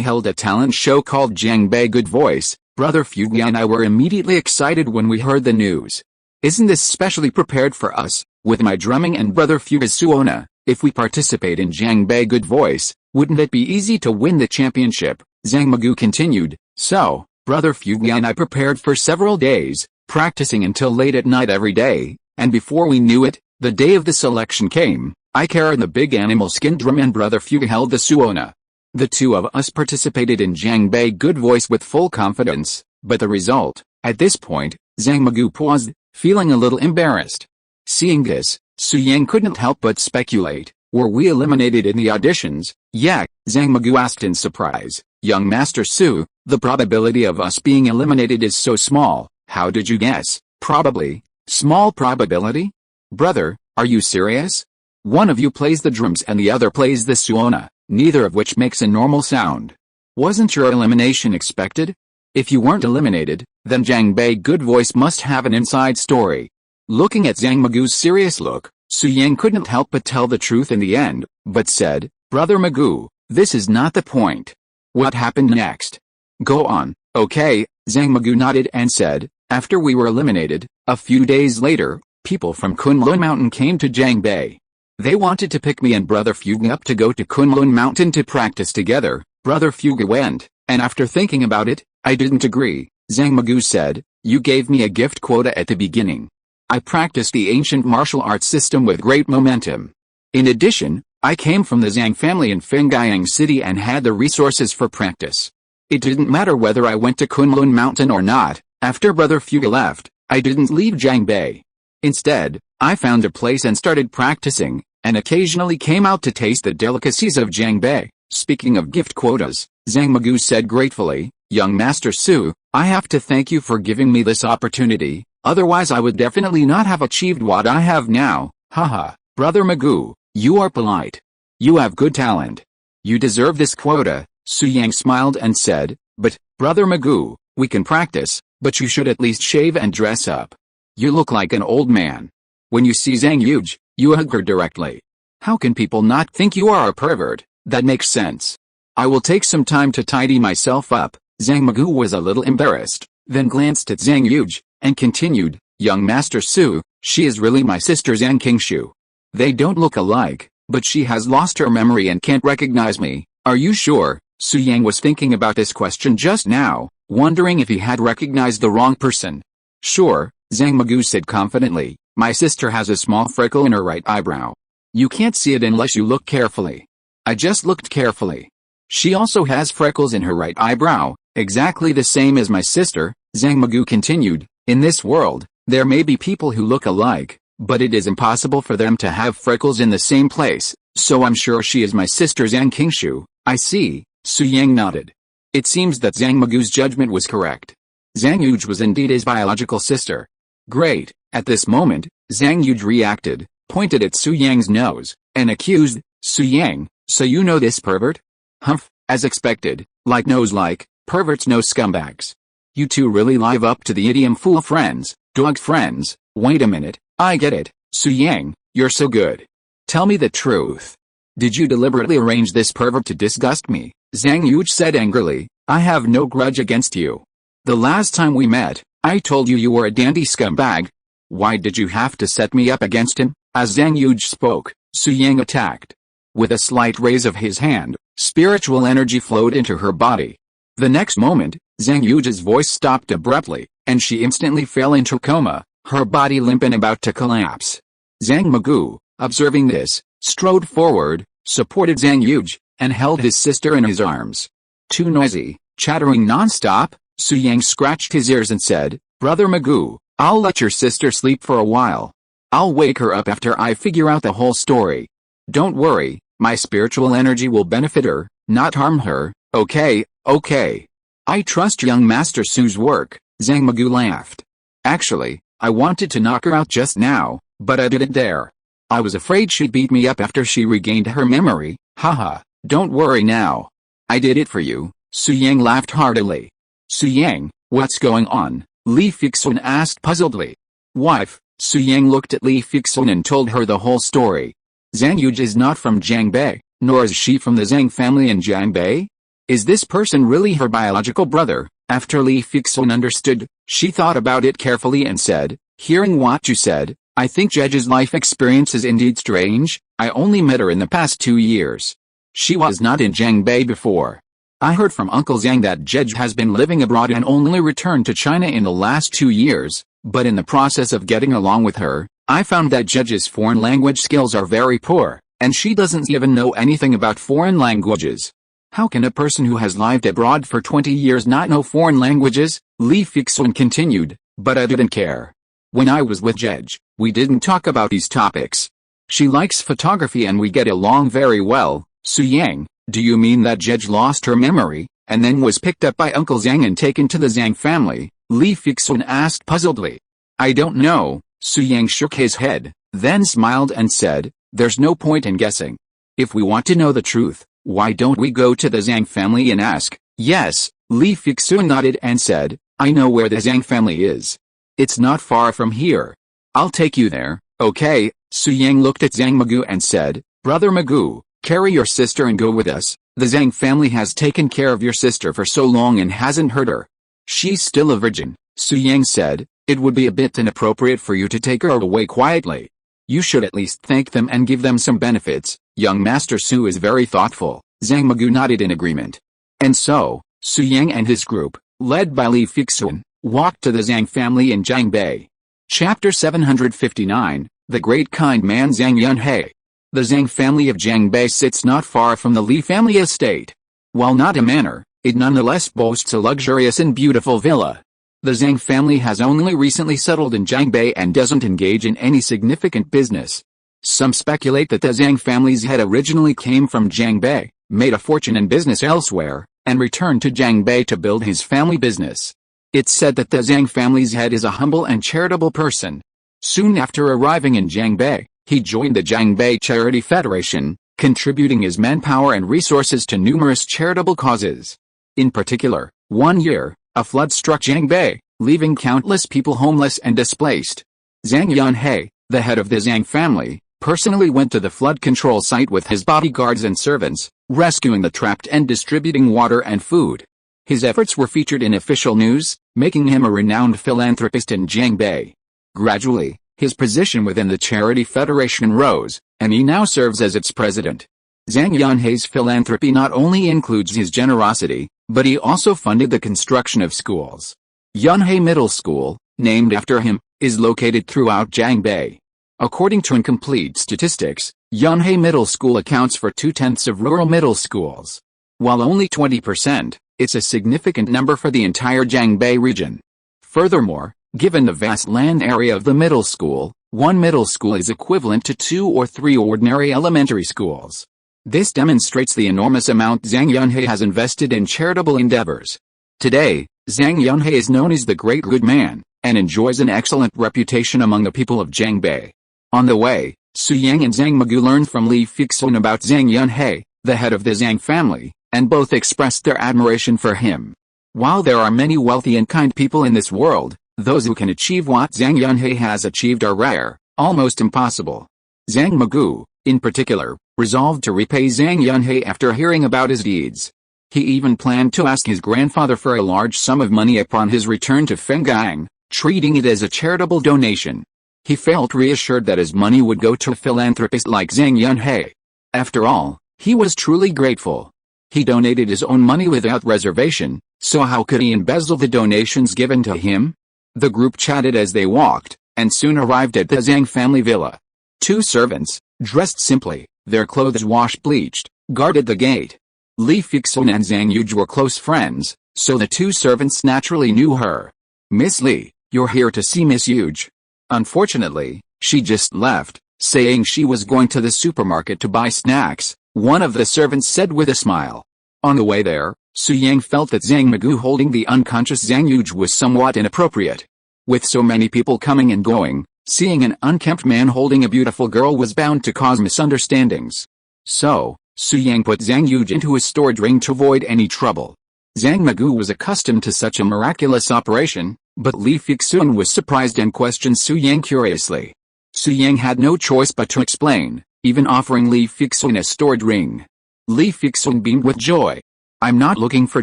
held a talent show called Jiangbei Good Voice. Brother Fuge and I were immediately excited when we heard the news. Isn't this specially prepared for us, with my drumming and Brother Fuge's suona? If we participate in Jiangbei Good Voice, wouldn't it be easy to win the championship? Zhang Magoo continued. So, Brother Fuge and I prepared for several days, practicing until late at night every day, and before we knew it, the day of the selection came. I carried the big animal skin drum and Brother Fuge held the suona. The two of us participated in Jiangbei Good Voice with full confidence, but the result, at this point, Zhang Magoo paused, feeling a little embarrassed. Seeing this, Su Yang couldn't help but speculate, were we eliminated in the auditions? Yeah, Zhang Magoo asked in surprise. Young Master Su, the probability of us being eliminated is so small, how did you guess? Probably. Small probability? Brother, are you serious? One of you plays the drums and the other plays the suona, neither of which makes a normal sound. Wasn't your elimination expected? If you weren't eliminated, then Jiangbei Good Voice must have an inside story. Looking at Zhang Magoo's serious look, Su Yang couldn't help but tell the truth in the end, but said, Brother Magoo, this is not the point. What happened next? Go on. Okay, Zhang Magoo nodded and said, after we were eliminated, a few days later, people from Kunlun Mountain came to Jiangbei. They wanted to pick me and Brother Fuge up to go to Kunlun Mountain to practice together. Brother Fuge went, and after thinking about it, I didn't agree. Zhang Magoo said, you gave me a gift quota at the beginning. I practiced the ancient martial arts system with great momentum. In addition, I came from the Zhang family in Fengyang City and had the resources for practice. It didn't matter whether I went to Kunlun Mountain or not. After Brother Fuge left, I didn't leave Jiangbei. Instead, I found a place and started practicing, and occasionally came out to taste the delicacies of Jiangbei. Speaking of gift quotas, Zhang Magoo said gratefully, Young Master Su, I have to thank you for giving me this opportunity, otherwise I would definitely not have achieved what I have now. Haha, Brother Magoo, you are polite. You have good talent. You deserve this quota. Su Yang smiled and said, but, Brother Magoo, we can practice, but you should at least shave and dress up. You look like an old man. When you see Zhang Yuji, you hug her directly. How can people not think you are a pervert? That makes sense. I will take some time to tidy myself up. Zhang Magoo was a little embarrassed, then glanced at Zhang Yuji, and continued, Young Master Su, she is really my sister Zhang Qingshu. They don't look alike, but she has lost her memory and can't recognize me. Are you sure? Su Yang was thinking about this question just now, wondering if he had recognized the wrong person. Sure, Zhang Magoo said confidently, my sister has a small freckle in her right eyebrow. You can't see it unless you look carefully. I just looked carefully. She also has freckles in her right eyebrow, exactly the same as my sister. Zhang Magoo continued, in this world, there may be people who look alike, but it is impossible for them to have freckles in the same place, so I'm sure she is my sister Zhang Qingshu. I see. Su Yang nodded. It seems that Zhang Magoo's judgment was correct. Zhang Yuji was indeed his biological sister. Great. At this moment, Zhang Yuji reacted, pointed at Su Yang's nose, and accused, Su Yang, So you know this pervert? Humph, as expected, like knows like, perverts know scumbags. You two really live up to the idiom fool friends, dog friends. Wait a minute, I get it, Su Yang, you're so good. Tell me the truth. Did you deliberately arrange this pervert to disgust me? Zhang Yuj said angrily. I have no grudge against you. The last time we met, I told you you were a dandy scumbag. Why did you have to set me up against him? As Zhang Yuj spoke, Su Yang attacked. With a slight raise of his hand, spiritual energy flowed into her body. The next moment, Zhang Yuj's voice stopped abruptly, and she instantly fell into coma, her body limp and about to collapse. Zhang Magu, observing this, strode forward, supported Zhang Yuj, and held his sister in his arms. Too noisy, chattering non-stop, Su Yang scratched his ears and said, Brother Magu, I'll let your sister sleep for a while. I'll wake her up after I figure out the whole story. Don't worry, my spiritual energy will benefit her, not harm her, okay, okay. I trust young Master Su's work, Zhang Magu laughed. Actually, I wanted to knock her out just now, but I didn't dare. I was afraid she'd beat me up after she regained her memory, haha, don't worry now. I did it for you, Su Yang laughed heartily. Su Yang, what's going on? Li Fixun asked puzzledly. Wife, Su Yang looked at Li Fixun and told her the whole story. Zhang Yuj is not from Jiangbei, nor is she from the Zhang family in Jiangbei. Is this person really her biological brother? After Li Fixun understood, she thought about it carefully and said, hearing what you said, I think Jej's life experience is indeed strange. I only met her in the past 2 years. She was not in Jiangbei before. I heard from Uncle Zhang that Jej has been living abroad and only returned to China in the last 2 years, but in the process of getting along with her, I found that Jej's foreign language skills are very poor, and she doesn't even know anything about foreign languages. How can a person who has lived abroad for 20 years not know foreign languages? Li Fixun continued, but I didn't care. When I was with Jej, we didn't talk about these topics. She likes photography and we get along very well. Su Yang, do you mean that Jej lost her memory, and then was picked up by Uncle Zhang and taken to the Zhang family? Li Fixun asked puzzledly. I don't know, Su Yang shook his head, then smiled and said, there's no point in guessing. If we want to know the truth, why don't we go to the Zhang family and ask? Yes, Li Fixun nodded and said, I know where the Zhang family is. It's not far from here. I'll take you there, okay? Su Yang looked at Zhang Magu and said, Brother Magu, carry your sister and go with us. The Zhang family has taken care of your sister for so long and hasn't hurt her. She's still a virgin, Su Yang said. It would be a bit inappropriate for you to take her away quietly. You should at least thank them and give them some benefits. Young Master Su is very thoughtful. Zhang Magu nodded in agreement. And so, Su Yang and his group, led by Li Fixun, walked to the Zhang family in Jiangbei. Chapter 759, The Great Kind Man Zhang Yunhei. The Zhang family of Jiangbei sits not far from the Li family estate. While not a manor, it nonetheless boasts a luxurious and beautiful villa. The Zhang family has only recently settled in Jiangbei and doesn't engage in any significant business. Some speculate that the Zhang family's head originally came from Jiangbei, made a fortune in business elsewhere, and returned to Jiangbei to build his family business. It's said that the Zhang family's head is a humble and charitable person. Soon after arriving in Jiangbei, he joined the Jiangbei Charity Federation, contributing his manpower and resources to numerous charitable causes. In particular, one year, a flood struck Jiangbei, leaving countless people homeless and displaced. Zhang Yunhei, the head of the Zhang family, personally went to the flood control site with his bodyguards and servants, rescuing the trapped and distributing water and food. His efforts were featured in official news, making him a renowned philanthropist in Jiangbei. Gradually, his position within the Charity Federation rose, and he now serves as its president. Zhang Yunhei's philanthropy not only includes his generosity, but he also funded the construction of schools. Yunhei Middle School, named after him, is located throughout Jiangbei. According to incomplete statistics, Yunhei Middle School accounts for 2/10 of rural middle schools. While only 20%, it's a significant number for the entire Jiangbei region. Furthermore, given the vast land area of the middle school, one middle school is equivalent to 2 or 3 ordinary elementary schools. This demonstrates the enormous amount Zhang Yunhei has invested in charitable endeavors. Today, Zhang Yunhei is known as the Great Good Man, and enjoys an excellent reputation among the people of Jiangbei. On the way, Su Yang and Zhang Magu learned from Li Fixun about Zhang Yunhei, the head of the Zhang family, and both expressed their admiration for him. While there are many wealthy and kind people in this world, those who can achieve what Zhang Yunhei has achieved are rare, almost impossible. Zhang Magu, in particular, resolved to repay Zhang Yunhei after hearing about his deeds. He even planned to ask his grandfather for a large sum of money upon his return to Fenggang, treating it as a charitable donation. He felt reassured that his money would go to a philanthropist like Zhang Yunhei. After all, he was truly grateful. He donated his own money without reservation, so how could he embezzle the donations given to him? The group chatted as they walked, and soon arrived at the Zhang family villa. Two servants, dressed simply, their clothes wash-bleached, guarded the gate. Li Fixun and Zhang Yuj were close friends, so the two servants naturally knew her. "Miss Li, you're here to see Miss Yuj." Unfortunately, she just left, saying she was going to the supermarket to buy snacks, one of the servants said with a smile. On the way there, Su Yang felt that Zhang Magu holding the unconscious Zhang Yuj was somewhat inappropriate. With so many people coming and going, seeing an unkempt man holding a beautiful girl was bound to cause misunderstandings. So, Su Yang put Zhang Yuj into his storage ring to avoid any trouble. Zhang Magu was accustomed to such a miraculous operation, but Li Fixun was surprised and questioned Su Yang curiously. Su Yang had no choice but to explain, even offering Li Fixun a storage ring. Li Fixun beamed with joy. "I'm not looking for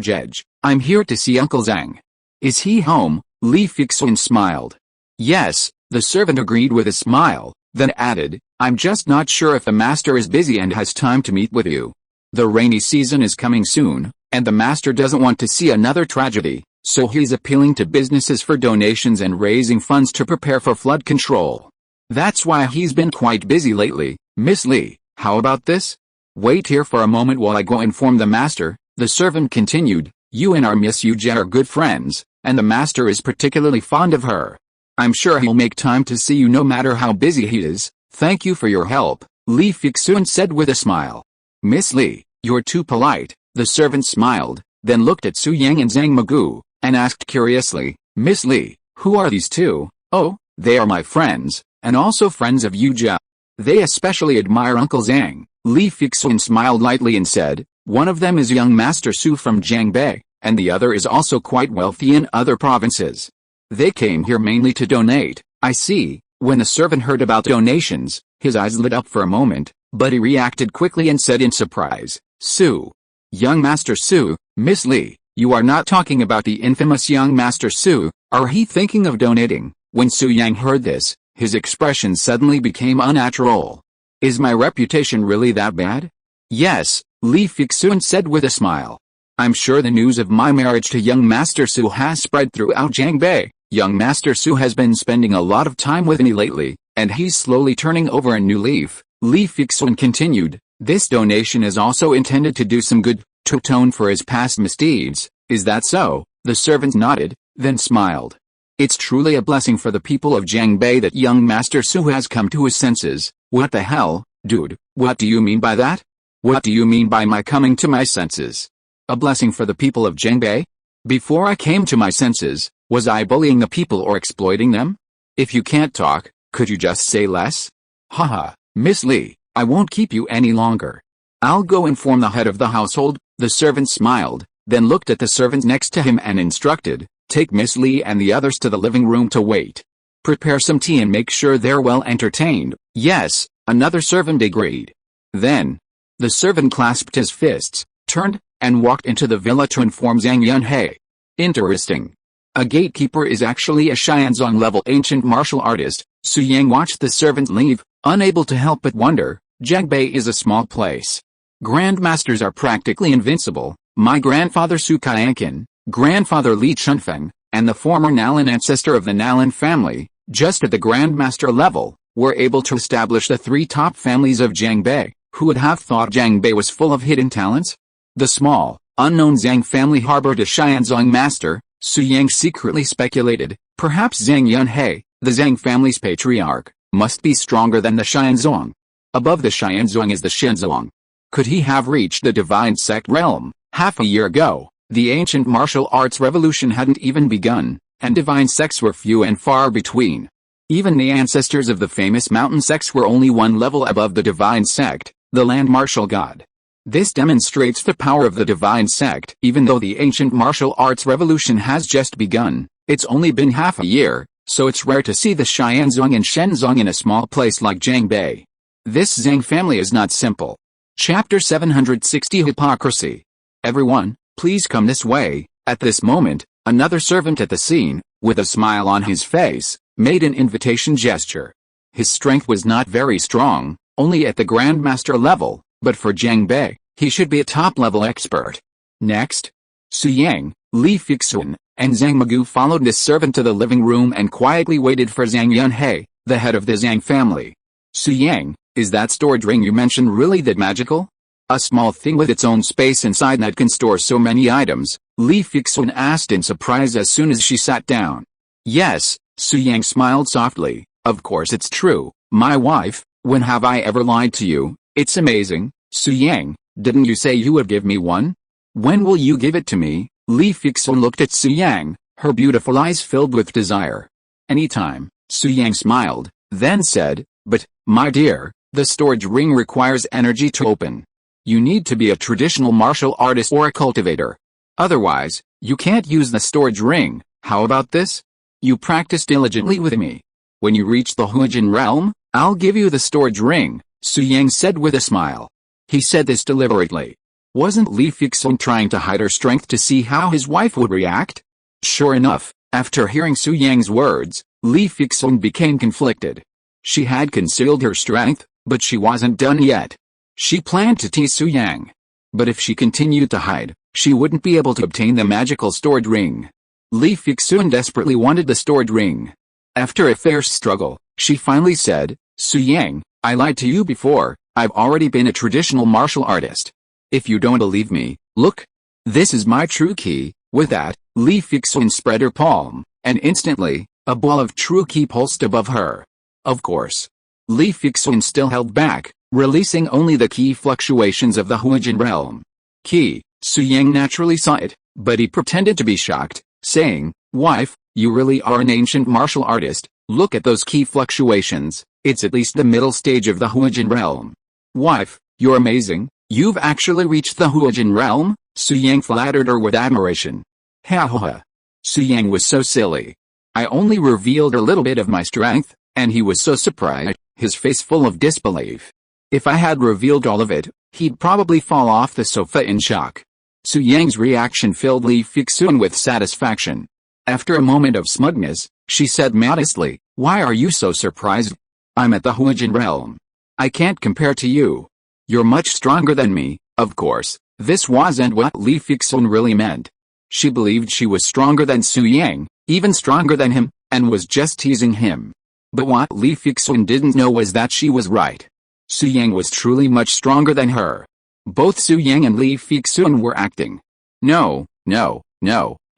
Jej, I'm here to see Uncle Zhang." "Is he home?" Li Fixun smiled. "Yes," the servant agreed with a smile, then added, "I'm just not sure if the master is busy and has time to meet with you. The rainy season is coming soon, and the master doesn't want to see another tragedy, so he's appealing to businesses for donations and raising funds to prepare for flood control. That's why he's been quite busy lately. Miss Li, how about this? Wait here for a moment while I go inform the master." The servant continued, "You and our Miss Yuja are good friends, and the master is particularly fond of her. I'm sure he'll make time to see you no matter how busy he is. Thank you for your help," Li Fixun said with a smile. "Miss Li, you're too polite," the servant smiled, then looked at Su Yang and Zhang Magu, and asked curiously, "Miss Li, who are these two?" "Oh, they are my friends, and also friends of Yuja. They especially admire Uncle Zhang." Li Fixun smiled lightly and said, "One of them is young Master Su from Jiangbei, and the other is also quite wealthy in other provinces. They came here mainly to donate." "I see." When the servant heard about donations, his eyes lit up for a moment, but he reacted quickly and said in surprise, "Su. Young Master Su, Miss Li, you are not talking about the infamous young Master Su, are he thinking of donating?" When Su Yang heard this, his expression suddenly became unnatural. "Is my reputation really that bad?" "Yes," Li Fixun said with a smile. "I'm sure the news of my marriage to young Master Su has spread throughout Jiangbei. Young Master Su has been spending a lot of time with me lately, and he's slowly turning over a new leaf." Li Fixun continued, "This donation is also intended to do some good, to atone for his past misdeeds. Is that so?" The servant nodded, then smiled. "It's truly a blessing for the people of Jiangbei that young Master Su has come to his senses." "What the hell, dude, what do you mean by that? What do you mean by my coming to my senses? A blessing for the people of Jiangbei? Before I came to my senses, was I bullying the people or exploiting them? If you can't talk, could you just say less?" "Haha, Miss Li, I won't keep you any longer. I'll go inform the head of the household." The servant smiled, then looked at the servant next to him and instructed, "Take Miss Li and the others to the living room to wait. Prepare some tea and make sure they're well entertained." "Yes," another servant agreed. Then, the servant clasped his fists, turned, and walked into the villa to inform Zhang Yunhei. Interesting. A gatekeeper is actually a Xianzong-level ancient martial artist. Su Yang watched the servant leave, unable to help but wonder. Jiangbei is a small place. Grandmasters are practically invincible. My grandfather Su Qianqian, grandfather Li Chunfeng, and the former Nalan ancestor of the Nalan family, just at the grandmaster level, were able to establish the three top families of Jiangbei. Who would have thought Jiangbei was full of hidden talents? The small, unknown Zhang family harbored a Xianzong master. Su Yang secretly speculated, perhaps Zhang Yunhei, the Zhang family's patriarch, must be stronger than the Xianzong. Above the Xianzong is the Xinzong. Could he have reached the divine sect realm? Half a year ago, the ancient martial arts revolution hadn't even begun, and divine sects were few and far between. Even the ancestors of the famous mountain sects were only one level above the divine sect, the land martial god. This demonstrates the power of the divine sect. Even though the ancient martial arts revolution has just begun, it's only been half a year, so it's rare to see the Xianzong and Shenzong in a small place like Zhangbei. This Zhang family is not simple. Chapter 760 Hypocrisy. Everyone, please come this way. At this moment, another servant at the scene, with a smile on his face, made an invitation gesture. His strength was not very strong, only at the Grandmaster level, but for Zhangbei, he should be a top-level expert. Next, Su Yang, Li Fixun, and Zhang Magu followed this servant to the living room and quietly waited for Zhang Yunhei, the head of the Zhang family. Su Yang, is that storage ring you mentioned really that magical? A small thing with its own space inside that can store so many items, Li Fixun asked in surprise as soon as she sat down. Yes, Su Yang smiled softly, of course it's true, my wife, when have I ever lied to you? It's amazing, Su Yang, didn't you say you would give me one? When will you give it to me? Li Fixun looked at Su Yang, her beautiful eyes filled with desire. Anytime, Su Yang smiled, then said, but, my dear, the storage ring requires energy to open. You need to be a traditional martial artist or a cultivator. Otherwise, you can't use the storage ring. How about this? You practice diligently with me. When you reach the Huijin realm, I'll give you the storage ring, Su Yang said with a smile. He said this deliberately. Wasn't Li Fixun trying to hide her strength to see how his wife would react? Sure enough, after hearing Su Yang's words, Li Fixun became conflicted. She had concealed her strength, but she wasn't done yet. She planned to tease Su Yang. But if she continued to hide, she wouldn't be able to obtain the magical storage ring. Li Fixun desperately wanted the storage ring. After a fierce struggle, she finally said, Su Yang, I lied to you before, I've already been a traditional martial artist. If you don't believe me, look. This is my true key. With that, Li Fixun spread her palm, and instantly, a ball of true key pulsed above her. Of course, Li Fixun still held back, releasing only the key fluctuations of the Huijin realm. Key, Su Yang naturally saw it, but he pretended to be shocked, saying, Wife, you really are an ancient martial artist, look at those key fluctuations, it's at least the middle stage of the Huijin realm. Wife, you're amazing, you've actually reached the Huijin realm, Su Yang flattered her with admiration. Ha ha ha. Su Yang was so silly. I only revealed a little bit of my strength, and he was so surprised, his face full of disbelief. If I had revealed all of it, he'd probably fall off the sofa in shock. Su Yang's reaction filled Li Fixun with satisfaction. After a moment of smugness, she said modestly, Why are you so surprised? I'm at the Huijin realm. I can't compare to you. You're much stronger than me. Of course, this wasn't what Li Fixun really meant. She believed she was stronger than Su Yang, even stronger than him, and was just teasing him. But what Li Fixun didn't know was that she was right. Su Yang was truly much stronger than her. Both Su Yang and Li Fixun were acting. No,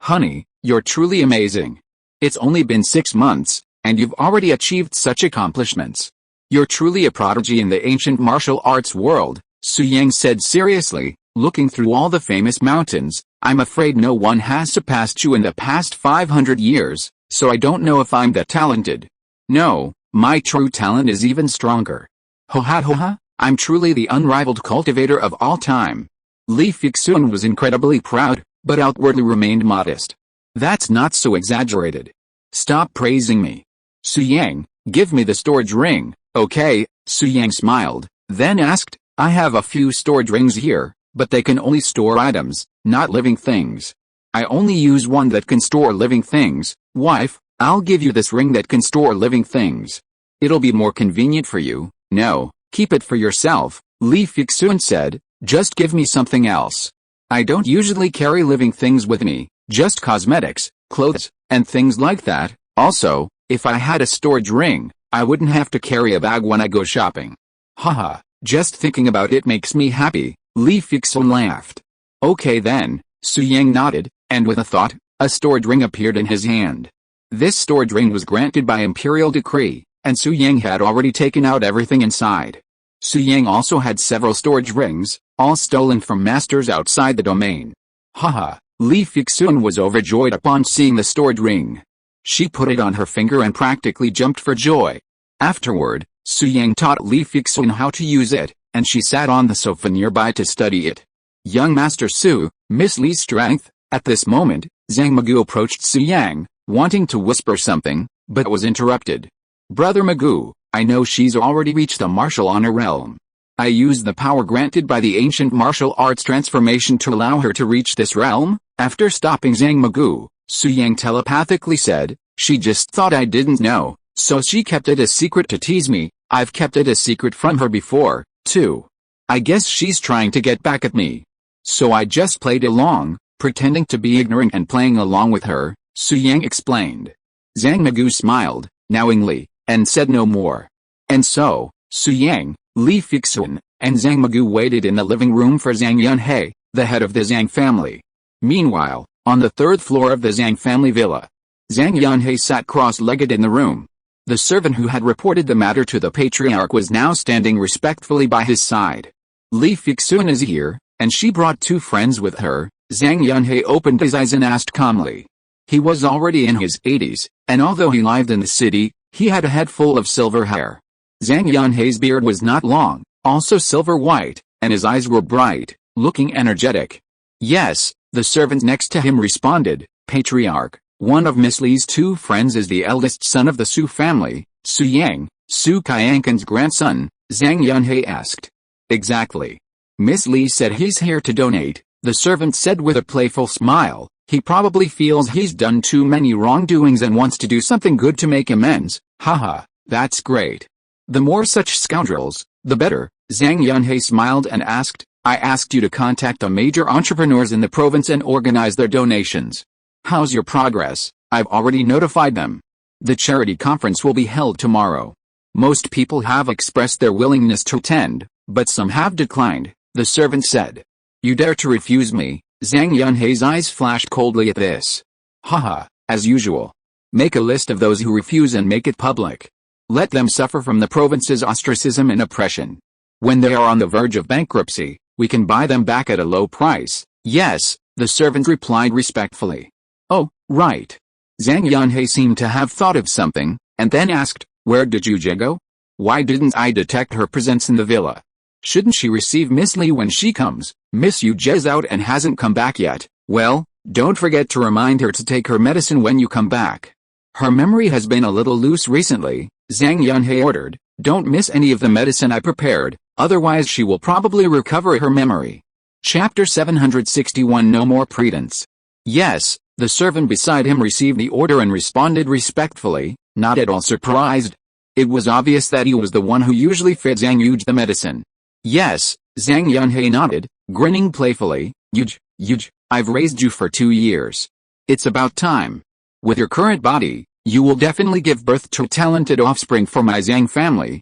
honey, you're truly amazing. It's only been 6 months, and you've already achieved such accomplishments. You're truly a prodigy in the ancient martial arts world, Su Yang said seriously, looking through all the famous mountains. I'm afraid no one has surpassed you in the past 500 years, so I don't know if I'm that talented. No, my true talent is even stronger. Ho ha, I'm truly the unrivaled cultivator of all time. Li Fixun was incredibly proud, but outwardly remained modest. That's not so exaggerated. Stop praising me. Su Yang, give me the storage ring, okay? Su Yang smiled, then asked, I have a few storage rings here, but they can only store items, not living things. I only use one that can store living things. Wife, I'll give you this ring that can store living things. It'll be more convenient for you. No, keep it for yourself, Li Fixun said, just give me something else. I don't usually carry living things with me, just cosmetics, clothes, and things like that. Also, if I had a storage ring, I wouldn't have to carry a bag when I go shopping. Haha, just thinking about it makes me happy, Li Fixun laughed. Okay then, Su Yang nodded, and with a thought, a storage ring appeared in his hand. This storage ring was granted by imperial decree, and Su Yang had already taken out everything inside. Su Yang also had several storage rings, all stolen from masters outside the domain. Haha, Li Fixun was overjoyed upon seeing the storage ring. She put it on her finger and practically jumped for joy. Afterward, Su Yang taught Li Fixun how to use it, and she sat on the sofa nearby to study it. Young Master Su, Miss Li's strength. At this moment, Zhang Magoo approached Su Yang, wanting to whisper something, but was interrupted. Brother Magoo, I know she's already reached the martial honor realm. I used the power granted by the ancient martial arts transformation to allow her to reach this realm. After stopping Zhang Magoo, Su Yang telepathically said, she just thought I didn't know, so she kept it a secret to tease me. I've kept it a secret from her before, too. I guess she's trying to get back at me. So I just played along, pretending to be ignorant and playing along with her, Su Yang explained. Zhang Magoo smiled, knowingly, and said no more. And so, Su Yang, Li Fixun, and Zhang Magoo waited in the living room for Zhang Yunhei, the head of the Zhang family. Meanwhile, on the third floor of the Zhang family villa, Zhang Yunhei sat cross-legged in the room. The servant who had reported the matter to the patriarch was now standing respectfully by his side. Li Fixun is here, and she brought 2 friends with her. Zhang Yunhei opened his eyes and asked calmly. He was already in his 80s, and although he lived in the city, he had a head full of silver hair. Zhang Yunhei's beard was not long, also silver-white, and his eyes were bright, looking energetic. Yes, the servant next to him responded, Patriarch, one of Miss Li's 2 friends is the eldest son of the Su family, Su Yang, Su Qianquan's grandson, Zhang Yunhei asked. Exactly. Miss Li said he's here to donate, the servant said with a playful smile. He probably feels he's done too many wrongdoings and wants to do something good to make amends. Haha, that's great. The more such scoundrels, the better. Zhang Yunhei smiled and asked, I asked you to contact the major entrepreneurs in the province and organize their donations. How's your progress? I've already notified them. The charity conference will be held tomorrow. Most people have expressed their willingness to attend, but some have declined, the servant said. You dare to refuse me? Zhang Yunhei's eyes flashed coldly at this. Haha, as usual. Make a list of those who refuse and make it public. Let them suffer from the province's ostracism and oppression. When they are on the verge of bankruptcy, we can buy them back at a low price. Yes, the servant replied respectfully. Oh, right. Zhang Yunhei seemed to have thought of something, and then asked, where did Yujie go? Why didn't I detect her presence in the villa? Shouldn't she receive Miss Li when she comes? Miss Yujie's out and hasn't come back yet. Well, don't forget to remind her to take her medicine when you come back. Her memory has been a little loose recently, Zhang Yunhei ordered. Don't miss any of the medicine I prepared, otherwise she will probably recover her memory. Chapter 761 No More Pretense. Yes, the servant beside him received the order and responded respectfully, not at all surprised. It was obvious that he was the one who usually fed Zhang Yuge the medicine. Yes, Zhang Yunhei nodded, grinning playfully. Yuge, I've raised you for 2 years. It's about time. With your current body, you will definitely give birth to talented offspring for my Zhang family.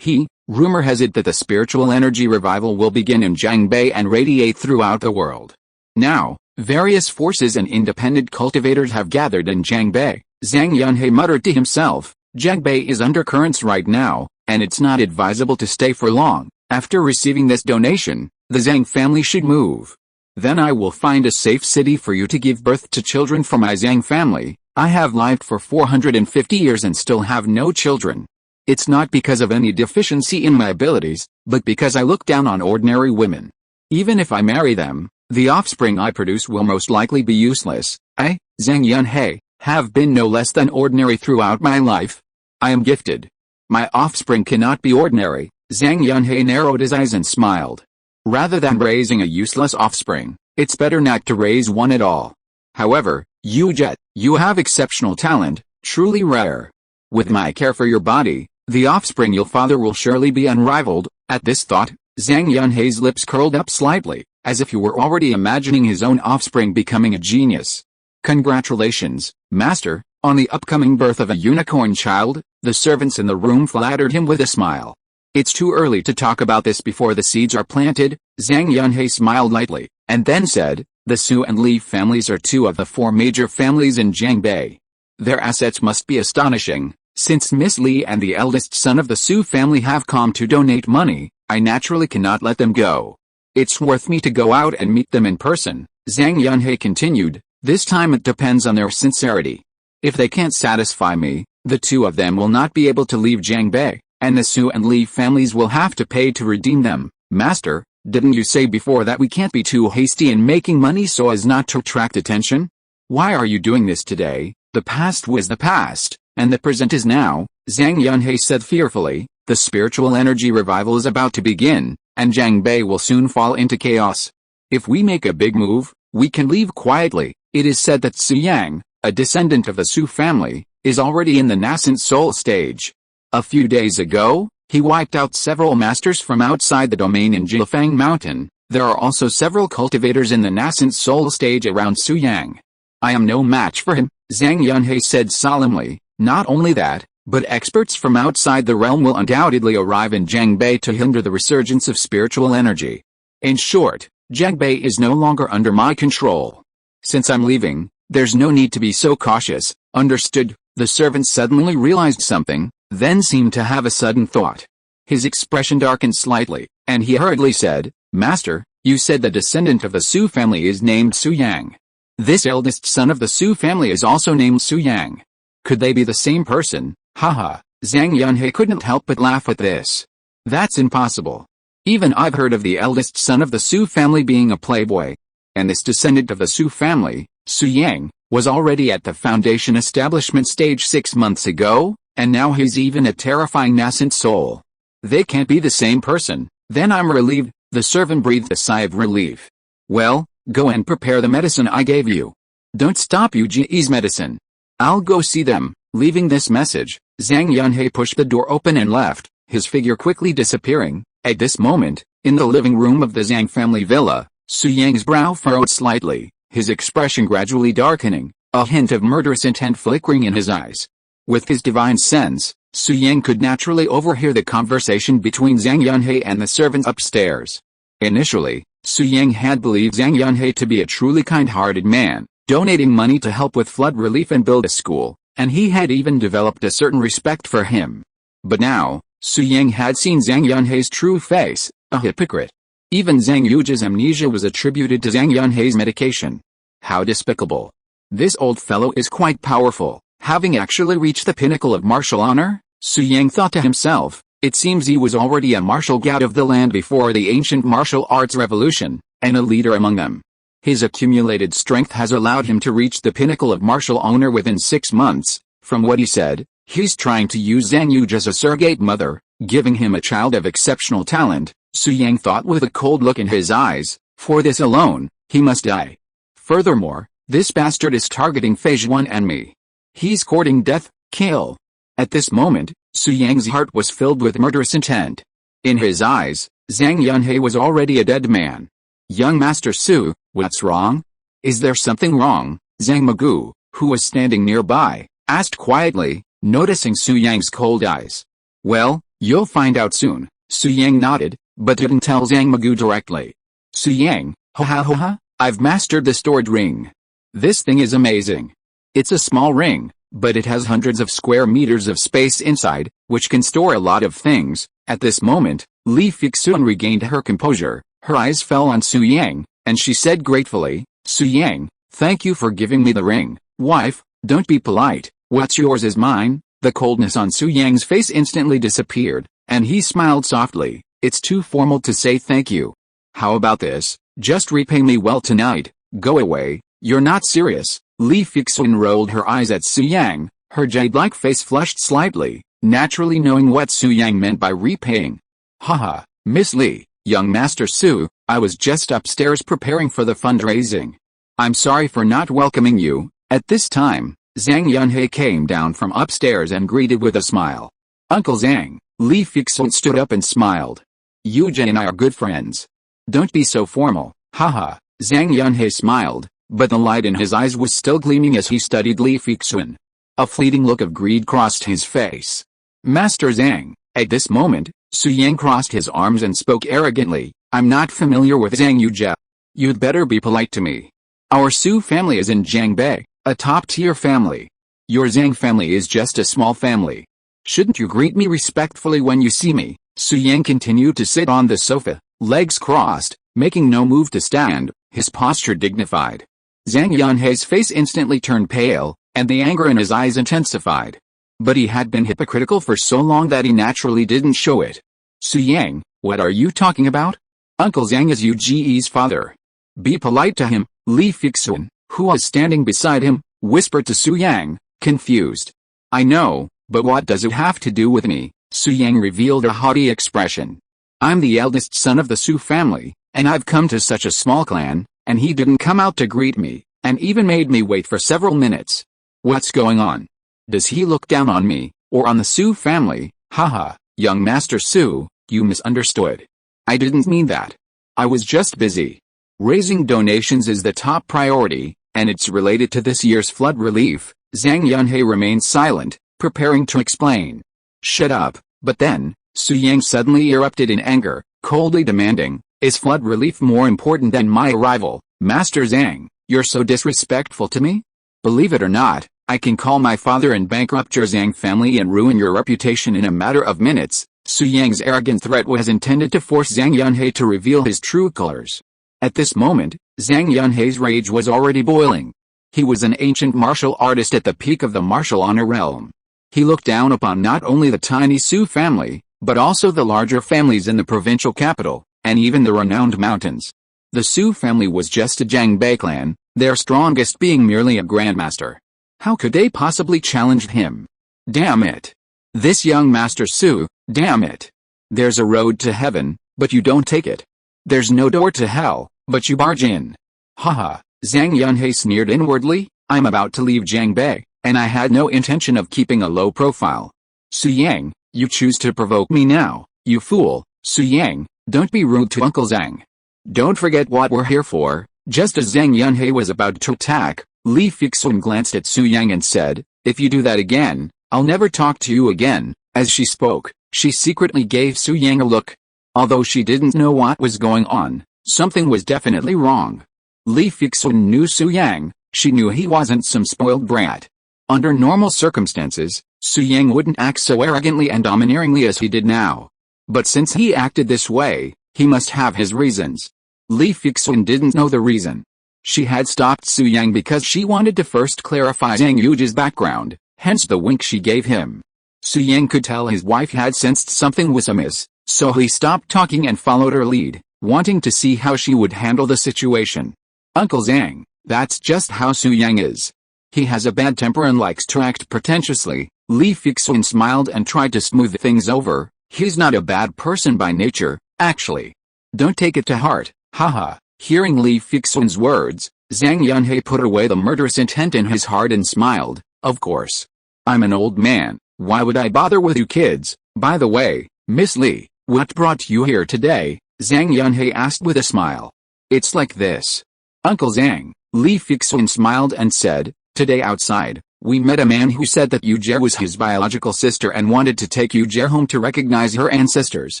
Rumor has it that the spiritual energy revival will begin in Jiangbei and radiate throughout the world. Now, various forces and independent cultivators have gathered in Jiangbei. Zhang Yunhei muttered to himself, Jiangbei is under currents right now, and it's not advisable to stay for long. After receiving this donation, the Zhang family should move. Then I will find a safe city for you to give birth to children for my Zhang family. I have lived for 450 years and still have no children. It's not because of any deficiency in my abilities, but because I look down on ordinary women. Even if I marry them, the offspring I produce will most likely be useless. I, Zhang Yunhei, have been no less than ordinary throughout my life. I am gifted. My offspring cannot be ordinary. Zhang Yunhei narrowed his eyes and smiled. Rather than raising a useless offspring, it's better not to raise one at all. However, Yujet, you have exceptional talent, truly rare. With my care for your body, the offspring you'll father will surely be unrivaled. At this thought, Zhang Yunhei's lips curled up slightly, as if he were already imagining his own offspring becoming a genius. Congratulations, Master, on the upcoming birth of a unicorn child. The servants in the room flattered him with a smile. It's too early to talk about this before the seeds are planted. Zhang Yunhei smiled lightly, and then said, the Su and Li families are 2 of the 4 major families in Jiangbei. Their assets must be astonishing. Since Miss Li and the eldest son of the Su family have come to donate money, I naturally cannot let them go. It's worth me to go out and meet them in person. Zhang Yunhei continued, this time it depends on their sincerity. If they can't satisfy me, the 2 of them will not be able to leave Jiangbei, and the Su and Li families will have to pay to redeem them. Master, didn't you say before that we can't be too hasty in making money so as not to attract attention? Why are you doing this today? The past was the past, and the present is now, Zhang Yunhei said fearfully. The spiritual energy revival is about to begin, and Zhang Bei will soon fall into chaos. If we make a big move, we can leave quietly. It is said that Su Yang, a descendant of the Su family, is already in the nascent soul stage. A few days ago, he wiped out several masters from outside the domain in Jilfang Mountain. There are also several cultivators in the nascent soul stage around Su Yang. I am no match for him, Zhang Yunhei said solemnly. Not only that, but experts from outside the realm will undoubtedly arrive in Zhangbei to hinder the resurgence of spiritual energy. In short, Zhangbei is no longer under my control. Since I'm leaving, there's no need to be so cautious. Understood. The servant suddenly realized something, then seemed to have a sudden thought. His expression darkened slightly, and he hurriedly said, Master, you said the descendant of the Su family is named Su Yang. This eldest son of the Su family is also named Su Yang. Could they be the same person? Haha, Zhang Yunhei couldn't help but laugh at this. That's impossible. Even I've heard of the eldest son of the Su family being a playboy. And this descendant of the Su family, Su Yang, was already at the foundation establishment stage 6 months ago, and now he's even a terrifying nascent soul. They can't be the same person. Then I'm relieved. The servant breathed a sigh of relief. Well, go and prepare the medicine I gave you. Don't stop Yuji's medicine. I'll go see them. Leaving this message, Zhang Yunhei pushed the door open and left, his figure quickly disappearing. At this moment, in the living room of the Zhang family villa, Su Yang's brow furrowed slightly, his expression gradually darkening, a hint of murderous intent flickering in his eyes. With his divine sense, Su Yang could naturally overhear the conversation between Zhang Yunhei and the servants upstairs. Initially, Su Yang had believed Zhang Yunhei to be a truly kind-hearted man, donating money to help with flood relief and build a school, and he had even developed a certain respect for him. But now, Su Yang had seen Zhang Yunhei's true face, a hypocrite. Even Zhang Yuji's amnesia was attributed to Zhang Yunhei's medication. How despicable. This old fellow is quite powerful, having actually reached the pinnacle of martial honor, Su Yang thought to himself. It seems he was already a martial god of the land before the ancient martial arts revolution, and a leader among them. His accumulated strength has allowed him to reach the pinnacle of martial honor within 6 months. From what he said, he's trying to use Zhang Yuji as a surrogate mother, giving him a child of exceptional talent, Su Yang thought with a cold look in his eyes. For this alone, he must die. Furthermore, this bastard is targeting Feijuan and me. He's courting death, kill. At this moment, Su Yang's heart was filled with murderous intent. In his eyes, Zhang Yunhei was already a dead man. Young Master Su, what's wrong? Is there something wrong? Zhang Magu, who was standing nearby, asked quietly, noticing Su Yang's cold eyes. Well, you'll find out soon, Su Yang nodded, but didn't tell Zhang Magu directly. Su Yang, ha, I've mastered the stored ring. This thing is amazing. It's a small ring, but it has hundreds of square meters of space inside, which can store a lot of things. At this moment, Li Fixun regained her composure, her eyes fell on Su Yang, and she said gratefully, Su Yang, thank you for giving me the ring. Wife, don't be polite, what's yours is mine. The coldness on Su Yang's face instantly disappeared, and he smiled softly. It's too formal to say thank you. How about this, just repay me well tonight. Go away, you're not serious. Li Fixun rolled her eyes at Su Yang, her jade-like face flushed slightly, naturally knowing what Su Yang meant by repaying. Haha, Miss Li, young Master Su, I was just upstairs preparing for the fundraising. I'm sorry for not welcoming you. At this time, Zhang Yunhei came down from upstairs and greeted with a smile. Uncle Zhang, Li Fixun stood up and smiled. Yuji and I are good friends. Don't be so formal, haha, Zhang Yunhei smiled, but the light in his eyes was still gleaming as he studied Li Fixun. A fleeting look of greed crossed his face. Master Zhang, at this moment, Su Yang crossed his arms and spoke arrogantly, I'm not familiar with Zhang Yuji. You'd better be polite to me. Our Su family is in Zhangbei, a top-tier family. Your Zhang family is just a small family. Shouldn't you greet me respectfully when you see me? Su Yang continued to sit on the sofa, legs crossed, making no move to stand, his posture dignified. Zhang Yunhei's face instantly turned pale, and the anger in his eyes intensified. But he had been hypocritical for so long that he naturally didn't show it. Su Yang, what are you talking about? Uncle Zhang is Yu Ji's father. Be polite to him, Li Fixun, who was standing beside him, whispered to Su Yang, confused. I know, but what does it have to do with me? Su Yang revealed a haughty expression. I'm the eldest son of the Su family, and I've come to such a small clan, and he didn't come out to greet me, and even made me wait for several minutes. What's going on? Does he look down on me, or on the Su family? Haha, young Master Su, you misunderstood. I didn't mean that. I was just busy. Raising donations is the top priority, and it's related to this year's flood relief. Zhang Yunhei remained silent, preparing to explain. Shut up, but then, Su Yang suddenly erupted in anger, coldly demanding, is flood relief more important than my arrival? Master Zhang, you're so disrespectful to me? Believe it or not, I can call my father and bankrupt your Zhang family and ruin your reputation in a matter of minutes. Su Yang's arrogant threat was intended to force Zhang Yunhei to reveal his true colors. At this moment, Zhang Yunhei's rage was already boiling. He was an ancient martial artist at the peak of the martial honor realm. He looked down upon not only the tiny Su family, but also the larger families in the provincial capital, and even the renowned mountains. The Su family was just a Jiangbei clan, their strongest being merely a grandmaster. How could they possibly challenge him? Damn it! This young Master Su, damn it! There's a road to heaven, but you don't take it. There's no door to hell, but you barge in. Haha, Zhang Yunhei sneered inwardly, I'm about to leave Jiangbei, and I had no intention of keeping a low profile. Su Yang, you choose to provoke me now, you fool. Su Yang, don't be rude to Uncle Zhang. Don't forget what we're here for. Just as Zhang Yunhei was about to attack, Li Fixun glanced at Su Yang and said, if you do that again, I'll never talk to you again. As she spoke, she secretly gave Su Yang a look. Although she didn't know what was going on, something was definitely wrong. Li Fixun knew Su Yang, she knew he wasn't some spoiled brat. Under normal circumstances, Su Yang wouldn't act so arrogantly and domineeringly as he did now. But since he acted this way, he must have his reasons. Li Fixun didn't know the reason. She had stopped Su Yang because she wanted to first clarify Zhang Yuji's background, hence the wink she gave him. Su Yang could tell his wife had sensed something was amiss, so he stopped talking and followed her lead, wanting to see how she would handle the situation. Uncle Zhang, that's just how Su Yang is. He has a bad temper and likes to act pretentiously. Li Fixun smiled and tried to smooth things over. He's not a bad person by nature, actually. Don't take it to heart, haha. Hearing Li Fixun's words, Zhang Yunhei put away the murderous intent in his heart and smiled. Of course. I'm an old man, why would I bother with you kids? By the way, Miss Li, what brought you here today? Zhang Yunhei asked with a smile. It's like this. Uncle Zhang, Li Fixun smiled and said, today outside, we met a man who said that Yu Jie was his biological sister and wanted to take Yu Jie home to recognize her ancestors.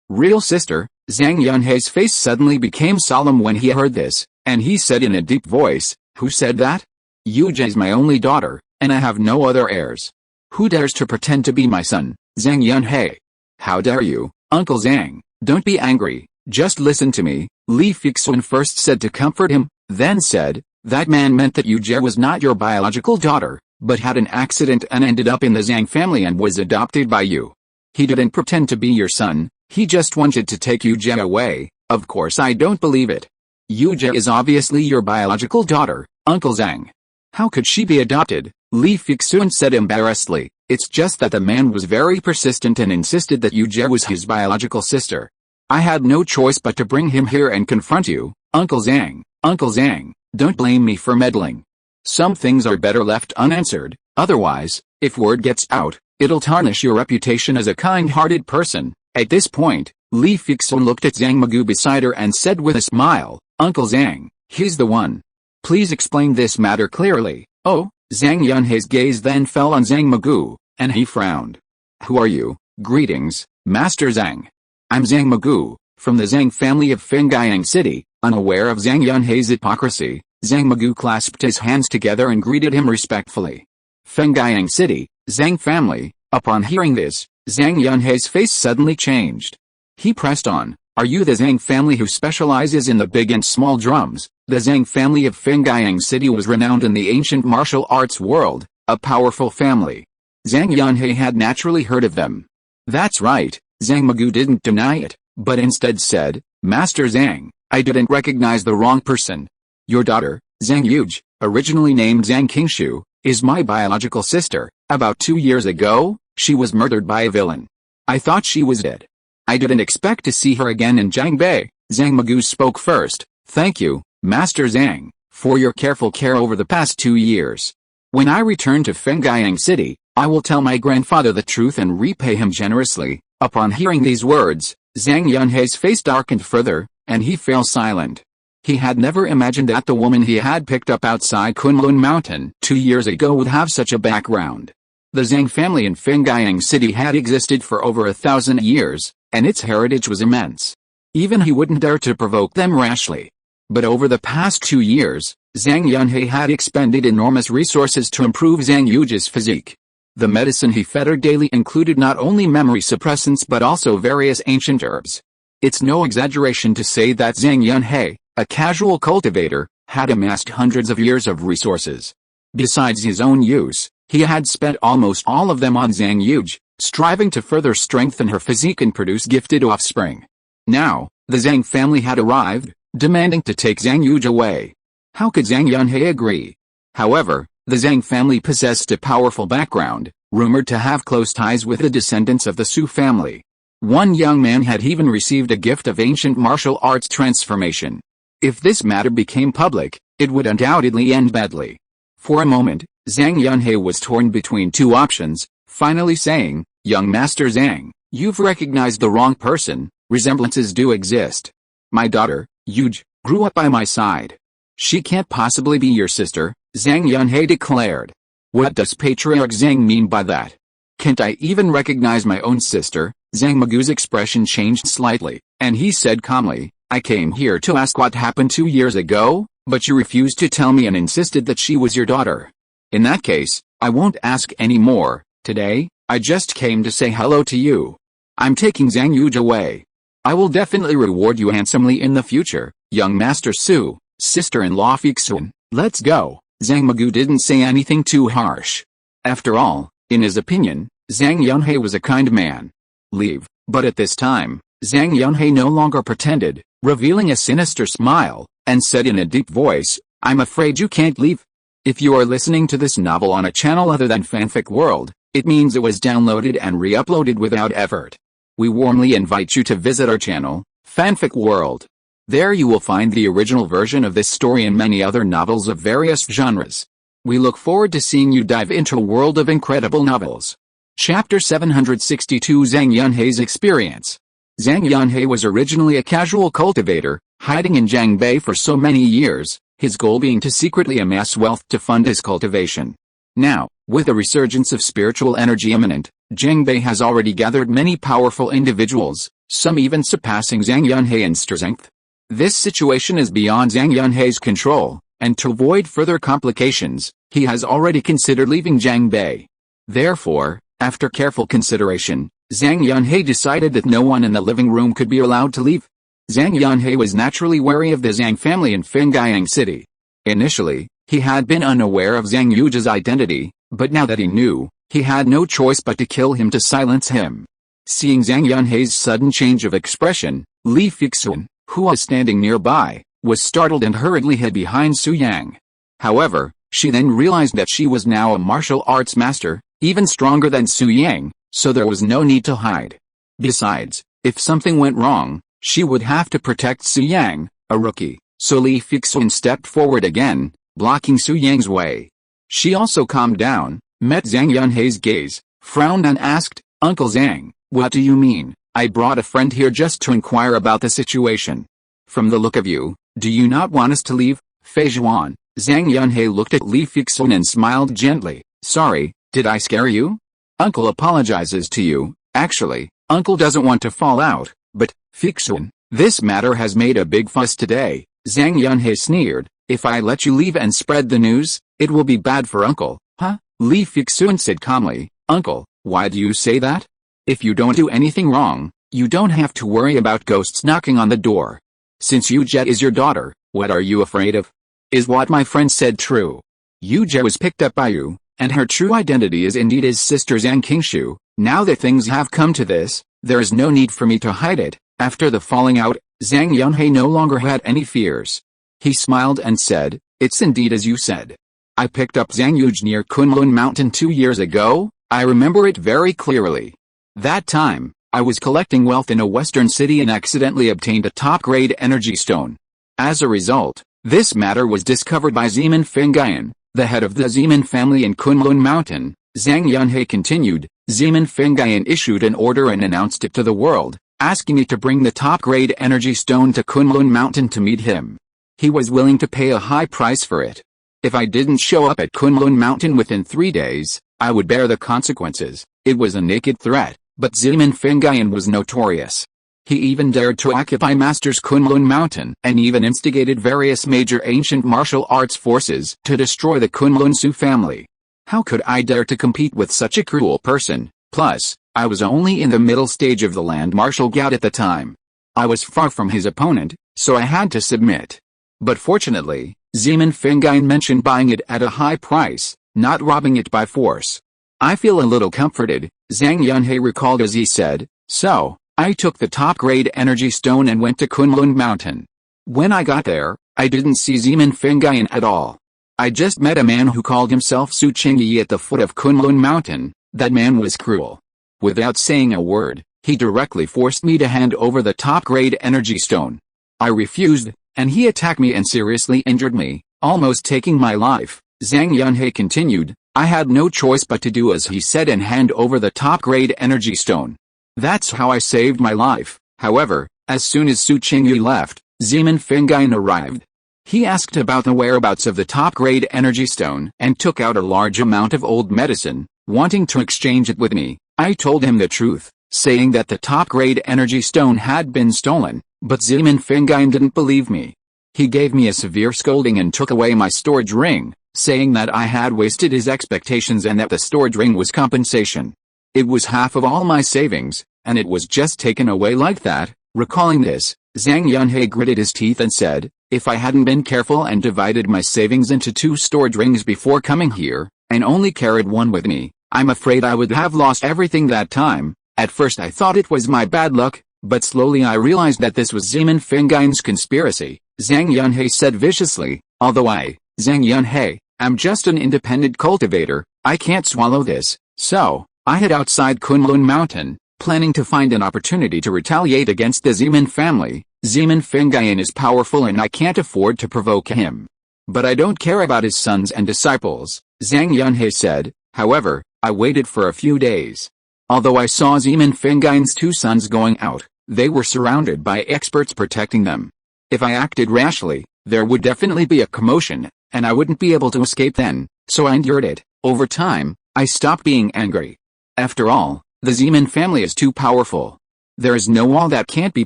Real sister? Zhang Yunhei's face suddenly became solemn when he heard this, and he said in a deep voice, who said that? Yu Jie's my only daughter, and I have no other heirs. Who dares to pretend to be my son? Zhang Yunhei. How dare you, Uncle Zhang? Don't be angry, just listen to me. Li Fixun first said to comfort him, then said, that man meant that Yu Jie was not your biological daughter, but had an accident and ended up in the Zhang family and was adopted by you. He didn't pretend to be your son, he just wanted to take Yu Jie away. Of course I don't believe it. Yu Jie is obviously your biological daughter, Uncle Zhang. How could she be adopted? Li Fixun said embarrassedly. It's just that the man was very persistent and insisted that Yu Jie was his biological sister. I had no choice but to bring him here and confront you, Uncle Zhang. Uncle Zhang, don't blame me for meddling. Some things are better left unanswered, otherwise, if word gets out, it'll tarnish your reputation as a kind-hearted person. At this point, Li Fixun looked at Zhang Magu beside her and said with a smile, Uncle Zhang, he's the one. Please explain this matter clearly. Oh, Zhang Yunhei's gaze then fell on Zhang Magu, and he frowned. Who are you? Greetings, Master Zhang. I'm Zhang Magu, from the Zhang family of Fengyang City. Unaware of Zhang Yunhei's hypocrisy, Zhang Magu clasped his hands together and greeted him respectfully. Fengyang City, Zhang family. Upon hearing this, Zhang Yunhei's face suddenly changed. He pressed on, are you the Zhang family who specializes in the big and small drums? The Zhang family of Fengyang City was renowned in the ancient martial arts world, a powerful family. Zhang Yunhei had naturally heard of them. That's right, Zhang Magu didn't deny it, but instead said, Master Zhang, I didn't recognize the wrong person. Your daughter, Zhang Yuge, originally named Zhang Qingshu, is my biological sister. About 2 years ago, she was murdered by a villain. I thought she was dead. I didn't expect to see her again in Jiangbei. Zhang Magu spoke first. Thank you, Master Zhang, for your careful care over the past 2 years. When I return to Fengyang City, I will tell my grandfather the truth and repay him generously. Upon hearing these words, Zhang Yunhei's face darkened further, and he fell silent. He had never imagined that the woman he had picked up outside Kunlun Mountain 2 years ago would have such a background. The Zhang family in Fengyang City had existed for over 1,000 years, and its heritage was immense. Even he wouldn't dare to provoke them rashly. But over the past 2 years, Zhang Yunhei had expended enormous resources to improve Zhang Yuge's physique. The medicine he fed her daily included not only memory suppressants but also various ancient herbs. It's no exaggeration to say that Zhang Yunhei, a casual cultivator, had amassed hundreds of years of resources. Besides his own use, he had spent almost all of them on Zhang Yuge, striving to further strengthen her physique and produce gifted offspring. Now, the Zhang family had arrived, demanding to take Zhang Yuge away. How could Zhang Yunhei agree? However, the Zhang family possessed a powerful background, rumored to have close ties with the descendants of the Su family. One young man had even received a gift of ancient martial arts transformation. If this matter became public, it would undoubtedly end badly. For a moment, Zhang Yunhei was torn between two options, finally saying, Young Master Zhang, you've recognized the wrong person. Resemblances do exist. My daughter, Yuge, grew up by my side. She can't possibly be your sister, Zhang Yunhei declared. What does Patriarch Zhang mean by that? Can't I even recognize my own sister? Zhang Magu's expression changed slightly, and he said calmly, I came here to ask what happened 2 years ago, but you refused to tell me and insisted that she was your daughter. In that case, I won't ask any more. Today, I just came to say hello to you. I'm taking Zhang Yuge away. I will definitely reward you handsomely in the future, young Master Su, sister-in-law Fixun. Let's go. Zhang Magu didn't say anything too harsh. After all, in his opinion, Zhang Yunhei was a kind man. Leave. But at this time, Zhang Yunhei no longer pretended, revealing a sinister smile, and said in a deep voice, I'm afraid you can't leave. If you are listening to this novel on a channel other than Fanfic World, it means it was downloaded and re-uploaded without effort. We warmly invite you to visit our channel, Fanfic World. There you will find the original version of this story and many other novels of various genres. We look forward to seeing you dive into a world of incredible novels. Chapter 762 Zhang Yunhei's Experience. Zhang Yunhei was originally a casual cultivator, hiding in Jiangbei for so many years, his goal being to secretly amass wealth to fund his cultivation. Now, with a resurgence of spiritual energy imminent, Jiangbei has already gathered many powerful individuals, some even surpassing Zhang Yunhei in strength. This situation is beyond Zhang Yunhei's control, and to avoid further complications, he has already considered leaving Jiangbei. Therefore, after careful consideration, Zhang Yunhei decided that no one in the living room could be allowed to leave. Zhang Yunhei was naturally wary of the Zhang family in Fengyang City. Initially, he had been unaware of Zhang Yuge's identity, but now that he knew, he had no choice but to kill him to silence him. Seeing Zhang Yunhei's sudden change of expression, Li Fixun, who was standing nearby, was startled and hurriedly hid behind Su Yang. However, she then realized that she was now a martial arts master, even stronger than Su Yang, so there was no need to hide. Besides, if something went wrong, she would have to protect Su Yang, a rookie, so Li Fixun stepped forward again, blocking Su Yang's way. She also calmed down, met Zhang Yunhei's gaze, frowned and asked, Uncle Zhang, what do you mean? I brought a friend here just to inquire about the situation. From the look of you, do you not want us to leave? Fei Zhuan. Zhang Yunhei looked at Li Fixun and smiled gently. Sorry, did I scare you? Uncle apologizes to you. Actually, Uncle doesn't want to fall out, but, Fixun, this matter has made a big fuss today. Zhang Yunhei sneered. If I let you leave and spread the news, it will be bad for Uncle. Huh? Li Fixun said calmly. Uncle, why do you say that? If you don't do anything wrong, you don't have to worry about ghosts knocking on the door. Since Yuge is your daughter, what are you afraid of? Is what my friend said true? Yuge was picked up by you, and her true identity is indeed his sister Zhang Qingshu. Now that things have come to this, There is no need for me to hide it. After the falling out, Zhang Yunhe no longer had any fears. He smiled and said, "It's indeed as you said. I picked up Zhang Yuj near Kunlun Mountain 2 years ago. I remember it very clearly. That time, I was collecting wealth in a western city and accidentally obtained a top-grade energy stone. As a result, this matter was discovered by Zeman Fengyan, the head of the Zeman family in Kunlun Mountain." Zhang Yunhe continued. Zeman Fengyan issued an order and announced it to the world, asking me to bring the top-grade energy stone to Kunlun Mountain to meet him. He was willing to pay a high price for it. If I didn't show up at Kunlun Mountain within 3 days, I would bear the consequences. It was a naked threat, but Zeman Fengyan was notorious. He even dared to occupy Master's Kunlun Mountain and even instigated various major ancient martial arts forces to destroy the Kunlun Su family. How could I dare to compete with such a cruel person? Plus, I was only in the middle stage of the land martial gout at the time. I was far from his opponent, so I had to submit. But fortunately, Zeman Fengyan mentioned buying it at a high price, not robbing it by force. I feel a little comforted, Zhang Yunhe recalled as he said. So, I took the top-grade energy stone and went to Kunlun Mountain. When I got there, I didn't see Zeman Fengyan at all. I just met a man who called himself Su Qingyi at the foot of Kunlun Mountain. That man was cruel. Without saying a word, he directly forced me to hand over the top-grade energy stone. I refused, and he attacked me and seriously injured me, almost taking my life. Zhang Yunhe continued. I had no choice but to do as he said and hand over the top-grade energy stone. That's how I saved my life. However, as soon as Su Qingyi left, Zeman Fengyan arrived. He asked about the whereabouts of the top-grade energy stone and took out a large amount of old medicine, wanting to exchange it with me. I told him the truth, saying that the top-grade energy stone had been stolen, but Zeman Fengyan didn't believe me. He gave me a severe scolding and took away my storage ring, saying that I had wasted his expectations and that the storage ring was compensation. It was half of all my savings, and it was just taken away like that. Recalling this, Zhang Yunhe gritted his teeth and said, if I hadn't been careful and divided my savings into 2 storage rings before coming here, and only carried one with me, I'm afraid I would have lost everything that time. At first I thought it was my bad luck, but slowly I realized that this was Zeman Fengyan's conspiracy, Zhang Yunhe said viciously. Although Zhang Yunhe, am just an independent cultivator, I can't swallow this, so I head outside Kunlun Mountain, planning to find an opportunity to retaliate against the Zeman family. Zeman Fengyan is powerful and I can't afford to provoke him. But I don't care about his sons and disciples, Zhang Yunhe said. However, I waited for a few days. Although I saw Zeman Fengyan's 2 sons going out, they were surrounded by experts protecting them. If I acted rashly, there would definitely be a commotion, and I wouldn't be able to escape then, so I endured it. Over time, I stopped being angry. After all, the Zeman family is too powerful. There is no wall that can't be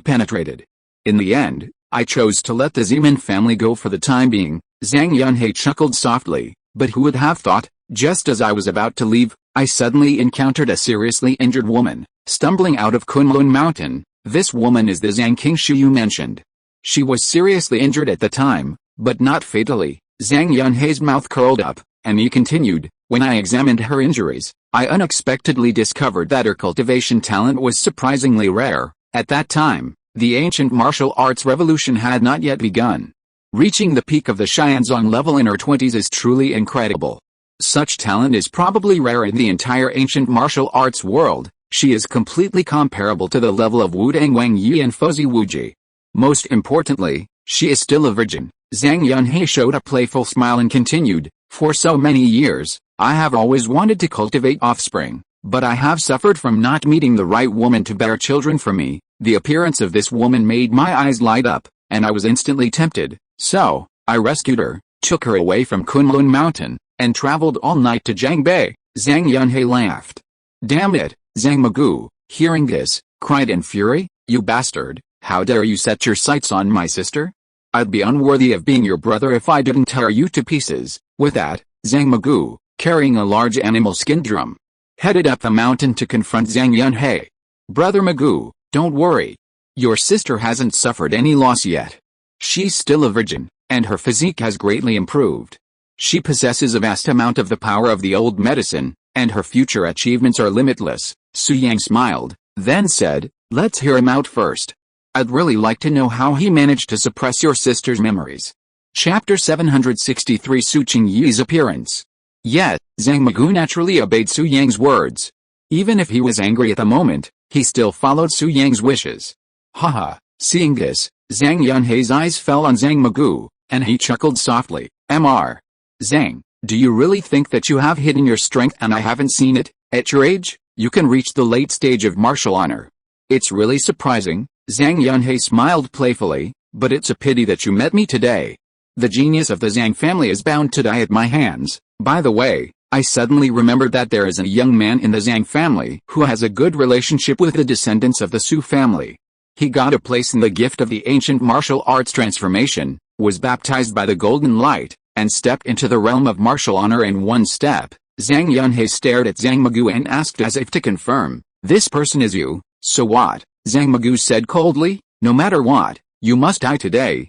penetrated. In the end, I chose to let the Zeman family go for the time being. Zhang Yunhe chuckled softly, but who would have thought, just as I was about to leave, I suddenly encountered a seriously injured woman, stumbling out of Kunlun Mountain. This woman is the Zhang Qingshi you mentioned. She was seriously injured at the time, but not fatally. Zhang Yunhe's mouth curled up, and he continued, when I examined her injuries, I unexpectedly discovered that her cultivation talent was surprisingly rare. At that time, the ancient martial arts revolution had not yet begun. Reaching the peak of the Xianzong level in her 20s is truly incredible. Such talent is probably rare in the entire ancient martial arts world. She is completely comparable to the level of Wudang Wang Yi and Fuzzy Wuji. Most importantly, she is still a virgin. Zhang Yunhe showed a playful smile and continued, for so many years, I have always wanted to cultivate offspring, but I have suffered from not meeting the right woman to bear children for me. The appearance of this woman made my eyes light up, and I was instantly tempted. So, I rescued her, took her away from Kunlun Mountain, and traveled all night to Jiangbei. Zhang Yunhe laughed. Damn it, Zhang Magu, hearing this, cried in fury, you bastard, how dare you set your sights on my sister? I'd be unworthy of being your brother if I didn't tear you to pieces. With that, Zhang Magu, carrying a large animal skin drum, headed up the mountain to confront Zhang Yunhe. Brother Magu, don't worry. Your sister hasn't suffered any loss yet. She's still a virgin, and her physique has greatly improved. She possesses a vast amount of the power of the old medicine, and her future achievements are limitless. Su Yang smiled, then said, "Let's hear him out first. I'd really like to know how he managed to suppress your sister's memories." Chapter 763 Su Qingyi's appearance. Yet, Zhang Magu naturally obeyed Su Yang's words. Even if he was angry at the moment, he still followed Su Yang's wishes. Haha, seeing this, Zhang Yunhei's eyes fell on Zhang Magu, and he chuckled softly. Zhang, do you really think that you have hidden your strength and I haven't seen it? At your age, you can reach the late stage of martial honor. It's really surprising. Zhang Yunhei smiled playfully, but it's a pity that you met me today. The genius of the Zhang family is bound to die at my hands. By the way, I suddenly remembered that there is a young man in the Zhang family who has a good relationship with the descendants of the Su family. He got a place in the gift of the ancient martial arts transformation, was baptized by the golden light, and stepped into the realm of martial honor in one step. Zhang Yunhei stared at Zhang Magu and asked as if to confirm, "This person is you, so what?" Zhang Magu said coldly, "No matter what, you must die today."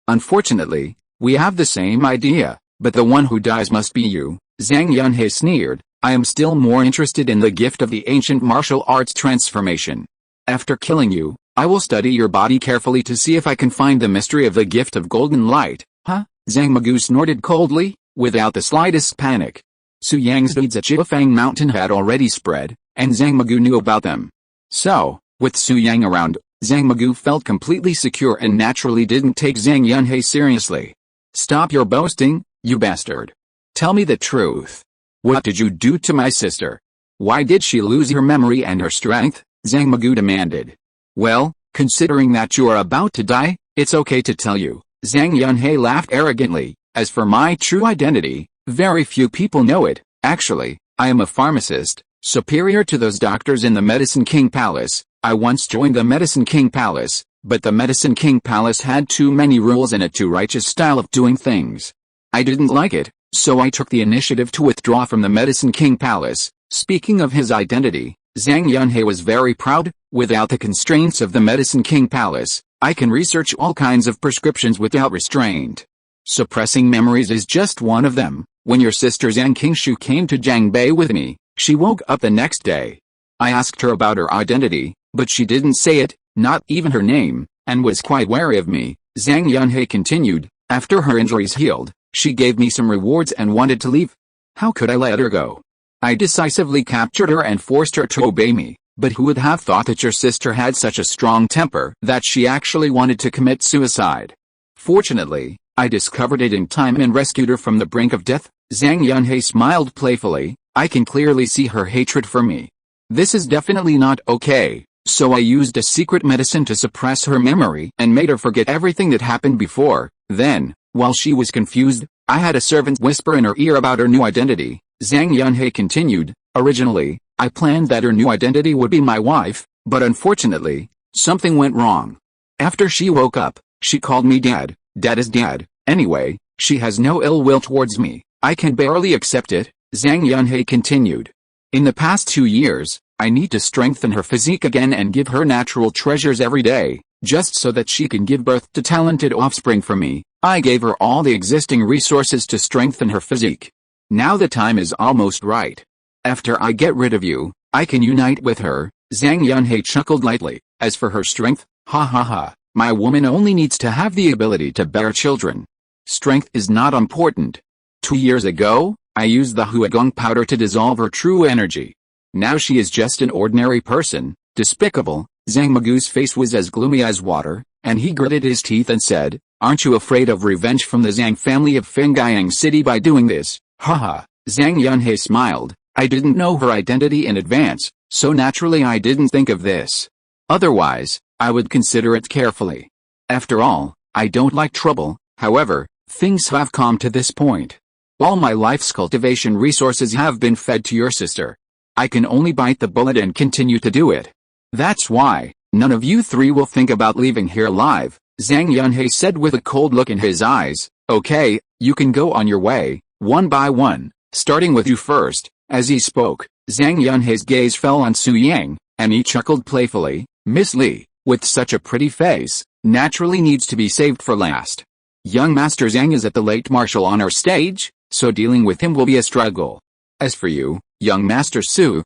Unfortunately, we have the same idea, but the one who dies must be you. Zhang Yunhei sneered, "I am still more interested in the gift of the ancient martial arts transformation. After killing you, I will study your body carefully to see if I can find the mystery of the gift of golden light." Huh? Zhang Magu snorted coldly, without the slightest panic. Su Yang's deeds at Jifang Mountain had already spread, and Zhang Magu knew about them. So, with Su Yang around, Zhang Magu felt completely secure and naturally didn't take Zhang Yunhei seriously. "Stop your boasting, you bastard. Tell me the truth. What did you do to my sister? Why did she lose her memory and her strength?" Zhang Magu demanded. "Well, considering that you are about to die, it's okay to tell you." Zhang Yunhei laughed arrogantly. "As for my true identity, very few people know it. Actually, I am a pharmacist, superior to those doctors in the Medicine King Palace. I once joined the Medicine King Palace, but the Medicine King Palace had too many rules and a too righteous style of doing things. I didn't like it, so I took the initiative to withdraw from the Medicine King Palace." Speaking of his identity, Zhang Yunhei was very proud. "Without the constraints of the Medicine King Palace, I can research all kinds of prescriptions without restraint. Suppressing memories is just one of them. When your sister Zhang Qingshu came to Jiangbei with me, she woke up the next day. I asked her about her identity, but she didn't say it, not even her name, and was quite wary of me." Zhang Yunhei continued, "After her injuries healed, she gave me some rewards and wanted to leave. How could I let her go? I decisively captured her and forced her to obey me. But who would have thought that your sister had such a strong temper that she actually wanted to commit suicide? Fortunately, I discovered it in time and rescued her from the brink of death." Zhang Yunhei smiled playfully, "I can clearly see her hatred for me. This is definitely not okay, so I used a secret medicine to suppress her memory and made her forget everything that happened before. Then, while she was confused, I had a servant whisper in her ear about her new identity." Zhang Yunhei continued, "Originally, I planned that her new identity would be my wife, but unfortunately, something went wrong. After she woke up, she called me dad. Dad is dead. Anyway, she has no ill will towards me. I can barely accept it." Zhang Yunhei continued. "In the past 2 years, I need to strengthen her physique again and give her natural treasures every day, just so that she can give birth to talented offspring for me. I gave her all the existing resources to strengthen her physique. Now the time is almost right. After I get rid of you, I can unite with her." Zhang Yunhei chuckled lightly. "As for her strength, ha ha ha, my woman only needs to have the ability to bear children. Strength is not important. 2 years ago, I used the Huagong powder to dissolve her true energy. Now she is just an ordinary person, despicable." Zhang Magu's face was as gloomy as water, and he gritted his teeth and said, "Aren't you afraid of revenge from the Zhang family of Fengyang City by doing this?" Haha. Zhang Yunhei smiled. "I didn't know her identity in advance, so naturally I didn't think of this. Otherwise, I would consider it carefully. After all, I don't like trouble. However, things have come to this point. All my life's cultivation resources have been fed to your sister. I can only bite the bullet and continue to do it. That's why, none of you three will think about leaving here alive," Zhang Yunhei said with a cold look in his eyes. "Okay, you can go on your way, one by one, starting with you first." As he spoke, Zhang Yunhei's gaze fell on Su Yang, and he chuckled playfully. "Miss Li, with such a pretty face, naturally needs to be saved for last. Young Master Zhang is at the late martial honor stage, so dealing with him will be a struggle. As for you, young Master Su,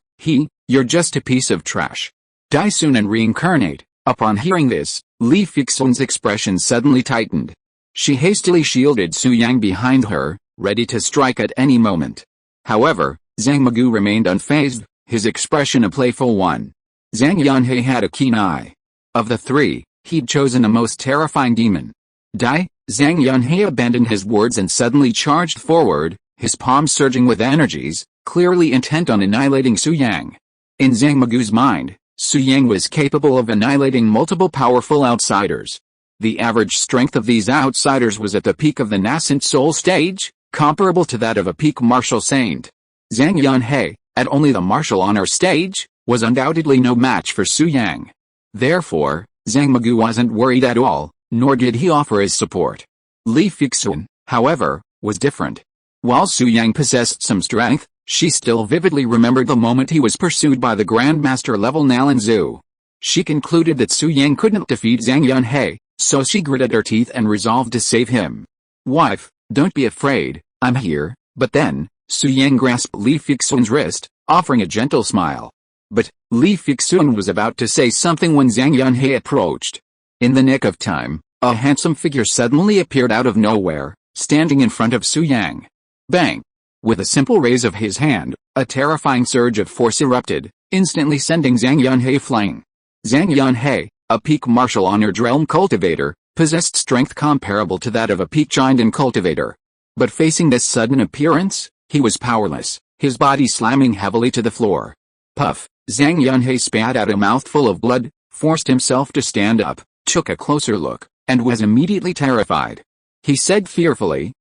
you're just a piece of trash. Die soon and reincarnate. Upon hearing this, Li Fixun's expression suddenly tightened. She hastily shielded Su Yang behind her, ready to strike at any moment. However, Zhang Magu remained unfazed, his expression a playful one. Zhang Yanhe had a keen eye. Of the three, he'd chosen a most terrifying demon. Die, Zhang Yanhe abandoned his words and suddenly charged forward, his palms surging with energies, clearly intent on annihilating Su Yang. In Zhang Magu's mind, Su Yang was capable of annihilating multiple powerful outsiders. The average strength of these outsiders was at the peak of the nascent soul stage, comparable to that of a peak martial saint. Zhang Yanhe, at only the martial honor stage, was undoubtedly no match for Su Yang. Therefore, Zhang Magu wasn't worried at all, nor did he offer his support. Li Fixun, however, was different. While Su Yang possessed some strength, she still vividly remembered the moment he was pursued by the Grandmaster level Nalan Zhu. She concluded that Su Yang couldn't defeat Zhang Yanhe, so she gritted her teeth and resolved to save him. "Wife, don't be afraid, I'm here." But then, Su Yang grasped Li Fixun's wrist, offering a gentle smile. But Li Fixun was about to say something when Zhang Yanhe approached. In the nick of time, a handsome figure suddenly appeared out of nowhere, standing in front of Su Yang. Bang! With a simple raise of his hand, a terrifying surge of force erupted, instantly sending Zhang Yanhe flying. Zhang Yanhe, a peak martial honored realm cultivator, possessed strength comparable to that of a peak giant and cultivator. But facing this sudden appearance, he was powerless, his body slamming heavily to the floor. Puff! Zhang Yanhe spat out a mouthful of blood, forced himself to stand up, took a closer look, and was immediately terrified. He said fearfully,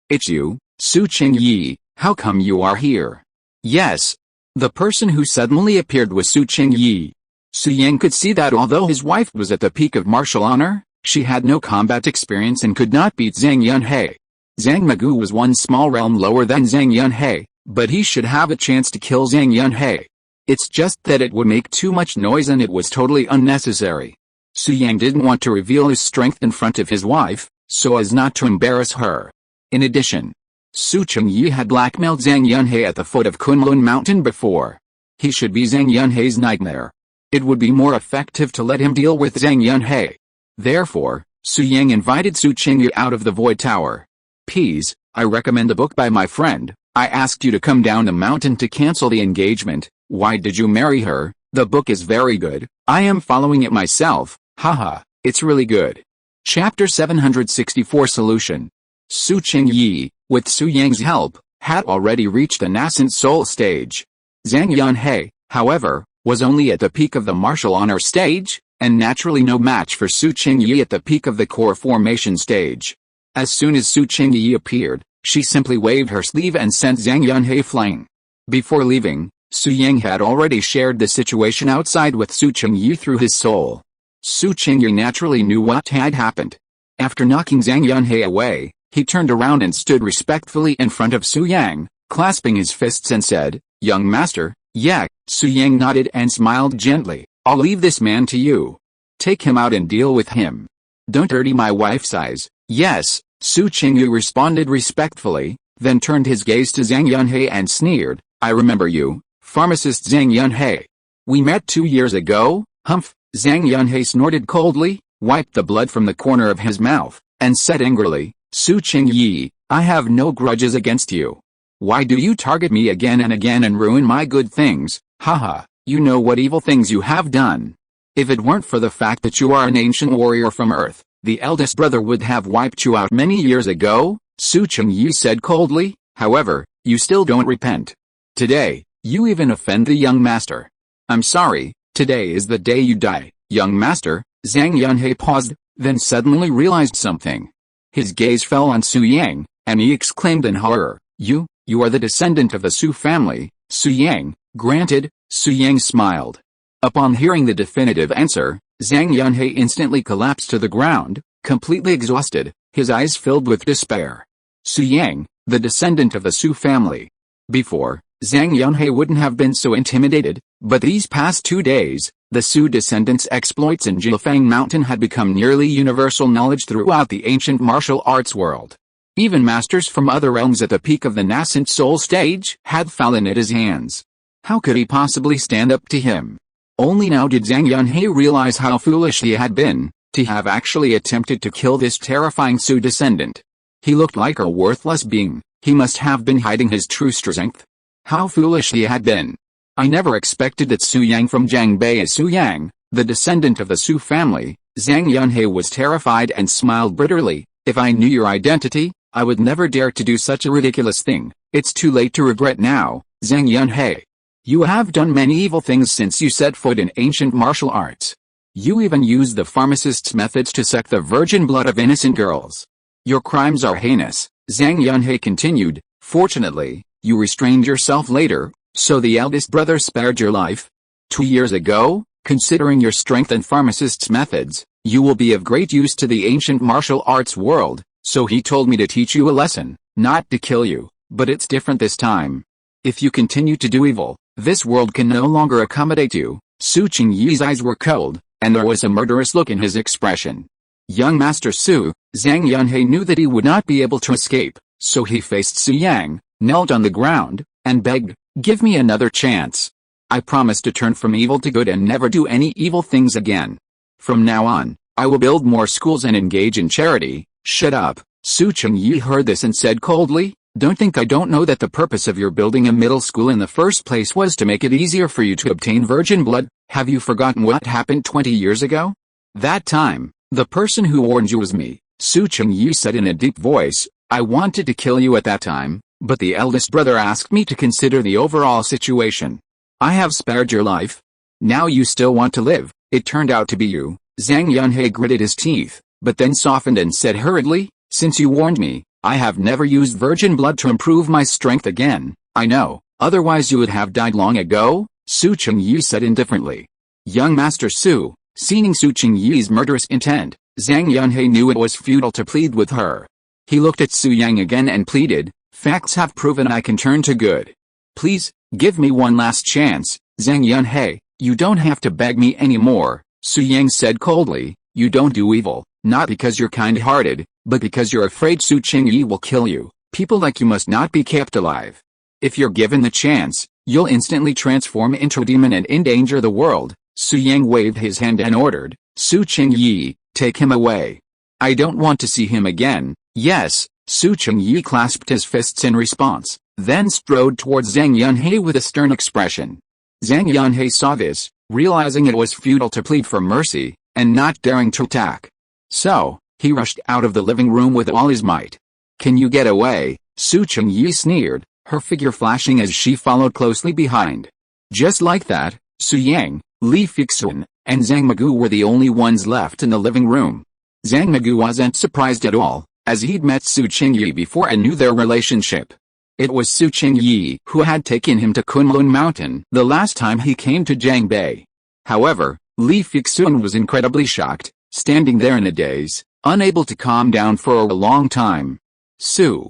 It's you, Su Qingyi, how come you are here?" Yes. The person who suddenly appeared was Su Qingyi. Su Yang could see that although his wife was at the peak of martial honor, she had no combat experience and could not beat Zhang Yanhe. Zhang Magu was one small realm lower than Zhang Yanhe, but he should have a chance to kill Zhang Yanhe. It's just that it would make too much noise and it was totally unnecessary. Su Yang didn't want to reveal his strength in front of his wife, so as not to embarrass her. In addition, Su Qingyi had blackmailed Zhang Yanhe at the foot of Kunlun Mountain before. He should be Zhang Yanhe's nightmare. It would be more effective to let him deal with Zhang Yanhe. Therefore, Su Yang invited Su Qingyi out of the Void Tower. "Please, I recommend a book by my friend. I asked you to come down the mountain to cancel the engagement. Why did you marry her? The book is very good. I am following it myself. Haha, it's really good." Chapter 764 Solution. Su Qingyi, with Su Yang's help, had already reached the nascent soul stage. Zhang Yanhe, however, was only at the peak of the martial honor stage, and naturally no match for Su Qingyi at the peak of the core formation stage. As soon as Su Qingyi appeared, she simply waved her sleeve and sent Zhang Yanhe flying. Before leaving, Su Yang had already shared the situation outside with Su Qingyi through his soul. Su Qingyi naturally knew what had happened. After knocking Zhang Yanhe away, he turned around and stood respectfully in front of Su Yang, clasping his fists and said, "Young master." "Yeah." Su Yang nodded and smiled gently. "I'll leave this man to you. Take him out and deal with him. Don't dirty my wife's eyes." "Yes," Su Qingyi responded respectfully, then turned his gaze to Zhang Yanhe and sneered, "I remember you, pharmacist Zhang Yanhe. We met 2 years ago." "Humph." Zhang Yanhe snorted coldly, wiped the blood from the corner of his mouth, and said angrily, "Su Qingyi, I have no grudges against you. Why do you target me again and again and ruin my good things? Haha, you know what evil things you have done. If it weren't for the fact that you are an ancient warrior from Earth, the eldest brother would have wiped you out many years ago," Su Qingyi said coldly. "However, you still don't repent. Today, you even offend the young master. I'm sorry, today is the day you die, young master." Zhang Yanhe paused, then suddenly realized something. His gaze fell on Su Yang, and he exclaimed in horror, You are the descendant of the Su family, Su Yang." "Granted," Su Yang smiled. Upon hearing the definitive answer, Zhang Yanhe instantly collapsed to the ground, completely exhausted, his eyes filled with despair. Su Yang, the descendant of the Su family. Before, Zhang Yanhe wouldn't have been so intimidated, but these past 2 days, the Su descendants' exploits in Jilfang Mountain had become nearly universal knowledge throughout the ancient martial arts world. Even masters from other realms at the peak of the nascent soul stage had fallen at his hands. How could he possibly stand up to him? Only now did Zhang Yunhe realize how foolish he had been, to have actually attempted to kill this terrifying Su descendant. He looked like a worthless being. He must have been hiding his true strength. How foolish he had been. I never expected that Su Yang from Jiangbei is Su Yang, the descendant of the Su family. Zhang Yunhe was terrified and smiled bitterly. If I knew your identity, I would never dare to do such a ridiculous thing. It's too late to regret now, Zhang Yunhe. You have done many evil things since you set foot in ancient martial arts. You even used the pharmacist's methods to suck the virgin blood of innocent girls. Your crimes are heinous, Zhang Yunhe continued. Fortunately, you restrained yourself later, so the eldest brother spared your life. 2 years ago, considering your strength and pharmacist's methods, you will be of great use to the ancient martial arts world, so he told me to teach you a lesson, not to kill you, but it's different this time. If you continue to do evil, this world can no longer accommodate you. Su Qingyi's eyes were cold, and there was a murderous look in his expression. Young Master Su, Zhang Yunhe knew that he would not be able to escape, so he faced Su Yang, knelt on the ground, and begged, "Give me another chance. I promise to turn from evil to good and never do any evil things again. From now on, I will build more schools and engage in charity." "Shut up," Su Qingyi heard this and said coldly. "Don't think I don't know that the purpose of your building a middle school in the first place was to make it easier for you to obtain virgin blood. Have you forgotten what happened 20 years ago? That time, the person who warned you was me," Su Qingyi said in a deep voice. "I wanted to kill you at that time, but the eldest brother asked me to consider the overall situation. I have spared your life. Now you still want to live. It turned out to be you." Zhang Yunhe gritted his teeth, but then softened and said hurriedly, "Since you warned me, I have never used virgin blood to improve my strength again." "I know, otherwise you would have died long ago," Su Qingyi said indifferently. Young Master Su, seeing Su Qingyi's murderous intent, Zhang Yunhe knew it was futile to plead with her. He looked at Su Yang again and pleaded, "Facts have proven I can turn to good. Please, give me one last chance." "Zhang Yunhe, you don't have to beg me anymore," Su Yang said coldly. "You don't do evil, not because you're kind-hearted, but because you're afraid Su Qingyi will kill you. People like you must not be kept alive. If you're given the chance, you'll instantly transform into a demon and endanger the world." Su Yang waved his hand and ordered, "Su Qingyi, take him away. I don't want to see him again." "Yes," Su Qingyi clasped his fists in response, then strode towards Zhang Yunhe with a stern expression. Zhang Yunhe saw this, realizing it was futile to plead for mercy, and not daring to attack. So, he rushed out of the living room with all his might. "Can you get away?" Su Qingyi sneered, her figure flashing as she followed closely behind. Just like that, Su Yang, Li Fixun, and Zhang Megu were the only ones left in the living room. Zhang Megu wasn't surprised at all, as he'd met Su Qingyi before and knew their relationship. It was Su Qingyi who had taken him to Kunlun Mountain the last time he came to Jiangbei. However, Li Fixun was incredibly shocked, standing there in a daze, unable to calm down for a long time. Su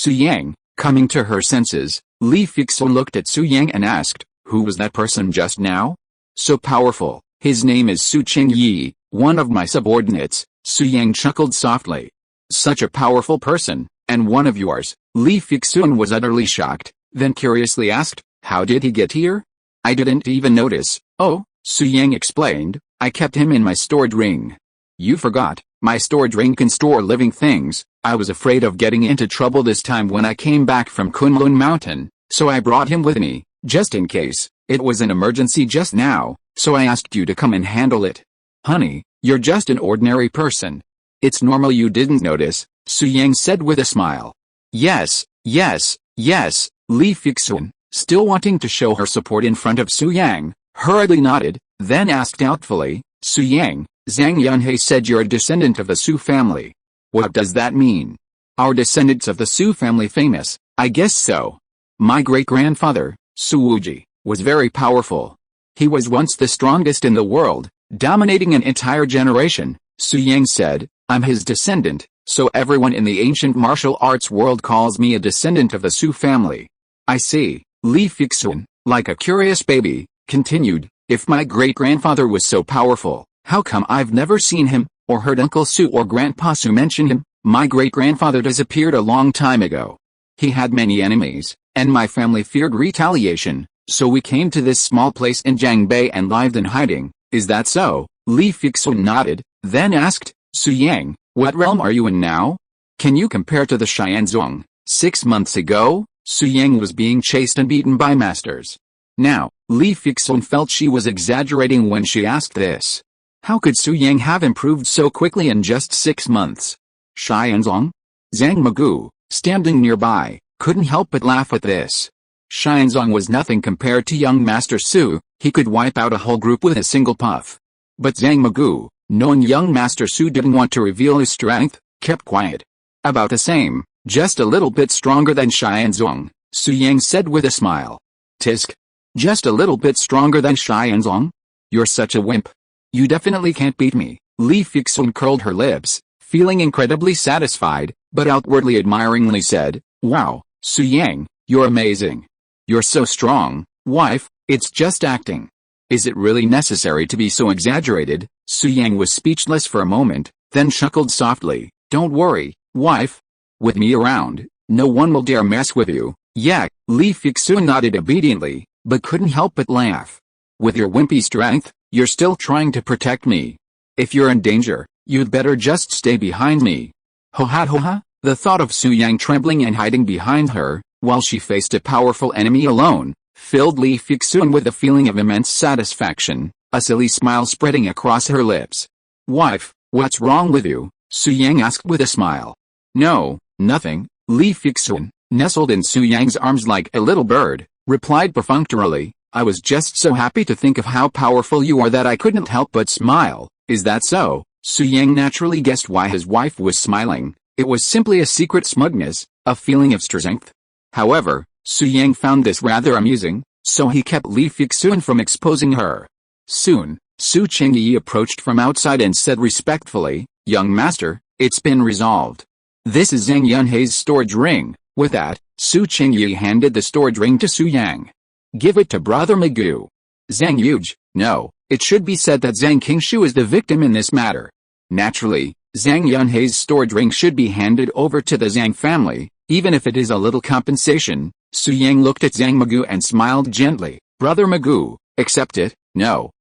Yang, coming to her senses, Li Fixun looked at Su Yang and asked, "Who was that person just now? So powerful." "His name is Su Qingyi, one of my subordinates," Su Yang chuckled softly. "Such a powerful person, and one of yours." Li Fixun was utterly shocked, then curiously asked, "How did he get here?" "I didn't even notice." "Oh," Su Yang explained, "I kept him in my storage ring." "You forgot, my storage ring can store living things. I was afraid of getting into trouble this time when I came back from Kunlun Mountain, so I brought him with me, just in case. It was an emergency just now, so I asked you to come and handle it." "Honey, you're just an ordinary person. It's normal you didn't notice," Su Yang said with a smile. Yes, Li Fixun, still wanting to show her support in front of Su Yang, hurriedly nodded, then asked doubtfully, "Su Yang, Zhang Yunhe said you're a descendant of the Su family. What does that mean?" "Our descendants of the Su family famous?" "I guess so. My great-grandfather, Su Wuji, was very powerful. He was once the strongest in the world, dominating an entire generation," Su Yang said. "I'm his descendant, so everyone in the ancient martial arts world calls me a descendant of the Su family." "I see," Li Fixun, like a curious baby, continued, "If my great-grandfather was so powerful, how come I've never seen him, or heard Uncle Su or Grandpa Su mention him? My great-grandfather disappeared a long time ago. He had many enemies, and my family feared retaliation, So we came to this small place in Jiangbei and lived in hiding, is that so? Li Fixun nodded, then asked, Su Yang, what realm are you in now? Can you compare to the Xianzong? 6 months ago, Su Yang was being chased and beaten by masters. Now, Li Fixun felt she was exaggerating when she asked this. How could Su Yang have improved so quickly in just 6 months? Xianzong? Zhang Magu, standing nearby, couldn't help but laugh at this. Xianzong was nothing compared to young Master Su, he could wipe out a whole group with a single puff. But Zhang Magu, knowing young Master Su didn't want to reveal his strength, kept quiet. About the same, just a little bit stronger than Xianzong, Su Yang said with a smile. Tisk. Just a little bit stronger than Xianzong? You're such a wimp. You definitely can't beat me. Li Fixun curled her lips, feeling incredibly satisfied, but outwardly admiringly said, Wow, Su Yang, you're amazing. You're so strong, wife, it's just acting. Is it really necessary to be so exaggerated? Su Yang was speechless for a moment, then chuckled softly, Don't worry, wife. With me around, no one will dare mess with you. Yeah, Li Fixun nodded obediently, but couldn't help but laugh. With your wimpy strength, you're still trying to protect me. If you're in danger, you'd better just stay behind me. Ho ha. The thought of Su Yang trembling and hiding behind her, while she faced a powerful enemy alone, filled Li Fixun with a feeling of immense satisfaction, a silly smile spreading across her lips. Wife, what's wrong with you? Su Yang asked with a smile. No, nothing, Li Fixun, nestled in Su Yang's arms like a little bird, replied perfunctorily, I was just so happy to think of how powerful you are that I couldn't help but smile. Is that so? Su Yang naturally guessed why his wife was smiling. It was simply a secret smugness, a feeling of strength. However, Su Yang found this rather amusing, so he kept Li Fixun from exposing her. Soon, Su Qingyi approached from outside and said respectfully, Young master, it's been resolved. This is Zhang Yunhei's storage ring. With that, Su Qingyi handed the storage ring to Su Yang. Give it to Brother Magu. Zhang Yuge, no, it should be said that Zhang Qingshu is the victim in this matter. Naturally, Zhang Yunhei's storage ring should be handed over to the Zhang family, even if it is a little compensation. Su Yang looked at Zhang Magu and smiled gently. Brother Magu, accept it. No.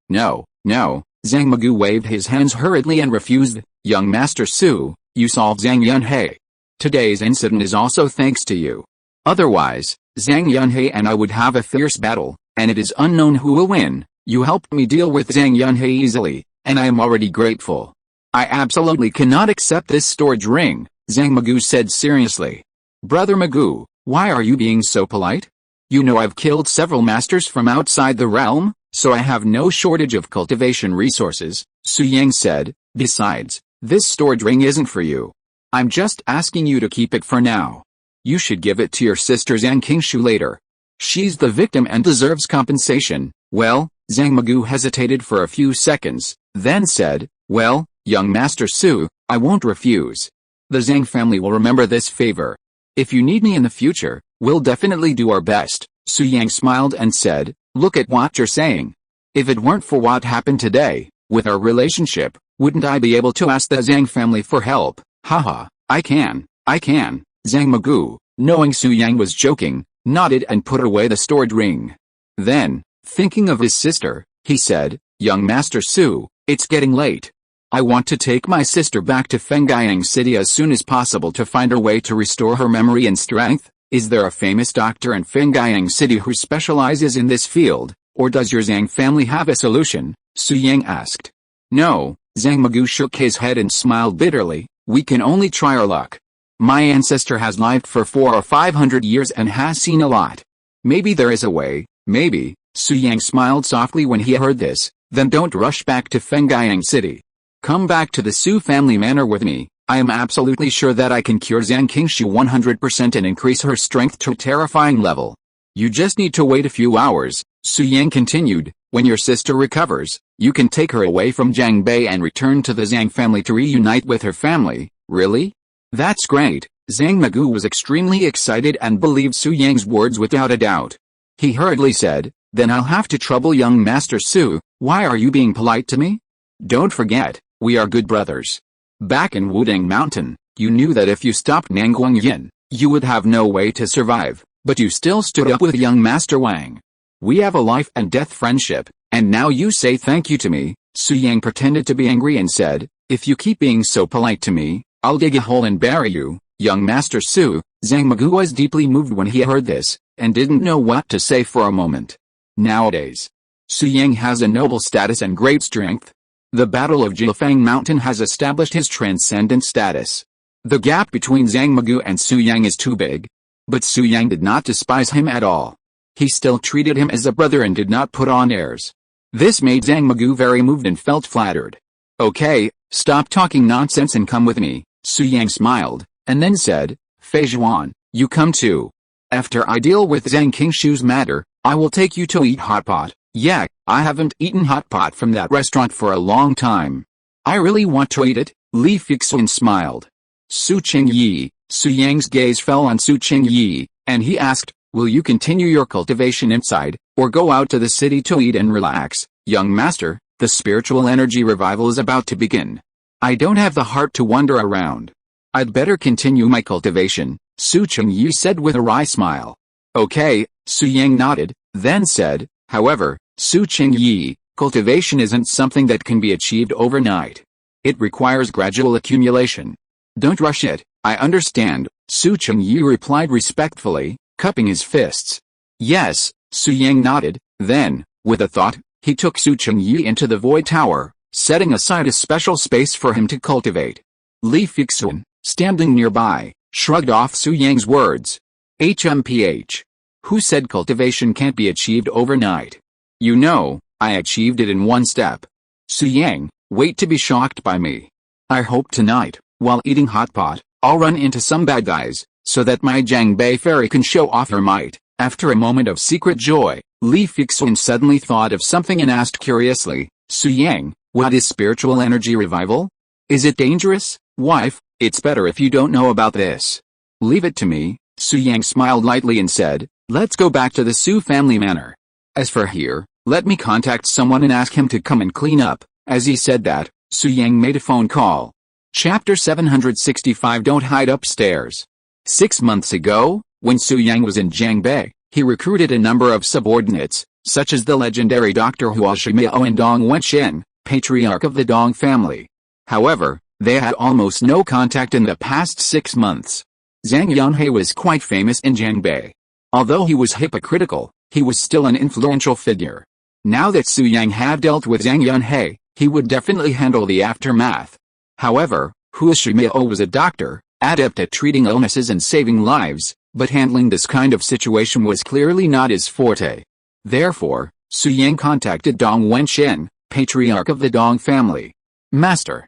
Zhang Magu waved his hands hurriedly and refused. Young Master Su, you solved Zhang Yunhei. Today's incident is also thanks to you. Otherwise, Zhang Yunhei and I would have a fierce battle, and it is unknown who will win. You helped me deal with Zhang Yunhei easily, and I am already grateful. I absolutely cannot accept this storage ring, Zhang Magu said seriously. Brother Magu, why are you being so polite? You know I've killed several masters from outside the realm, so I have no shortage of cultivation resources, Su Yang said. Besides, this storage ring isn't for you. I'm just asking you to keep it for now. You should give it to your sister Zhang Qingshu later. She's the victim and deserves compensation. Well, Zhang Magu hesitated for a few seconds, then said, well, young Master Su, I won't refuse. The Zhang family will remember this favor. If you need me in the future, we'll definitely do our best. Su Yang smiled and said, look at what you're saying. If it weren't for what happened today, with our relationship, wouldn't I be able to ask the Zhang family for help? Haha, I can. Zhang Magu, knowing Su Yang was joking, nodded and put away the storage ring. Then, thinking of his sister, he said, young Master Su, it's getting late. I want to take my sister back to Fengyang City as soon as possible to find a way to restore her memory and strength. Is there a famous doctor in Fengyang City who specializes in this field, or does your Zhang family have a solution? Su Yang asked. No, Zhang Magu shook his head and smiled bitterly, we can only try our luck. My ancestor has lived for 400 or 500 years and has seen a lot. Maybe there is a way, maybe. Su Yang smiled softly when he heard this, then don't rush back to Fengyang City. Come back to the Su family manor with me. I am absolutely sure that I can cure Zhang Qingshu 100% and increase her strength to a terrifying level. You just need to wait a few hours, Su Yang continued. When your sister recovers, you can take her away from Jiangbei and return to the Zhang family to reunite with her family. Really? That's great. Zhang Magu was extremely excited and believed Su Yang's words without a doubt. He hurriedly said, then I'll have to trouble young Master Su. Why are you being polite to me? Don't forget, we are good brothers. Back in Wudang Mountain, you knew that if you stopped Nanguang Yin, you would have no way to survive, but you still stood up with young Master Wang. We have a life and death friendship, and now you say thank you to me." Su Yang pretended to be angry and said, "If you keep being so polite to me, I'll dig a hole and bury you." Young Master Su, Zhang Magu was deeply moved when he heard this, and didn't know what to say for a moment. Nowadays, Su Yang has a noble status and great strength. The Battle of Jilfang Mountain has established his transcendent status. The gap between Zhang Magu and Su Yang is too big. But Su Yang did not despise him at all. He still treated him as a brother and did not put on airs. This made Zhang Magu very moved and felt flattered. "Okay, stop talking nonsense and come with me," Su Yang smiled, and then said, "Fei Zhuan, you come too. After I deal with Zhang Qingshu's matter, I will take you to eat hot pot." "Yeah, I haven't eaten hot pot from that restaurant for a long time. I really want to eat it." Li Fixun smiled. Su Qingyi, Su Yang's gaze fell on Su Qingyi, and he asked, "Will you continue your cultivation inside, or go out to the city to eat and relax?" "Young master, the spiritual energy revival is about to begin. I don't have the heart to wander around. I'd better continue my cultivation," Su Qingyi said with a wry smile. "Okay," Su Yang nodded, then said, "However, Su Qingyi, cultivation isn't something that can be achieved overnight. It requires gradual accumulation. Don't rush it." "I understand," Su Qingyi replied respectfully, cupping his fists. "Yes," Su Yang nodded, then, with a thought, he took Su Qingyi into the Void Tower, setting aside a special space for him to cultivate. Li Fixun, standing nearby, shrugged off Su Yang's words. "HMPH. Who said cultivation can't be achieved overnight? You know, I achieved it in one step." "Su Yang, wait to be shocked by me. I hope tonight, while eating hot pot, I'll run into some bad guys, so that my Jiangbei fairy can show off her might." After a moment of secret joy, Li Fixun suddenly thought of something and asked curiously, "Su Yang, what is spiritual energy revival? Is it dangerous?" "Wife, it's better if you don't know about this. Leave it to me." Su Yang smiled lightly and said, "Let's go back to the Su family manor. As for here, let me contact someone and ask him to come and clean up." As he said that, Su Yang made a phone call. Chapter 765 Don't Hide Upstairs. 6 months ago, when Su Yang was in Jiangbei, he recruited a number of subordinates, such as the legendary Dr. Hua Shimiao and Dong Wenxian, patriarch of the Dong family. However, they had almost no contact in the past 6 months. Zhang Yunhei was quite famous in Jiangbei. Although he was hypocritical, he was still an influential figure. Now that Su Yang had dealt with Zhang Yunhei, he would definitely handle the aftermath. However, Hua Shimiao was a doctor, adept at treating illnesses and saving lives, but handling this kind of situation was clearly not his forte. Therefore, Su Yang contacted Dong Wenxian, patriarch of the Dong family. Master,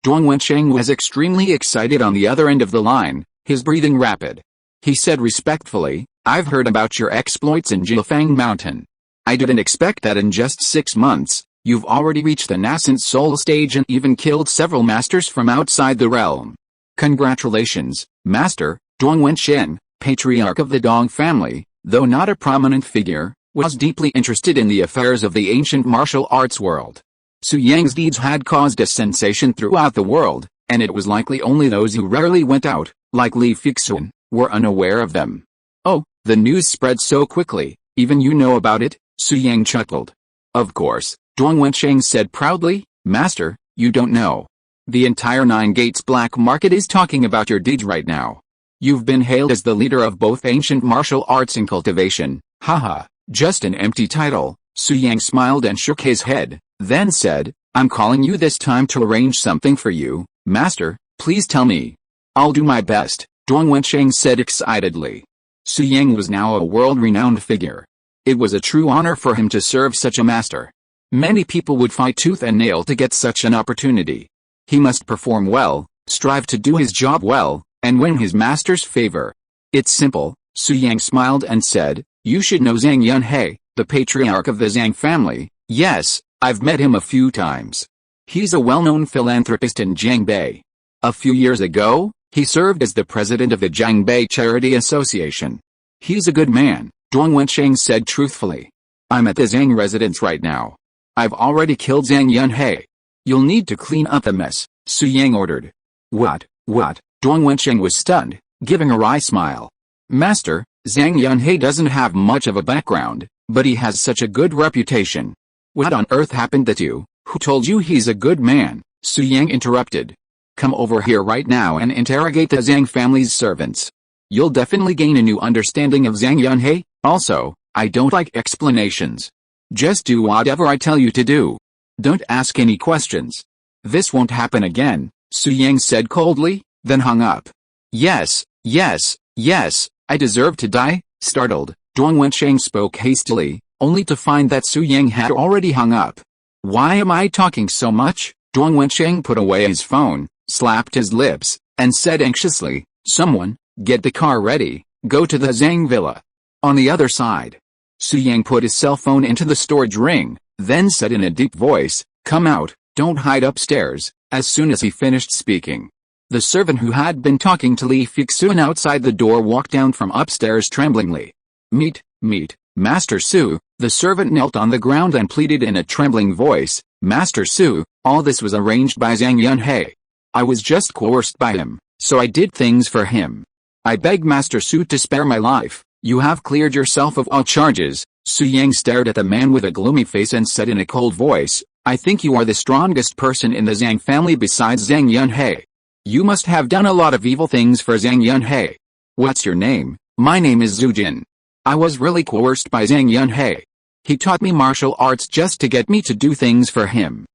Dong Wenxian was extremely excited on the other end of the line, his breathing rapid. He said respectfully, "I've heard about your exploits in Jilfang Mountain. I didn't expect that in just 6 months, you've already reached the nascent soul stage and even killed several masters from outside the realm. Congratulations, Master." Dong Wenxian, patriarch of the Dong family, though not a prominent figure, was deeply interested in the affairs of the ancient martial arts world. Su Yang's deeds had caused a sensation throughout the world, and it was likely only those who rarely went out, like Li Fixun, were unaware of them. "Oh, the news spread so quickly, even you know about it?" Su Yang chuckled. "Of course," Dong Wenxian said proudly, "Master, you don't know. The entire Nine Gates black market is talking about your deeds right now. You've been hailed as the leader of both ancient martial arts and cultivation." "Haha, just an empty title." Su Yang smiled and shook his head, then said, "I'm calling you this time to arrange something for you, Master, please tell me." "I'll do my best," Dong Wenxian said excitedly. Su Yang was now a world-renowned figure. It was a true honor for him to serve such a master. Many people would fight tooth and nail to get such an opportunity. He must perform well, strive to do his job well, and win his master's favor. "It's simple," Su Yang smiled and said, "You should know Zhang Yunhei, the patriarch of the Zhang family." "Yes, I've met him a few times. He's a well-known philanthropist in Jiangbei. A few years ago, he served as the president of the Jiangbei Charity Association. He's a good man," Dong Wenxian said truthfully. "I'm at the Zhang residence right now. I've already killed Zhang Yunhei. You'll need to clean up the mess," Su Yang ordered. What? Dong Wenxian was stunned, giving a wry smile. "Master, Zhang Yunhei doesn't have much of a background, but he has such a good reputation. What on earth happened to you? Who told you he's a good man? Su Yang interrupted. Come over here right now and interrogate the Zhang family's servants. You'll definitely gain a new understanding of Zhang Yunhei. Also, I don't like explanations. Just do whatever I tell you to do. Don't ask any questions. This won't happen again, Su Yang said coldly, then hung up. Yes, I deserve to die. Startled, Dong Wensheng spoke hastily, only to find that Su Yang had already hung up. Why am I talking so much? Dong Wensheng put away his phone, slapped his lips, and said anxiously, someone, get the car ready, go to the Zhang villa. On the other side, Su Yang put his cell phone into the storage ring, then said in a deep voice, come out, don't hide upstairs. As soon as he finished speaking, the servant who had been talking to Li Fixun outside the door walked down from upstairs tremblingly. Meet, Master Su. The servant knelt on the ground and pleaded in a trembling voice, Master Su, all this was arranged by Zhang Yunhei. I was just coerced by him, so I did things for him. I beg Master Su to spare my life. You have cleared yourself of all charges. Su Yang stared at the man with a gloomy face and said in a cold voice, I think you are the strongest person in the Zhang family besides Zhang Yunhei. You must have done a lot of evil things for Zhang Yunhei. What's your name? My name is Zhu Jin. I was really coerced by Zhang Yunhei. He taught me martial arts just to get me to do things for him.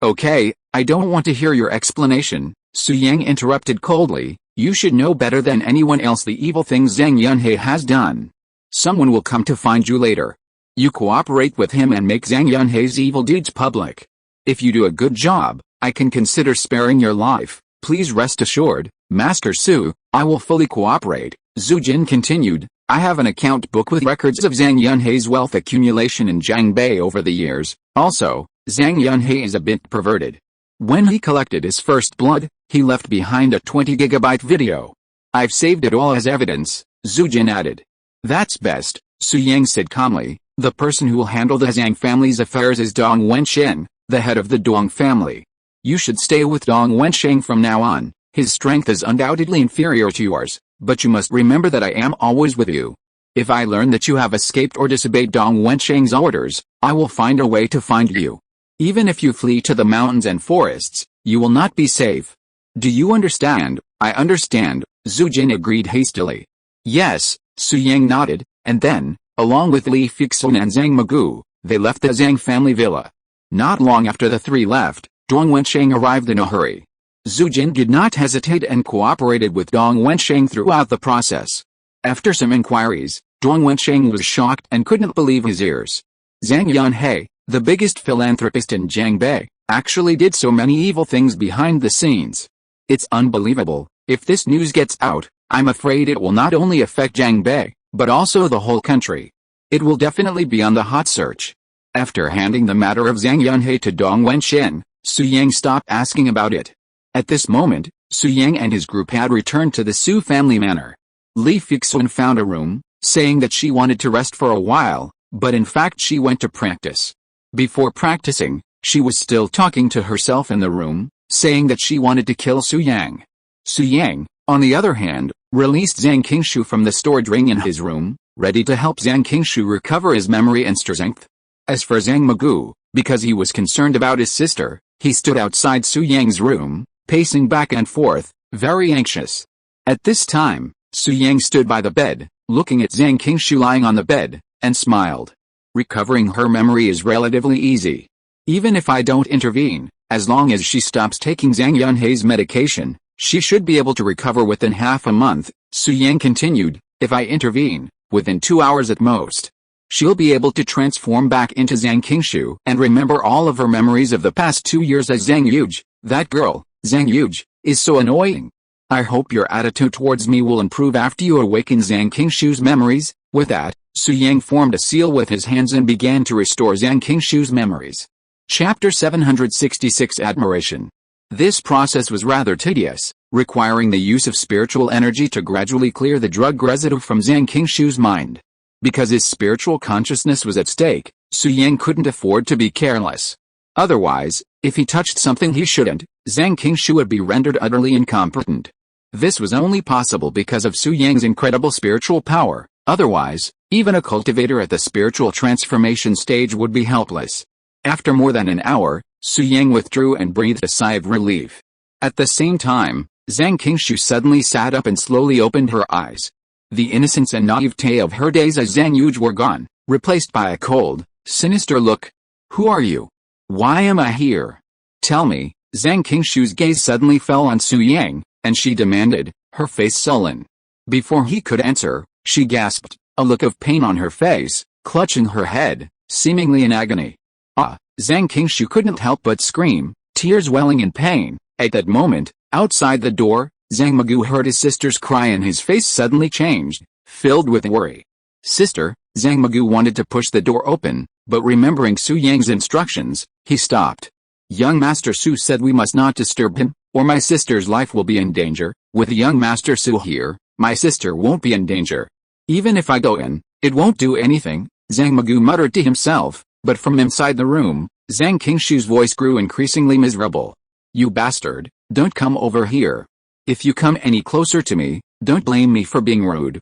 Okay, I don't want to hear your explanation, Su Yang interrupted coldly. You should know better than anyone else the evil things Zhang Yunhei has done. Someone will come to find you later. You cooperate with him and make Zhang Yunhei's evil deeds public. If you do a good job, I can consider sparing your life. Please rest assured, Master Su, I will fully cooperate. Zhu Jin continued, I have an account book with records of Zhang Yunhei's wealth accumulation in Jiangbei over the years. Also, Zhang Yunhei is a bit perverted. When he collected his first blood, he left behind a 20-gigabyte video. I've saved it all as evidence, Zhu Jin added. That's best, Su Yang said calmly. The person who will handle the Zhang family's affairs is Dong Wensheng, the head of the Dong family. You should stay with Dong Wensheng from now on. His strength is undoubtedly inferior to yours, but you must remember that I am always with you. If I learn that you have escaped or disobeyed Dong Wensheng's orders, I will find a way to find you. Even if you flee to the mountains and forests, you will not be safe. Do you understand? I understand, Zhu Jin agreed hastily. Yes, Su Yang nodded, and then, along with Li Fixun and Zhang Magu, they left the Zhang family villa. Not long after the three left, Dong Wensheng arrived in a hurry. Zhu Jin did not hesitate and cooperated with Dong Wensheng throughout the process. After some inquiries, Dong Wensheng was shocked and couldn't believe his ears. Zhang Yunhei, the biggest philanthropist in Jiangbei, actually did so many evil things behind the scenes. It's unbelievable. If this news gets out, I'm afraid it will not only affect Jiangbei, but also the whole country. It will definitely be on the hot search. After handing the matter of Zhang Yunhei to Dong Wensheng, Su Yang stopped asking about it. At this moment, Su Yang and his group had returned to the Su family manor. Li Fixun found a room, saying that she wanted to rest for a while, but in fact she went to practice. Before practicing, she was still talking to herself in the room, saying that she wanted to kill Su Yang. Su Yang, on the other hand, released Zhang Qingshu from the storage ring in his room, ready to help Zhang Qingshu recover his memory and strength. As for Zhang Magu, because he was concerned about his sister, he stood outside Su Yang's room, pacing back and forth, very anxious. At this time, Su Yang stood by the bed, looking at Zhang Qingshu lying on the bed, and smiled. Recovering her memory is relatively easy. Even if I don't intervene, as long as she stops taking Zhang Yunhei's medication, she should be able to recover within half a month, Su Yang continued. If I intervene, within 2 hours at most, she'll be able to transform back into Zhang Qingshu and remember all of her memories of the past 2 years as Zhang Yuge. That girl, Zhang Yuge, is so annoying. I hope your attitude towards me will improve after you awaken Zhang Qingshu's memories. With that, Su Yang formed a seal with his hands and began to restore Zhang Qingshu's memories. Chapter 766 Admiration. This process was rather tedious, requiring the use of spiritual energy to gradually clear the drug residue from Zhang Qingshu's mind. Because his spiritual consciousness was at stake, Su Yang couldn't afford to be careless. Otherwise, if he touched something he shouldn't, Zhang Qingshu would be rendered utterly incompetent. This was only possible because of Su Yang's incredible spiritual power, otherwise, even a cultivator at the spiritual transformation stage would be helpless. After more than an hour, Su Yang withdrew and breathed a sigh of relief. At the same time, Zhang Qingshu suddenly sat up and slowly opened her eyes. The innocence and naivete of her days as Zhang Yuge were gone, replaced by a cold, sinister look. Who are you? Why am I here? Tell me. Zhang Qingshu's gaze suddenly fell on Su Yang, and she demanded, her face sullen. Before he could answer, she gasped, a look of pain on her face, clutching her head, seemingly in agony. Ah! Zhang Qingshu couldn't help but scream, tears welling in pain. At that moment, outside the door, Zhang Magu heard his sister's cry and his face suddenly changed, filled with worry. Sister, Zhang Magu wanted to push the door open, but remembering Su Yang's instructions, he stopped. Young Master Su said we must not disturb him, or my sister's life will be in danger. With young Master Su here, my sister won't be in danger. Even if I go in, it won't do anything, Zhang Magu muttered to himself, but from inside the room, Zhang Qingshu's voice grew increasingly miserable. You bastard, don't come over here. If you come any closer to me, don't blame me for being rude.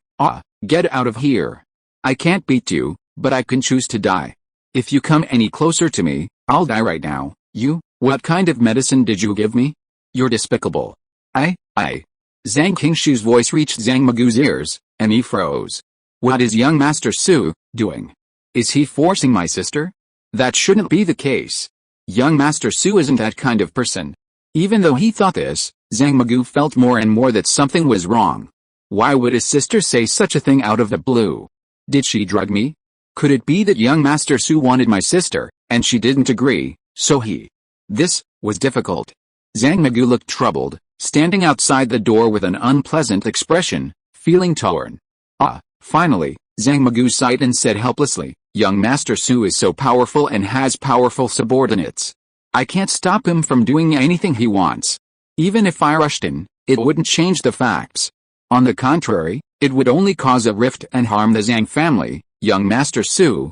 Get out of here. I can't beat you, but I can choose to die. If you come any closer to me, I'll die right now. What kind of medicine did you give me? You're despicable. Zhang Qingshu's voice reached Zhang Magu's ears, and he froze. What is young Master Su doing? Is he forcing my sister? That shouldn't be the case. Young Master Su isn't that kind of person. Even though he thought this, Zhang Magu felt more and more that something was wrong. Why would his sister say such a thing out of the blue? Did she drug me? Could it be that young Master Su wanted my sister, and she didn't agree, so he... This was difficult. Zhang Magu looked troubled, standing outside the door with an unpleasant expression, feeling torn. Finally, Zhang Magu sighed and said helplessly, young Master Su is so powerful and has powerful subordinates. I can't stop him from doing anything he wants. Even if I rushed in, it wouldn't change the facts. On the contrary, it would only cause a rift and harm the Zhang family. Young Master Su,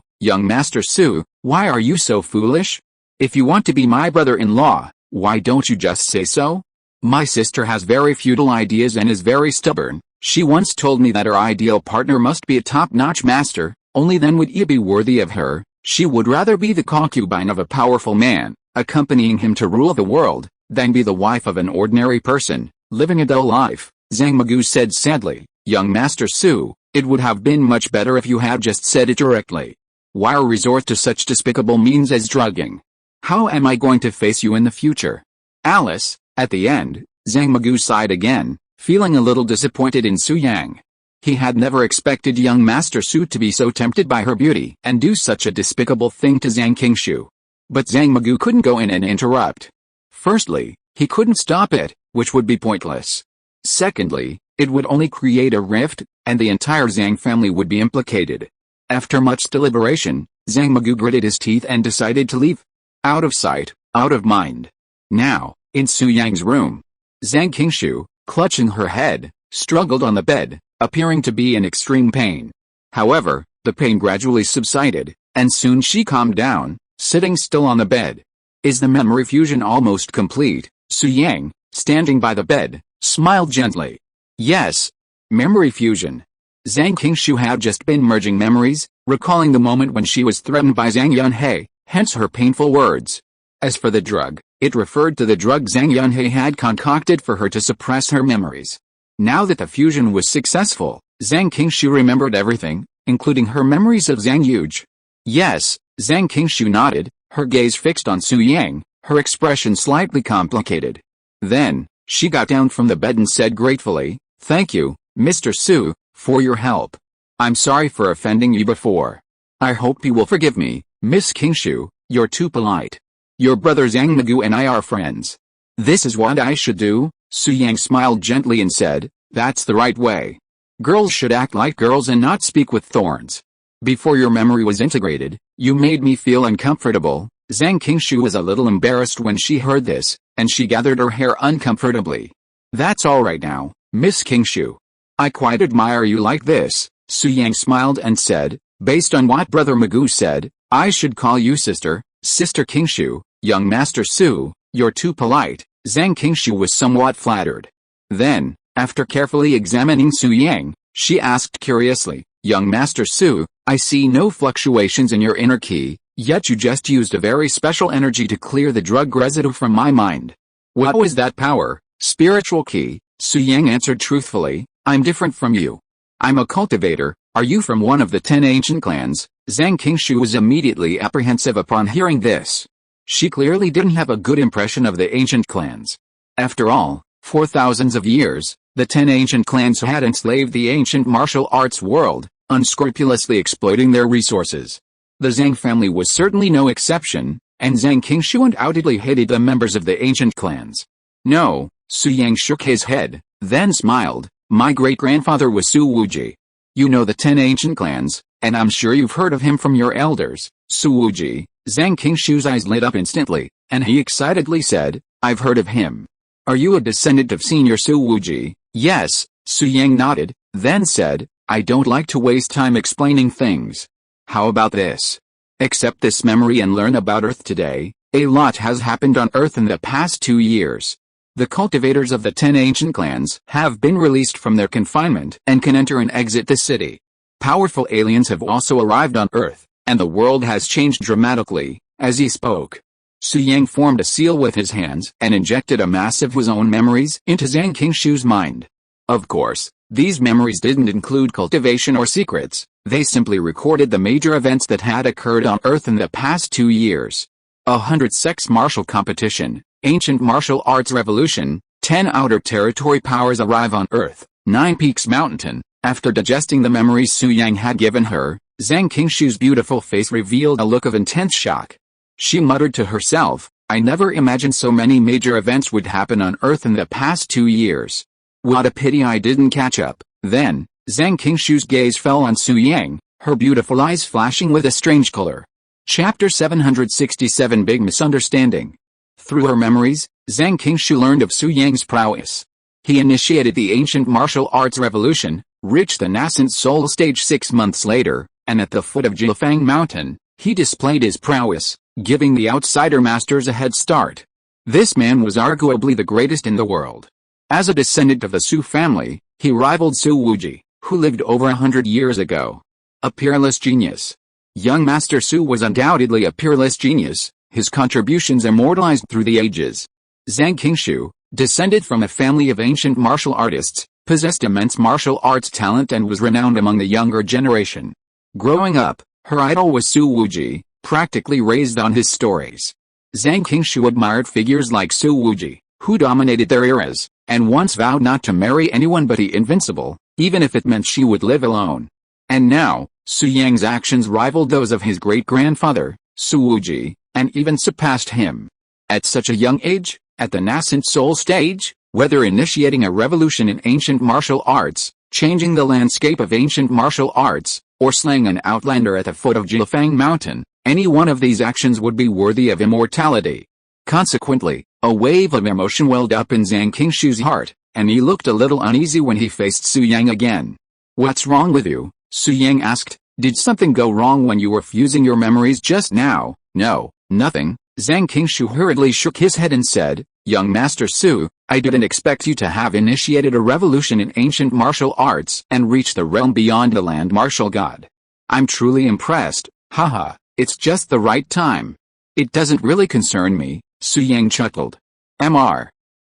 why are you so foolish? If you want to be my brother-in-law, why don't you just say so? My sister has very futile ideas and is very stubborn. She once told me that her ideal partner must be a top-notch master, only then would he be worthy of her. She would rather be the concubine of a powerful man, accompanying him to rule the world, than be the wife of an ordinary person, living a dull life. Zhang Magu said sadly, young Master Su, it would have been much better if you had just said it directly. Why resort to such despicable means as drugging? How am I going to face you in the future? Alice, at the end, Zhang Magu sighed again, feeling a little disappointed in Su Yang. He had never expected young Master Su to be so tempted by her beauty and do such a despicable thing to Zhang Qingshu. But Zhang Magu couldn't go in and interrupt. Firstly, he couldn't stop it, which would be pointless. Secondly, it would only create a rift, and the entire Zhang family would be implicated. After much deliberation, Zhang Magu gritted his teeth and decided to leave. Out of sight, out of mind. Now, in Su Yang's room, Zhang Qingshu, clutching her head, struggled on the bed, appearing to be in extreme pain. However, the pain gradually subsided, and soon she calmed down, sitting still on the bed. Is the memory fusion almost complete? Su Yang, standing by the bed, smiled gently. Yes. Memory fusion. Zhang Qingshu had just been merging memories, recalling the moment when she was threatened by Zhang Yunhei, hence her painful words. As for the drug, it referred to the drug Zhang Yunhei had concocted for her to suppress her memories. Now that the fusion was successful, Zhang Qingshu remembered everything, including her memories of Zhang Yuge. Yes, Zhang Qingshu nodded, her gaze fixed on Su Yang, her expression slightly complicated. Then, she got down from the bed and said gratefully, thank you, Mr. Su, for your help. I'm sorry for offending you before. I hope you will forgive me, Miss Qingshu, you're too polite. Your brother Zhang Magu and I are friends. This is what I should do, Su Yang smiled gently and said, that's the right way. Girls should act like girls and not speak with thorns. Before your memory was integrated, you made me feel uncomfortable. Zhang Qingshu was a little embarrassed when she heard this, and she gathered her hair uncomfortably. That's all right now, Miss Qingshu. I quite admire you like this, Su Yang smiled and said, based on what Brother Magu said, I should call you Sister Qingshu, young Master Su, you're too polite. Zhang Qingshu was somewhat flattered. Then, After carefully examining Su Yang, she asked curiously, "Young Master Su, I see no fluctuations in your inner ki, yet you just used a very special energy to clear the drug residue from my mind. What was that power?" "Spiritual ki," Su Yang answered truthfully. "I'm different from you. I'm a cultivator." "Are you from one of the 10 ancient clans?" Zhang Qingshu was immediately apprehensive upon hearing this. She clearly didn't have a good impression of the ancient clans. After all, for thousands of years, the 10 ancient clans had enslaved the ancient martial arts world, unscrupulously exploiting their resources. The Zhang family was certainly no exception, and Zhang Qingshu undoubtedly hated the members of the ancient clans. "No," Su Yang shook his head, then smiled. "My great-grandfather was Su Wuji. You know the 10 ancient clans, and I'm sure you've heard of him from your elders." "Su Wuji?" Zhang Qingshu's eyes lit up instantly, and he excitedly said, "I've heard of him. Are you a descendant of Senior Su Wuji?" "Yes," Su Yang nodded, then said, "I don't like to waste time explaining things. How about this? Accept this memory and learn about Earth today. A lot has happened on Earth in the past 2 years. The cultivators of the 10 ancient clans have been released from their confinement and can enter and exit the city. Powerful aliens have also arrived on Earth, and the world has changed dramatically." As he spoke, Su Yang formed a seal with his hands and injected a mass of his own memories into Zhang Qingshu's mind. Of course, these memories didn't include cultivation or secrets, they simply recorded the major events that had occurred on Earth in the past 2 years. 100 sex martial competition, ancient martial arts revolution, 10 outer territory powers arrive on Earth, 9 peaks mountain. After digesting the memories Su Yang had given her, Zhang Qingshu's beautiful face revealed a look of intense shock. She muttered to herself, "I never imagined so many major events would happen on Earth in the past 2 years. What a pity I didn't catch up." Then, Zhang Qingshu's gaze fell on Su Yang, her beautiful eyes flashing with a strange color. Chapter 767 Big Misunderstanding. Through her memories, Zhang Qingshu learned of Su Yang's prowess. He initiated the ancient martial arts revolution, reached the nascent soul stage 6 months later, and at the foot of Jilfang Mountain, he displayed his prowess, giving the outsider masters a head start. This man was arguably the greatest in the world. As a descendant of the Su family, he rivaled Su Wuji, who lived over 100 years ago. A peerless genius. Young Master Su was undoubtedly a peerless genius, his contributions immortalized through the ages. Zhang Qingshu, descended from a family of ancient martial artists, possessed immense martial arts talent and was renowned among the younger generation. Growing up, her idol was Su Wuji, practically raised on his stories. Zhang Qingshu admired figures like Su Wuji, who dominated their eras, and once vowed not to marry anyone but the invincible, even if it meant she would live alone. And now, Su Yang's actions rivaled those of his great-grandfather, Su Wuji, and even surpassed him. At such a young age, at the nascent soul stage, whether initiating a revolution in ancient martial arts, changing the landscape of ancient martial arts, or slaying an outlander at the foot of Jilfang Mountain, any one of these actions would be worthy of immortality. Consequently, a wave of emotion welled up in Zhang Qingshu's heart, and he looked a little uneasy when he faced Su Yang again. "What's wrong with you?" Su Yang asked. "Did something go wrong when you were fusing your memories just now?" "No, nothing." Zhang Qingshu hurriedly shook his head and said, "Young Master Su, I didn't expect you to have initiated a revolution in ancient martial arts and reached the realm beyond the land martial god. I'm truly impressed, haha, it's just the right time." "It doesn't really concern me," Su Yang chuckled.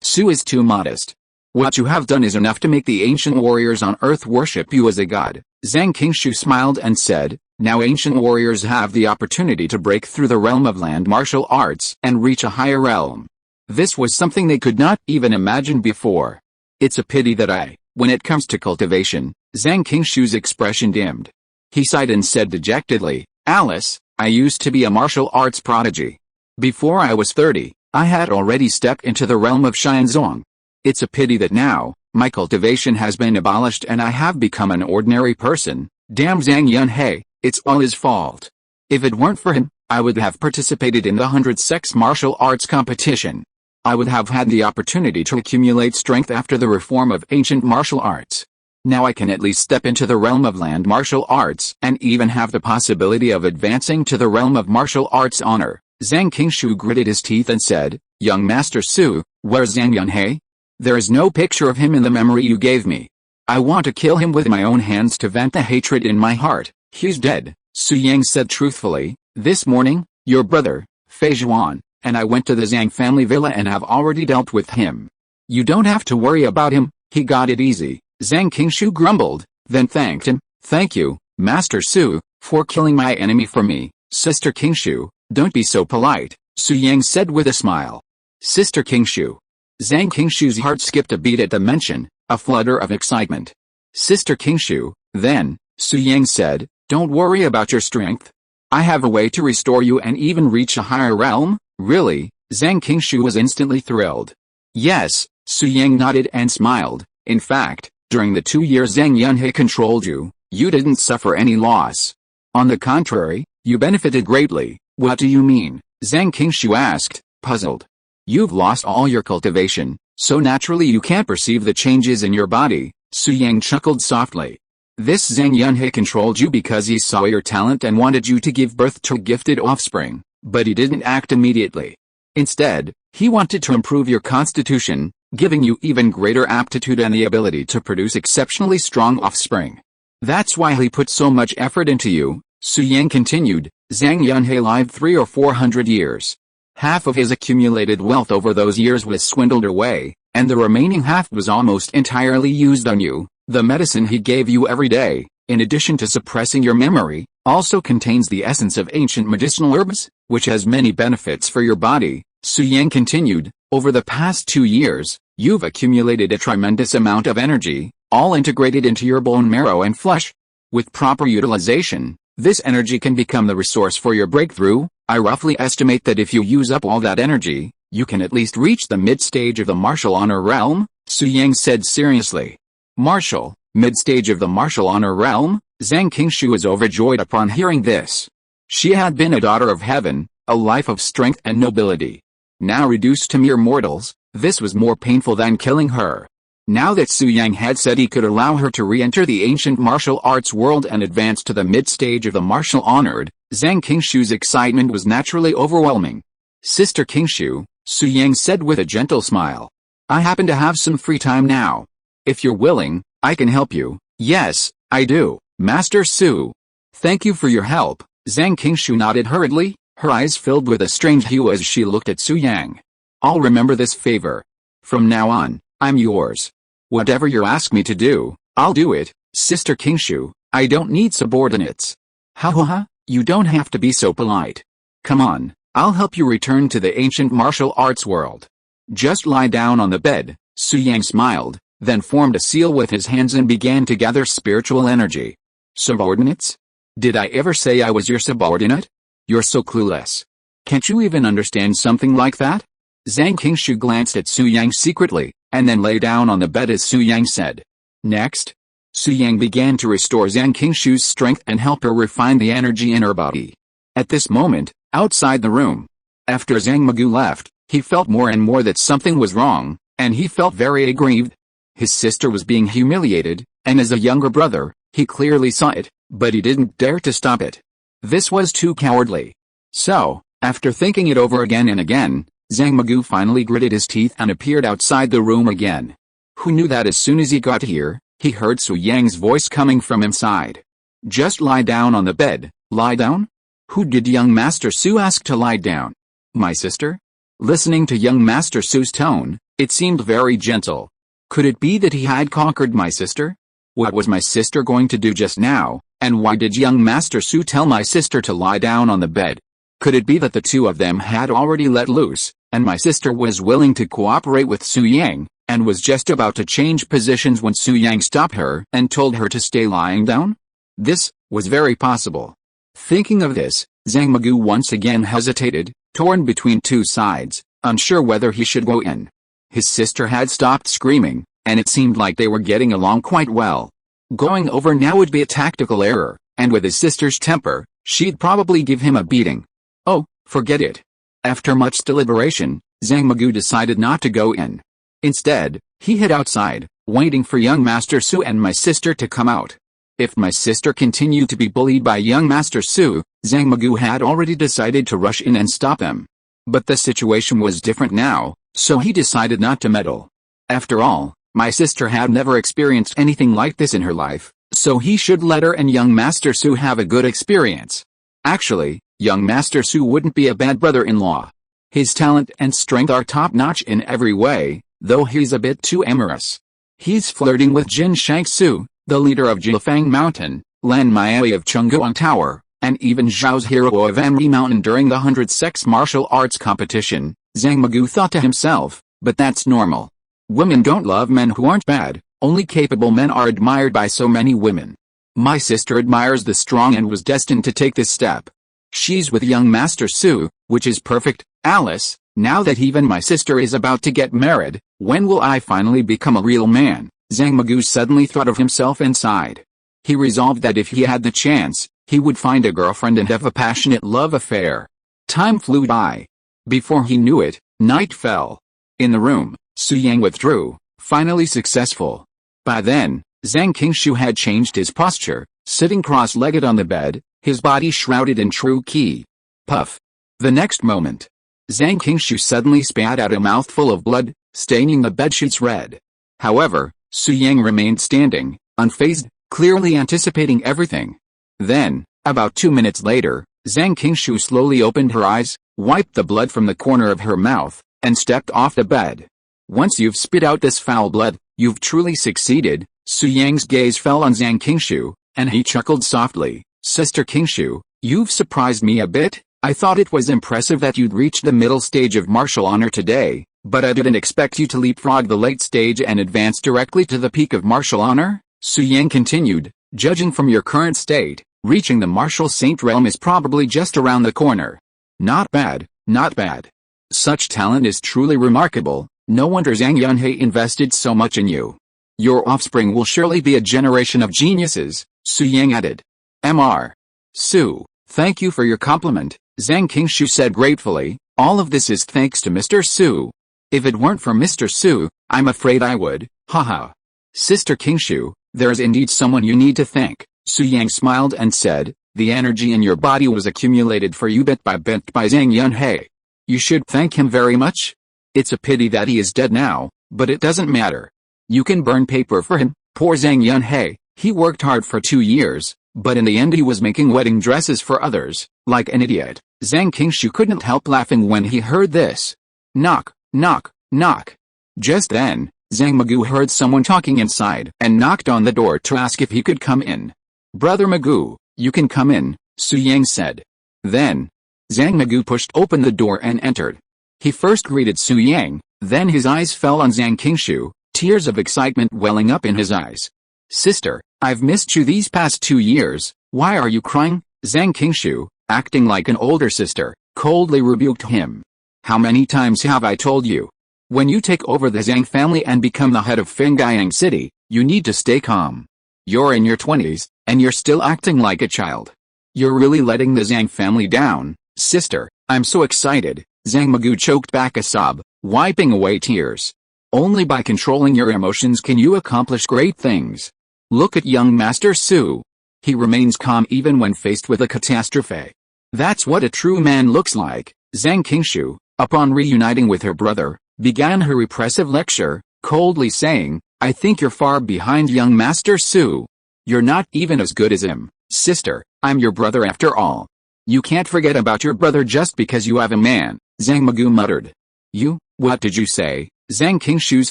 Su is too modest. "What you have done is enough to make the ancient warriors on Earth worship you as a god." Zhang Qingshu smiled and said, "Now ancient warriors have the opportunity to break through the realm of land martial arts and reach a higher realm. This was something they could not even imagine before. It's a pity that when it comes to cultivation." Zhang Qingshu's expression dimmed. He sighed and said dejectedly, "Alice, I used to be a martial arts prodigy. Before I was 30, I had already stepped into the realm of Xianzong. It's a pity that now, my cultivation has been abolished and I have become an ordinary person. Damn Zhang Yunhei, it's all his fault. If it weren't for him, I would have participated in the 100 sex martial arts competition. I would have had the opportunity to accumulate strength after the reform of ancient martial arts. Now I can at least step into the realm of land martial arts and even have the possibility of advancing to the realm of martial arts honor." Zhang Qingshu gritted his teeth and said, "Young Master Su, where's Zhang Yunhei?" There is no picture of him in the memory you gave me. I want to kill him with my own hands to vent the hatred in my heart. He's dead, Su Yang said truthfully. This morning, your brother, Fei Zhuan, and I went to the Zhang family villa and have already dealt with him. You don't have to worry about him, he got it easy. Zhang Qingshu grumbled, then thanked him. Thank you, Master Su, for killing my enemy for me. Sister Qingshu, don't be so polite, Su Yang said with a smile. Sister Qingshu. Zhang Qingshu's heart skipped a beat at the mention, a flutter of excitement. Sister Qingshu, then, Su Yang said, don't worry about your strength. I have a way to restore you and even reach a higher realm. Really? Zhang Qingshu was instantly thrilled. Yes, Su Yang nodded and smiled. In fact, during the 2 years Zhang Yunhe controlled you, you didn't suffer any loss. On the contrary, you benefited greatly. What do you mean? Zhang Qingshu asked, puzzled. You've lost all your cultivation, so naturally you can't perceive the changes in your body. Su Yang chuckled softly. This Zhang Yunhe controlled you because he saw your talent and wanted you to give birth to gifted offspring, but he didn't act immediately. Instead, he wanted to improve your constitution, giving you even greater aptitude and the ability to produce exceptionally strong offspring. That's why he put so much effort into you, Su Yang continued. Zhang Yunhe lived 300 or 400 years. Half of his accumulated wealth over those years was swindled away, and the remaining half was almost entirely used on you. The medicine he gave you every day, in addition to suppressing your memory, also contains the essence of ancient medicinal herbs, which has many benefits for your body. Su Yang continued, over the past 2 years, you've accumulated a tremendous amount of energy, all integrated into your bone marrow and flesh. With proper utilization, this energy can become the resource for your breakthrough. I roughly estimate that if you use up all that energy, you can at least reach the mid-stage of the martial honor realm, Su Yang said seriously. Martial, mid-stage of the martial honor realm? Zhang Qingshu was overjoyed upon hearing this. She had been a daughter of heaven, a life of strength and nobility. Now reduced to mere mortals, this was more painful than killing her. Now that Su Yang had said he could allow her to re-enter the ancient martial arts world and advance to the mid-stage of the martial honored, Zhang Qingshu's excitement was naturally overwhelming. Sister Qingshu, Su Yang said with a gentle smile. I happen to have some free time now. If you're willing, I can help you. Yes, I do, Master Su. Thank you for your help. Zhang Qingshu nodded hurriedly, her eyes filled with a strange hue as she looked at Su Yang. I'll remember this favor. From now on, I'm yours. Whatever you ask me to do, I'll do it, Sister Qingshu. I don't need subordinates. Ha, you don't have to be so polite. Come on, I'll help you return to the ancient martial arts world. Just lie down on the bed. Su Yang smiled, then formed a seal with his hands and began to gather spiritual energy. Subordinates? Did I ever say I was your subordinate? You're so clueless. Can't you even understand something like that? Zhang Qingshu glanced at Su Yang secretly, and then lay down on the bed as Su Yang said. Next, Su Yang began to restore Zhang Qingshu's strength and help her refine the energy in her body. At this moment, outside the room, after Zhang Magu left, he felt more and more that something was wrong, and he felt very aggrieved. His sister was being humiliated, and as a younger brother, he clearly saw it, but he didn't dare to stop it. This was too cowardly. So, after thinking it over again and again, Zhang Magu finally gritted his teeth and appeared outside the room again. Who knew that as soon as he got here, he heard Su Yang's voice coming from inside. Just lie down on the bed. Lie down? Who did young Master Su ask to lie down? My sister? Listening to young Master Su's tone, it seemed very gentle. Could it be that he had conquered my sister? What was my sister going to do just now, and why did young Master Su tell my sister to lie down on the bed? Could it be that the two of them had already let loose, and my sister was willing to cooperate with Su Yang, and was just about to change positions when Su Yang stopped her and told her to stay lying down? This was very possible. Thinking of this, Zhang Magu once again hesitated, torn between two sides, unsure whether he should go in. His sister had stopped screaming, and it seemed like they were getting along quite well. Going over now would be a tactical error, and with his sister's temper, she'd probably give him a beating. Oh, forget it. After much deliberation, Zhang Magu decided not to go in. Instead, he hid outside, waiting for young Master Su and my sister to come out. If my sister continued to be bullied by young Master Su, Zhang Magu had already decided to rush in and stop them. But the situation was different now, so he decided not to meddle. After all, my sister had never experienced anything like this in her life, so he should let her and young Master Su have a good experience. Actually, young Master Su wouldn't be a bad brother-in-law. His talent and strength are top-notch in every way, though he's a bit too amorous. He's flirting with Jin Shangsu, the leader of Jilfang Mountain, Lan Miaoi of Chungguang Tower, and even Zhao's hero of Amri Mountain during the 100 sex martial arts competition, Zhang Magu thought to himself, but that's normal. Women don't love men who aren't bad, only capable men are admired by so many women. My sister admires the strong and was destined to take this step. She's with young Master Su, which is perfect. Alice, now that even my sister is about to get married, when will I finally become a real man? Zhang Magu suddenly thought of himself and sighed. He resolved that if he had the chance, he would find a girlfriend and have a passionate love affair. Time flew by. Before he knew it, night fell. In the room, Su Yang withdrew, finally successful. By then, Zhang Qingshu had changed his posture, sitting cross-legged on the bed, his body shrouded in true qi. Puff. The next moment, Zhang Qingshu suddenly spat out a mouthful of blood, staining the bedsheets red. However, Su Yang remained standing, unfazed, clearly anticipating everything. Then, about 2 minutes later, Zhang Qingshu slowly opened her eyes, wiped the blood from the corner of her mouth, and stepped off the bed. Once you've spit out this foul blood, you've truly succeeded. Su Yang's gaze fell on Zhang Qingshu, and he chuckled softly. Sister Qingshu, you've surprised me a bit. I thought it was impressive that you'd reached the middle stage of martial honor today, but I didn't expect you to leapfrog the late stage and advance directly to the peak of martial honor. Su Yang continued, judging from your current state, reaching the martial saint realm is probably just around the corner. Not bad, not bad. Such talent is truly remarkable. No wonder Zhang Yunhei invested so much in you. Your offspring will surely be a generation of geniuses, Su Yang added. Mr. Su, thank you for your compliment, Zhang Qingshu said gratefully. All of this is thanks to Mr. Su. If it weren't for Mr. Su, I'm afraid I would, haha. Sister Qingshu, there is indeed someone you need to thank. Su Yang smiled and said, the energy in your body was accumulated for you bit by Zhang Yunhei. You should thank him very much. It's a pity that he is dead now, but it doesn't matter. You can burn paper for him. Poor Zhang Yunhei, he worked hard for 2 years, but in the end he was making wedding dresses for others, like an idiot. Zhang Qingshu couldn't help laughing when he heard this. Knock, knock, knock. Just then, Zhang Magu heard someone talking inside and knocked on the door to ask if he could come in. Brother Magu, you can come in, Su Yang said. Then, Zhang Magu pushed open the door and entered. He first greeted Su Yang, then his eyes fell on Zhang Qingshu, tears of excitement welling up in his eyes. Sister, I've missed you these past 2 years, why are you crying? Zhang Qingshu, acting like an older sister, coldly rebuked him. How many times have I told you? When you take over the Zhang family and become the head of Fengyang City, you need to stay calm. You're in your 20s, and you're still acting like a child. You're really letting the Zhang family down. Sister, I'm so excited. Zhang Magu choked back a sob, wiping away tears. Only by controlling your emotions can you accomplish great things. Look at young Master Su. He remains calm even when faced with a catastrophe. That's what a true man looks like. Zhang Qingshu, upon reuniting with her brother, began her repressive lecture, coldly saying, I think you're far behind young Master Su. You're not even as good as him. Sister, I'm your brother after all. You can't forget about your brother just because you have a man, Zhang Magu muttered. You, what did you say? Zhang Qingshu's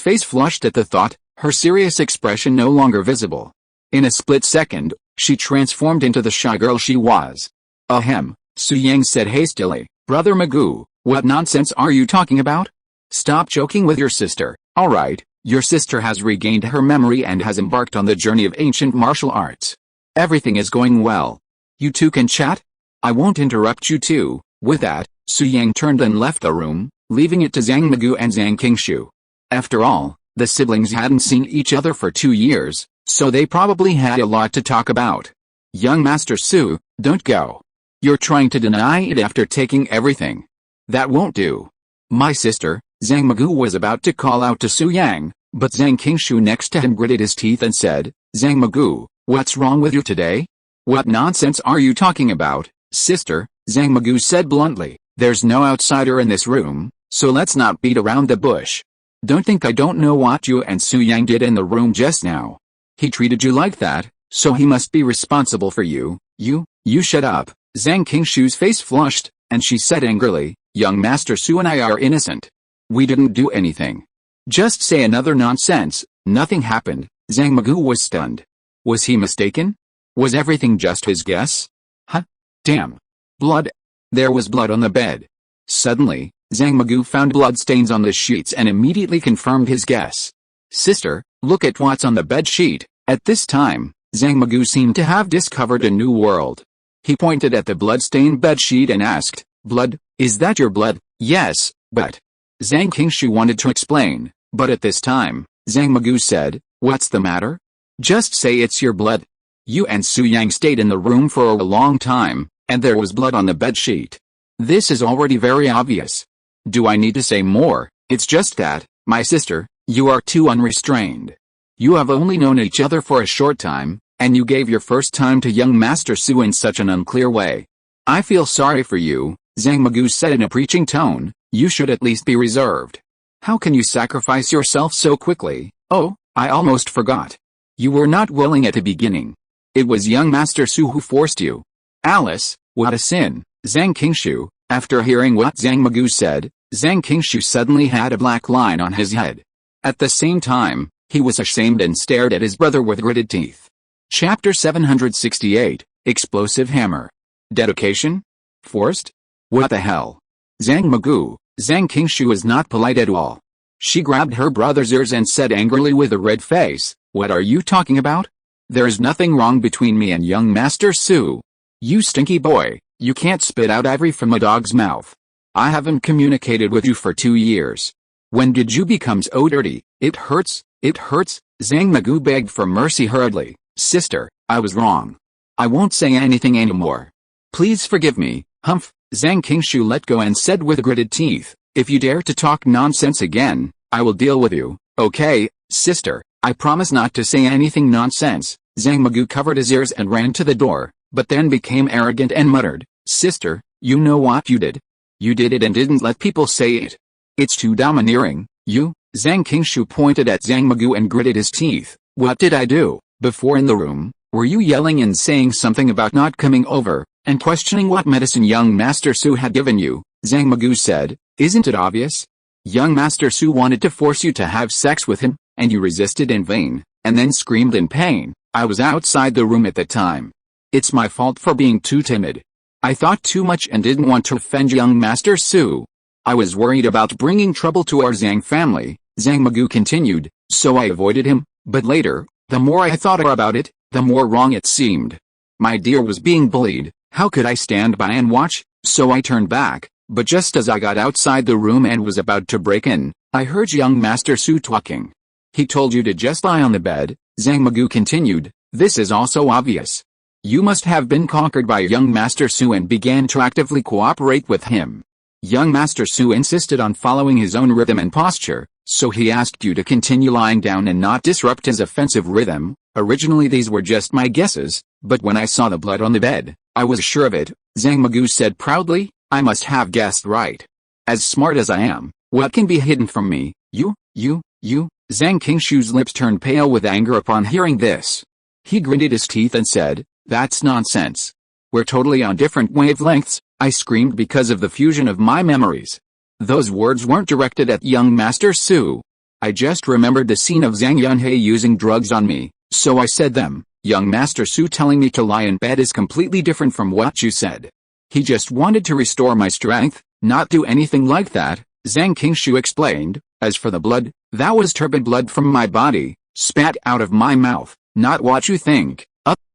face flushed at the thought, her serious expression no longer visible. In a split second, she transformed into the shy girl she was. Ahem, Su Yang said hastily, Brother Magu, what nonsense are you talking about? Stop joking with your sister, alright, your sister has regained her memory and has embarked on the journey of ancient martial arts. Everything is going well. You two can chat? I won't interrupt you two. With that, Su Yang turned and left the room, leaving it to Zhang Magu and Zhang Qingshu. After all, the siblings hadn't seen each other for 2 years, so they probably had a lot to talk about. Young Master Su, don't go. You're trying to deny it after taking everything. That won't do. My sister, Zhang Magu was about to call out to Su Yang, but Zhang Qingshu next to him gritted his teeth and said, Zhang Magu, what's wrong with you today? What nonsense are you talking about, sister? Zhang Magu said bluntly, there's no outsider in this room, so let's not beat around the bush. Don't think I don't know what you and Su Yang did in the room just now. He treated you like that, so he must be responsible for you. You shut up. Zhang Qingshu's face flushed, and she said angrily, young Master Su and I are innocent. We didn't do anything. Just say another nonsense. Nothing happened. Zhang Magu was stunned. Was he mistaken? Was everything just his guess? Huh? Damn. Blood. There was blood on the bed. Suddenly, Zhang Magu found blood stains on the sheets and immediately confirmed his guess. Sister, look at what's on the bed sheet. At this time, Zhang Magu seemed to have discovered a new world. He pointed at the blood-stained bed sheet and asked, Blood? Is that your blood? Yes, but... Zhang Qingshu wanted to explain, but at this time, Zhang Magu said, what's the matter? Just say it's your blood. You and Su Yang stayed in the room for a long time, and there was blood on the bed sheet. This is already very obvious. Do I need to say more? It's just that, my sister, you are too unrestrained. You have only known each other for a short time, and you gave your first time to young Master Su in such an unclear way. I feel sorry for you, Zhang Magu said in a preaching tone. You should at least be reserved. How can you sacrifice yourself so quickly? Oh, I almost forgot. You were not willing at the beginning. It was young Master Su who forced you. Alice, what a sin. Zhang Qingshu. After hearing what Zhang Magu said, Zhang Qingshu suddenly had a black line on his head. At the same time, he was ashamed and stared at his brother with gritted teeth. Chapter 768, Explosive Hammer. Dedication? Forced? What the hell? Zhang Magu. Zhang Qingshu was not polite at all. She grabbed her brother's ears and said angrily with a red face, what are you talking about? There is nothing wrong between me and young Master Su. You stinky boy, you can't spit out ivory from a dog's mouth. I haven't communicated with you for 2 years. When did you become so dirty? It hurts, Zhang Magu begged for mercy hurriedly. Sister, I was wrong. I won't say anything anymore. Please forgive me, humph. Zhang Qingshu let go and said with gritted teeth, if you dare to talk nonsense again, I will deal with you. Okay, sister, I promise not to say anything nonsense. Zhang Magu covered his ears and ran to the door, but then became arrogant and muttered, sister, you know what you did? You did it and didn't let people say it. It's too domineering. You? Zhang Qingshu pointed at Zhang Magu and gritted his teeth. What did I do? Before in the room, were you yelling and saying something about not coming over, and questioning what medicine young Master Su had given you? Zhang Magu said, isn't it obvious? Young Master Su wanted to force you to have sex with him, and you resisted in vain, and then screamed in pain. I was outside the room at the time. It's my fault for being too timid. I thought too much and didn't want to offend young Master Su. I was worried about bringing trouble to our Zhang family, Zhang Magu continued, so I avoided him, but later, the more I thought about it, the more wrong it seemed. My dear was being bullied. How could I stand by and watch? So I turned back, but just as I got outside the room and was about to break in, I heard young Master Su talking. He told you to just lie on the bed, Zhang Magu continued, this is also obvious. You must have been conquered by young Master Su and began to actively cooperate with him. Young Master Su insisted on following his own rhythm and posture, so he asked you to continue lying down and not disrupt his offensive rhythm. Originally these were just my guesses, but when I saw the blood on the bed, I was sure of it, Zhang Magu said proudly. I must have guessed right. As smart as I am, what can be hidden from me? You? Zhang Qingshu's lips turned pale with anger upon hearing this. He gritted his teeth and said, that's nonsense. We're totally on different wavelengths, I screamed because of the fusion of my memories. Those words weren't directed at young Master Su. I just remembered the scene of Zhang Yunhei using drugs on me, so I said them. Young Master Su telling me to lie in bed is completely different from what you said. He just wanted to restore my strength, not do anything like that, Zhang Qingshu explained. As for the blood, that was turbid blood from my body, spat out of my mouth, not what you think.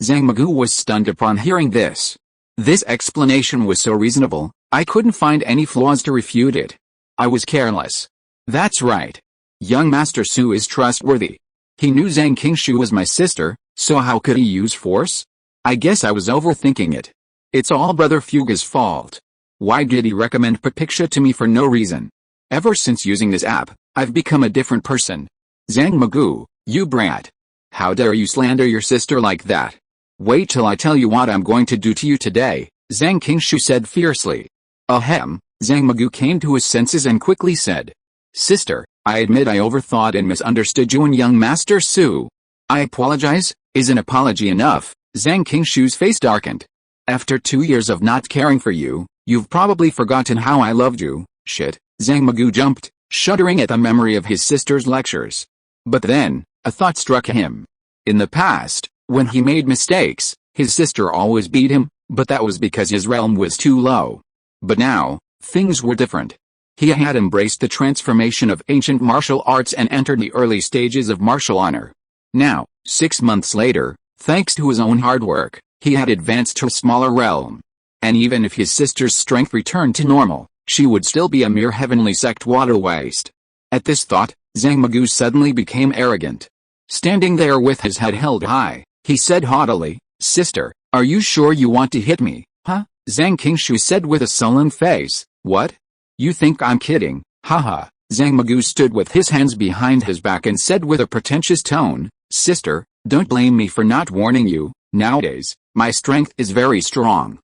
Zhang Magu was stunned upon hearing this. This explanation was so reasonable, I couldn't find any flaws to refute it. I was careless. That's right. Young Master Su is trustworthy. He knew Zhang Qingshu was my sister, so how could he use force? I guess I was overthinking it. It's all Brother Fuga's fault. Why did he recommend Papiksha to me for no reason? Ever since using this app, I've become a different person. Zhang Magu, you brat. How dare you slander your sister like that? Wait till I tell you what I'm going to do to you today, Zhang Qingshu said fiercely. Ahem, Zhang Magu came to his senses and quickly said. Sister, I admit I overthought and misunderstood you and young Master Su. I apologize. Is an apology enough? Zhang Qingshu's face darkened. After 2 years of not caring for you, you've probably forgotten how I loved you. Shit. Zhang Magu jumped, shuddering at the memory of his sister's lectures. But then, a thought struck him. In the past, when he made mistakes, his sister always beat him, but that was because his realm was too low. But now, things were different. He had embraced the transformation of ancient martial arts and entered the early stages of martial honor. Now, 6 months later, thanks to his own hard work, he had advanced to a smaller realm. And even if his sister's strength returned to normal, she would still be a mere heavenly sect water waste. At this thought, Zhang Magu suddenly became arrogant. Standing there with his head held high, he said haughtily, "Sister, are you sure you want to hit me, huh?" Zhang Qingshu said with a sullen face. "What? You think I'm kidding, haha." Zhang Magu stood with his hands behind his back and said with a pretentious tone, "Sister, don't blame me for not warning you. Nowadays, my strength is very strong.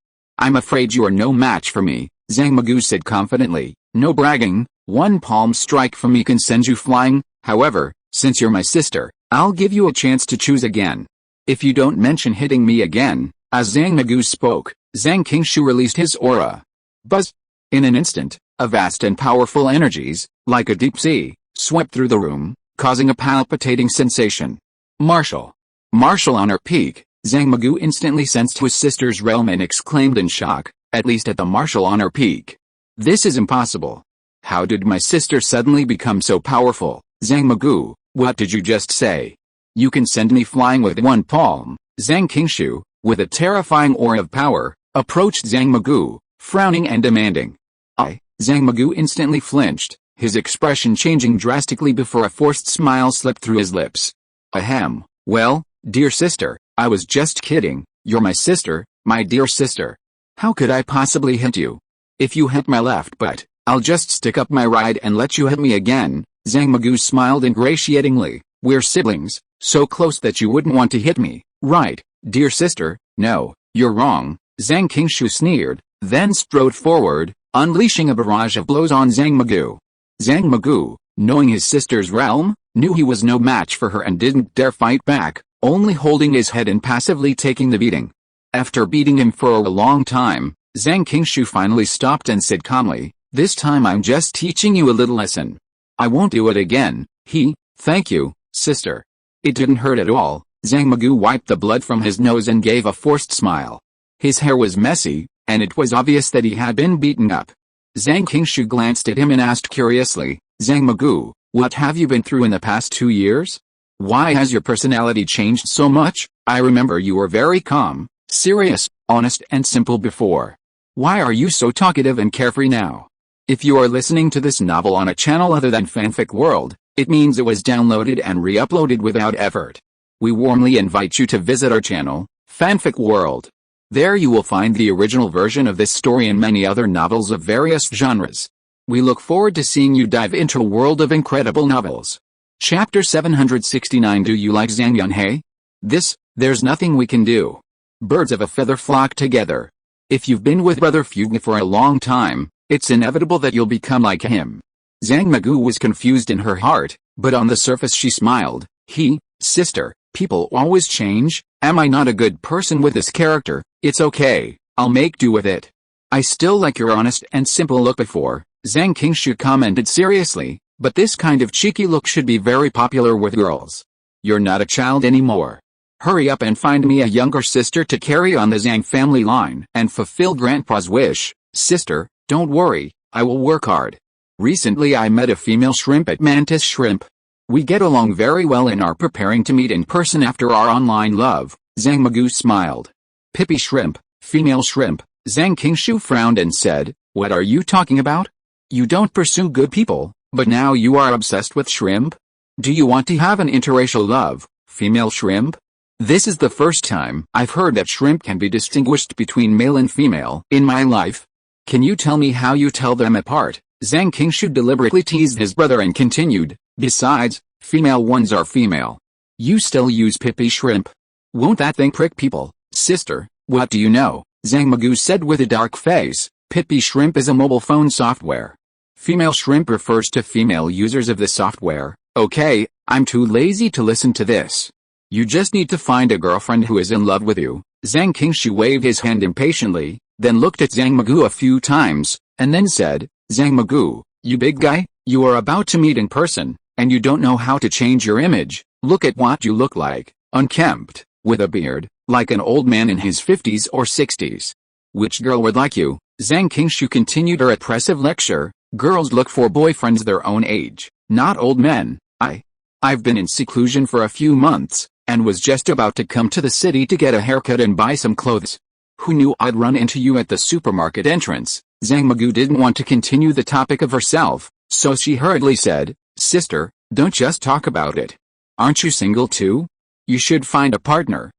I'm afraid you are no match for me," Zhang Magu said confidently. "No bragging, one palm strike from me can send you flying. However, since you're my sister, I'll give you a chance to choose again. If you don't mention hitting me again." As Zhang Magu spoke, Zhang Qingshu released his aura. Buzz! In an instant, a vast and powerful energies, like a deep sea, swept through the room, causing a palpitating sensation. Martial honor peak. Zhang Magu instantly sensed his sister's realm and exclaimed in shock, "At least at the martial honor peak. This is impossible. How did my sister suddenly become so powerful?" "Zhang Magu, what did you just say? You can send me flying with one palm." Zhang Qingshu, with a terrifying aura of power, approached Zhang Magu, frowning and demanding. Zhang Magu instantly flinched, his expression changing drastically before a forced smile slipped through his lips. "Ahem, well, dear sister, I was just kidding. You're my sister, my dear sister. How could I possibly hit you? If you hit my left butt, I'll just stick up my right and let you hit me again." Zhang Magu smiled ingratiatingly. "We're siblings, so close that you wouldn't want to hit me, right, dear sister?" "No, you're wrong," Zhang Qingshu sneered, then strode forward, unleashing a barrage of blows on Zhang Magu. Zhang Magu, knowing his sister's realm, knew he was no match for her and didn't dare fight back, only holding his head and passively taking the beating. After beating him for a long time, Zhang Qingshu finally stopped and said calmly, "This time I'm just teaching you a little lesson. I won't do it again." Thank you, sister. It didn't hurt at all." Zhang Magu wiped the blood from his nose and gave a forced smile. His hair was messy, and it was obvious that he had been beaten up. Zhang Qingshu glanced at him and asked curiously, "Zhang Magu, what have you been through in the past 2 years? Why has your personality changed so much? I remember you were very calm, serious, honest and simple before. Why are you so talkative and carefree now?" If you are listening to this novel on a channel other than Fanfic World, it means it was downloaded and re-uploaded without effort. We warmly invite you to visit our channel, Fanfic World. There you will find the original version of this story and many other novels of various genres. We look forward to seeing you dive into a world of incredible novels. Chapter 769. Do you like Zhang Yunhei? There's nothing we can do. Birds of a feather flock together. If you've been with Brother Fuga for a long time, it's inevitable that you'll become like him. Zhang Magu was confused in her heart, but on the surface she smiled. Sister, people always change. Am I not a good person with this character? It's okay, I'll make do with it. I still like your honest and simple look before, Zhang Qingshu commented seriously, but this kind of cheeky look should be very popular with girls. You're not a child anymore. Hurry up and find me a younger sister to carry on the Zhang family line and fulfill Grandpa's wish. Sister, don't worry, I will work hard. Recently I met a female shrimp at Mantis Shrimp. We get along very well and are preparing to meet in person after our online love. Zhang Magu smiled. Pippy shrimp, female shrimp. Zhang Qingshu frowned and said, "What are you talking about? You don't pursue good people, but now you are obsessed with shrimp? Do you want to have an interracial love, female shrimp?" This is the first time I've heard that shrimp can be distinguished between male and female in my life. Can you tell me how you tell them apart? Zhang Qingshu deliberately teased his brother and continued, "Besides, female ones are female. You still use pippy shrimp. Won't that thing prick people?" Sister, what do you know? Zhang Magu said with a dark face. Pippy shrimp is a mobile phone software. Female shrimp refers to female users of the software. Okay, I'm too lazy to listen to this. You just need to find a girlfriend who is in love with you. Zhang Qingshu waved his hand impatiently, then looked at Zhang Magoo a few times, and then said, Zhang Magoo, you big guy, you are about to meet in person, and you don't know how to change your image. Look at what you look like, unkempt, with a beard, like an old man in his 50s or 60s. Which girl would like you? Zhang Qingshu continued her oppressive lecture. Girls look for boyfriends their own age, not old men. I've been in seclusion for a few months, and was just about to come to the city to get a haircut and buy some clothes. Who knew I'd run into you at the supermarket entrance? Zhang Magoo didn't want to continue the topic of herself, so she hurriedly said, Sister, don't just talk about it. Aren't you single too? You should find a partner.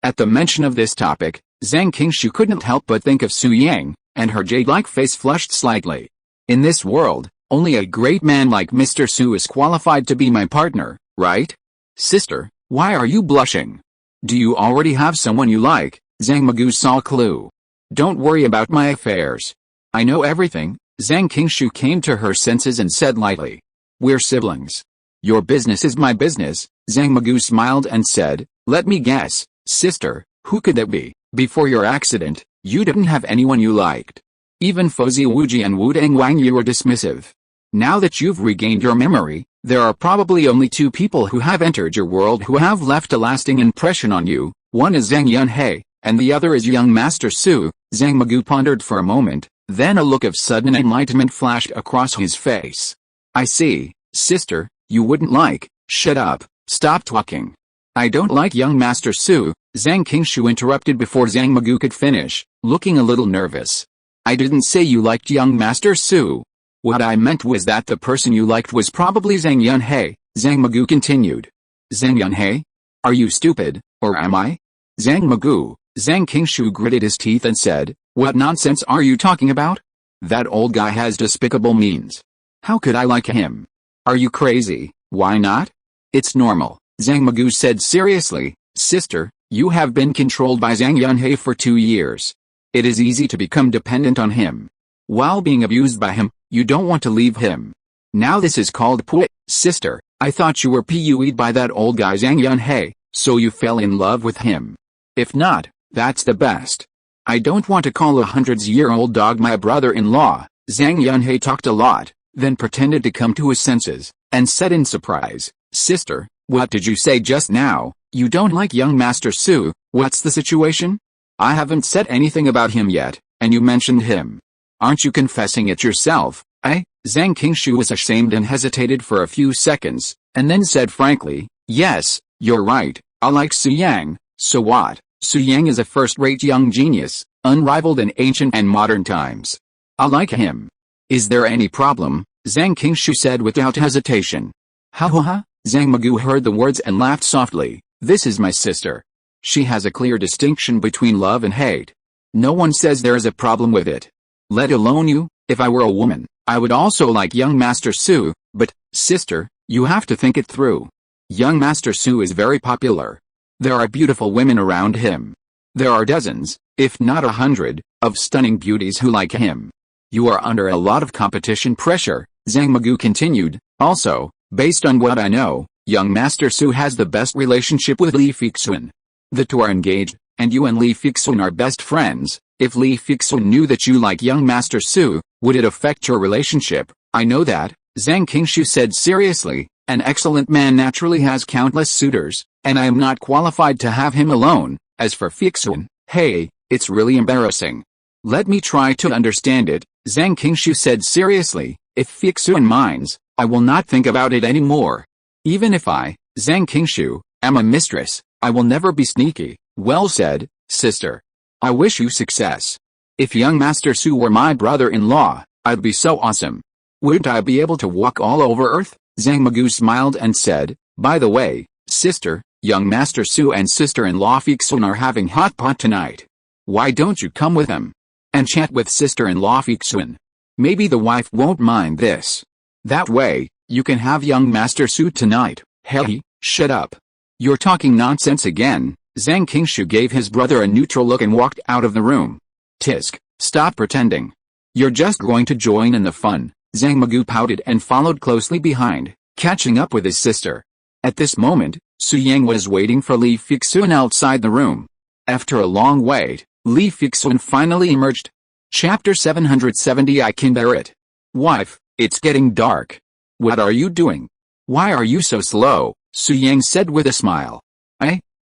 At the mention of this topic, Zhang Qingshu couldn't help but think of Su Yang, and her jade-like face flushed slightly. In this world, only a great man like Mr. Su is qualified to be my partner, right? Sister, why are you blushing? Do you already have someone you like? Zhang Magoo saw a clue. Don't worry about my affairs. I know everything. Zhang Qingshu came to her senses and said lightly. We're siblings. Your business is my business. Zhang Magoo smiled and said, let me guess, sister, who could that be? Before your accident, you didn't have anyone you liked. Even Fuzzy Wuji and Wu Deng Wang you were dismissive. Now that you've regained your memory, there are probably only two people who have entered your world who have left a lasting impression on you. One is Zhang Yunhei, and the other is young Master Su. Zhang Magoo pondered for a moment, then a look of sudden enlightenment flashed across his face. I see, sister, you wouldn't like. Shut up, stop talking. I don't like young Master Su. Zhang Qingshu interrupted before Zhang Magoo could finish, looking a little nervous. I didn't say you liked young Master Su. What I meant was that the person you liked was probably Zhang Yunhei. Zhang Magoo continued. Zhang Yunhei? Are you stupid, or am I? Zhang Magoo. Zhang Qingshu gritted his teeth and said, what nonsense are you talking about? That old guy has despicable means. How could I like him? Are you crazy? Why not? It's normal, Zhang Magoo said seriously. Sister, you have been controlled by Zhang Yunhei for 2 years. It is easy to become dependent on him. While being abused by him, you don't want to leave him. Now this is called pui. Sister, I thought you were pu'd by that old guy Zhang Yunhei, so you fell in love with him. If not, that's the best. I don't want to call a 100-year-old dog my brother-in-law. Zhang Yunhei talked a lot, then pretended to come to his senses, and said in surprise, Sister, what did you say just now? You don't like young Master Su. What's the situation? I haven't said anything about him yet, and you mentioned him. Aren't you confessing it yourself, eh? Zhang Qingshu was ashamed and hesitated for a few seconds, and then said frankly, yes, you're right, I like Su Yang. So what? Su Yang is a first-rate young genius, unrivaled in ancient and modern times. I like him. Is there any problem? Zhang Qingshu said without hesitation. Ha ha ha. Zhang Magoo heard the words and laughed softly. This is my sister. She has a clear distinction between love and hate. No one says there is a problem with it. Let alone you. If I were a woman, I would also like young Master Su, but, sister, you have to think it through. Young Master Su is very popular. There are beautiful women around him. There are dozens, if not 100, of stunning beauties who like him. You are under a lot of competition pressure, Zhang Magoo continued. Also, based on what I know, young Master Su has the best relationship with Li Fixun. The two are engaged, and you and Li Fixun are best friends. If Li Fixun knew that you like young Master Su, would it affect your relationship? I know that, Zhang Qingshu said seriously. An excellent man naturally has countless suitors, and I am not qualified to have him alone. As for Fixun, hey, it's really embarrassing. Let me try to understand it, Zhang Qingshu said seriously. If Fixun minds, I will not think about it anymore. Even if I, Zhang Qingshu, am a mistress, I will never be sneaky. Well said, sister. I wish you success. If young Master Su were my brother-in-law, I'd be so awesome. Wouldn't I be able to walk all over Earth? Zhang Magoo smiled and said, by the way, sister, young Master Su and sister-in-law Fixun are having hot pot tonight. Why don't you come with them? And chat with sister-in-law Fixun. Maybe the wife won't mind this. That way, you can have young Master Su tonight. Hey, shut up. You're talking nonsense again. Zhang Qingshu gave his brother a neutral look and walked out of the room. Tisk, stop pretending. You're just going to join in the fun. Zhang Magu pouted and followed closely behind, catching up with his sister. At this moment, Su Yang was waiting for Li Fixun outside the room. After a long wait, Li Fixun finally emerged. Chapter 770 I can bear it. Wife, it's getting dark. What are you doing? Why are you so slow? Su Yang said with a smile.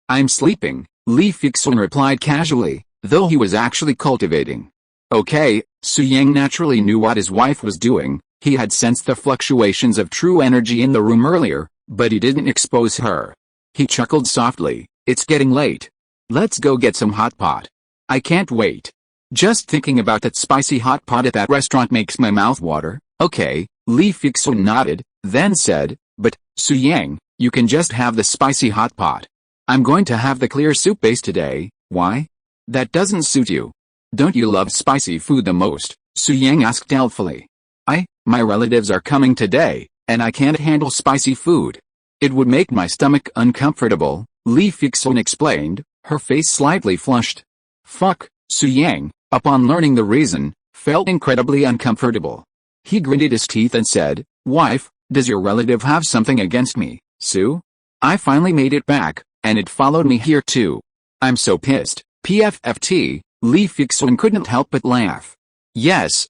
I'm sleeping, Li Fixun replied casually, though he was actually cultivating. Okay, Su Yang naturally knew what his wife was doing. He had sensed the fluctuations of true energy in the room earlier, but he didn't expose her. He chuckled softly. It's getting late. Let's go get some hot pot. I can't wait. Just thinking about that spicy hot pot at that restaurant makes my mouth water. Okay, Li Fixun nodded, then said, but, Su Yang, you can just have the spicy hot pot. I'm going to have the clear soup base today. Why? That doesn't suit you. Don't you love spicy food the most? Su Yang asked doubtfully. My relatives are coming today, and I can't handle spicy food. It would make my stomach uncomfortable, Li Fixun explained, her face slightly flushed. Fuck, Su Yang, upon learning the reason, felt incredibly uncomfortable. He gritted his teeth and said, Wife, does your relative have something against me, Su? I finally made it back, and it followed me here too. I'm so pissed. PFFT, Li Fixun couldn't help but laugh. Yes,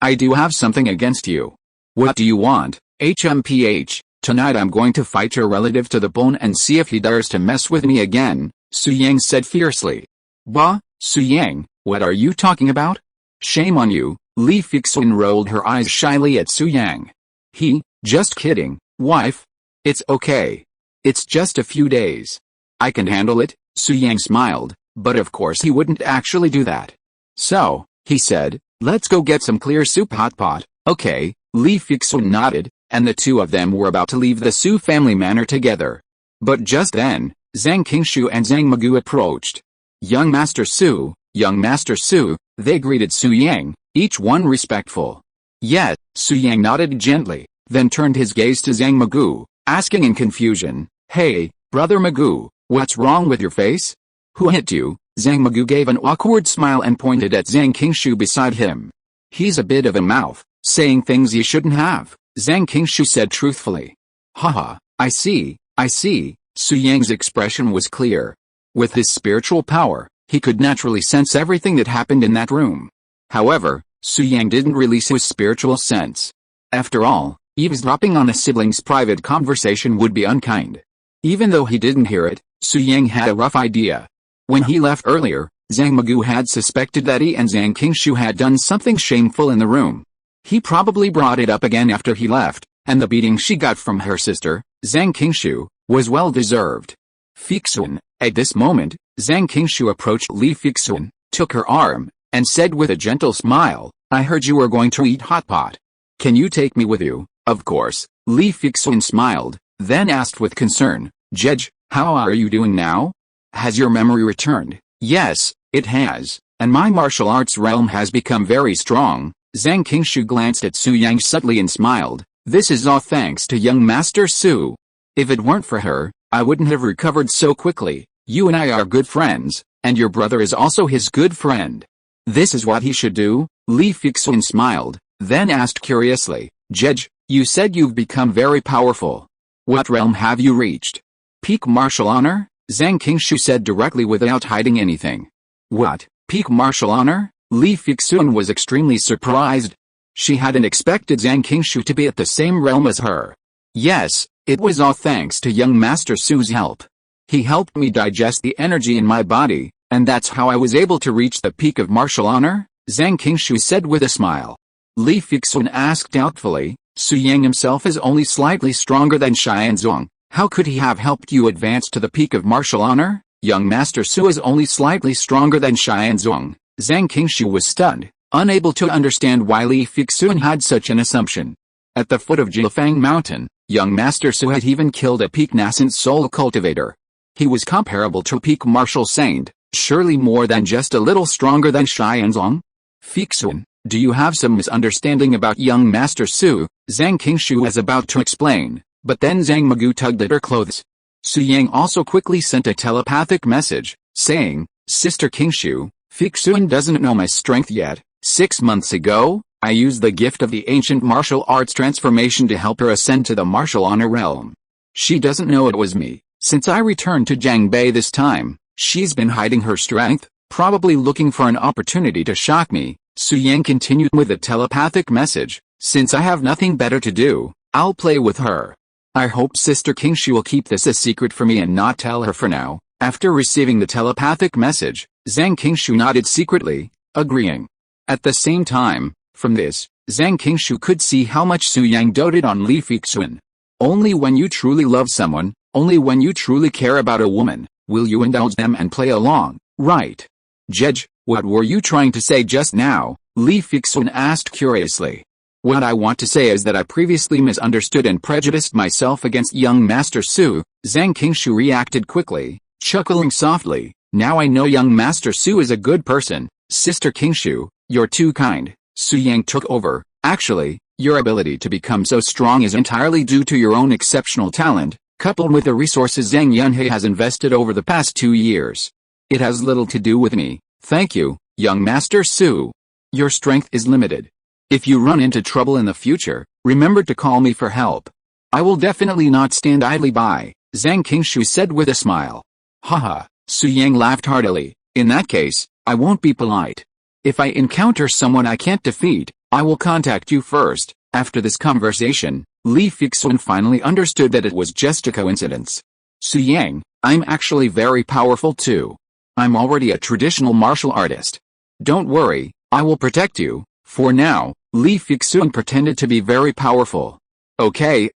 I do have something against you. What do you want? HMPH, tonight I'm going to fight your relative to the bone and see if he dares to mess with me again, Su Yang said fiercely. Bah, Su Yang, what are you talking about? Shame on you, Li Fixun rolled her eyes shyly at Su Yang. Just kidding, wife. It's okay. It's just a few days. I can handle it, Su Yang smiled, but of course he wouldn't actually do that. So, he said, let's go get some clear soup hot pot. Okay, Li Fixun nodded, and the two of them were about to leave the Su family manor together. But just then, Zhang Qingshu and Zhang Magu approached. Young Master Su, they greeted Su Yang, each one respectful. Yes, Su Yang nodded gently, then turned his gaze to Zhang Magu, asking in confusion, Hey, Brother Magu, what's wrong with your face? Who hit you? Zhang Magu gave an awkward smile and pointed at Zhang Qingshu beside him. He's a bit of a mouth, saying things he shouldn't have, Zhang Qingshu said truthfully. Haha, I see, Su Yang's expression was clear. With his spiritual power, he could naturally sense everything that happened in that room. However, Su Yang didn't release his spiritual sense. After all, eavesdropping on a sibling's private conversation would be unkind. Even though he didn't hear it, Su Yang had a rough idea. When he left earlier, Zhang Magu had suspected that he and Zhang Qingshu had done something shameful in the room. He probably brought it up again after he left, and the beating she got from her sister, Zhang Qingshu, was well deserved. Fixun, at this moment, Zhang Qingshu approached Li Fixun, took her arm, and said with a gentle smile, I heard you were going to eat hot pot. Can you take me with you? Of course, Li Fixun smiled, then asked with concern, Jej, how are you doing now? Has your memory returned? Yes, it has, and my martial arts realm has become very strong. Zhang Qingshu glanced at Su Yang subtly and smiled. This is all thanks to young Master Su. If it weren't for her, I wouldn't have recovered so quickly. You and I are good friends, and your brother is also his good friend. This is what he should do? Li Fixun smiled, then asked curiously, Jej, you said you've become very powerful. What realm have you reached? Peak martial honor? Zhang Qingshu said directly without hiding anything. What, peak martial honor? Li Fixun was extremely surprised. She hadn't expected Zhang Qingshu to be at the same realm as her. Yes, it was all thanks to young Master Su's help. He helped me digest the energy in my body, and that's how I was able to reach the peak of martial honor, Zhang Qingshu said with a smile. Li Fixun asked doubtfully, Su Yang himself is only slightly stronger than Xianzong. How could he have helped you advance to the peak of martial honor? Young Master Su is only slightly stronger than Xianzong. Zhang Qingshu was stunned, unable to understand why Li Fixun had such an assumption. At the foot of Jilfang Mountain, young Master Su had even killed a peak nascent soul cultivator. He was comparable to a peak martial saint, surely more than just a little stronger than Xianzong. Fixun, do you have some misunderstanding about young Master Su? Zhang Qingshu was about to explain, but then Zhang Magu tugged at her clothes. Su Yang also quickly sent a telepathic message, saying, Sister Qingshu, Fixun doesn't know my strength yet, 6 months ago, I used the gift of the ancient martial arts transformation to help her ascend to the martial honor realm. She doesn't know it was me. Since I returned to Jiangbei this time, she's been hiding her strength, probably looking for an opportunity to shock me. Su Yang continued with a telepathic message. Since I have nothing better to do, I'll play with her. I hope Sister Qingshu will keep this a secret for me and not tell her for now. After receiving the telepathic message, Zhang Qingshu nodded secretly, agreeing. At the same time, from this, Zhang Qingshu could see how much Su Yang doted on Li Fixun. Only when you truly love someone, only when you truly care about a woman, will you indulge them and play along, right? Jej, what were you trying to say just now? Li Fixun asked curiously. What I want to say is that I previously misunderstood and prejudiced myself against young Master Su. Zhang Qingshu reacted quickly, chuckling softly. Now I know young Master Su is a good person. Sister Qingshu, you're too kind. Su Yang took over. Actually, your ability to become so strong is entirely due to your own exceptional talent, coupled with the resources Zhang Yunhe has invested over the past 2 years. It has little to do with me. Thank you, young Master Su. Your strength is limited. If you run into trouble in the future, remember to call me for help. I will definitely not stand idly by, Zhang Qingshu said with a smile. Haha, Su Yang laughed heartily. In that case, I won't be polite. If I encounter someone I can't defeat, I will contact you first. After this conversation, Li Fixun finally understood that it was just a coincidence. Su Yang, I'm actually very powerful too. I'm already a traditional martial artist. Don't worry, I will protect you. For now, Li Fixun pretended to be very powerful. Okay,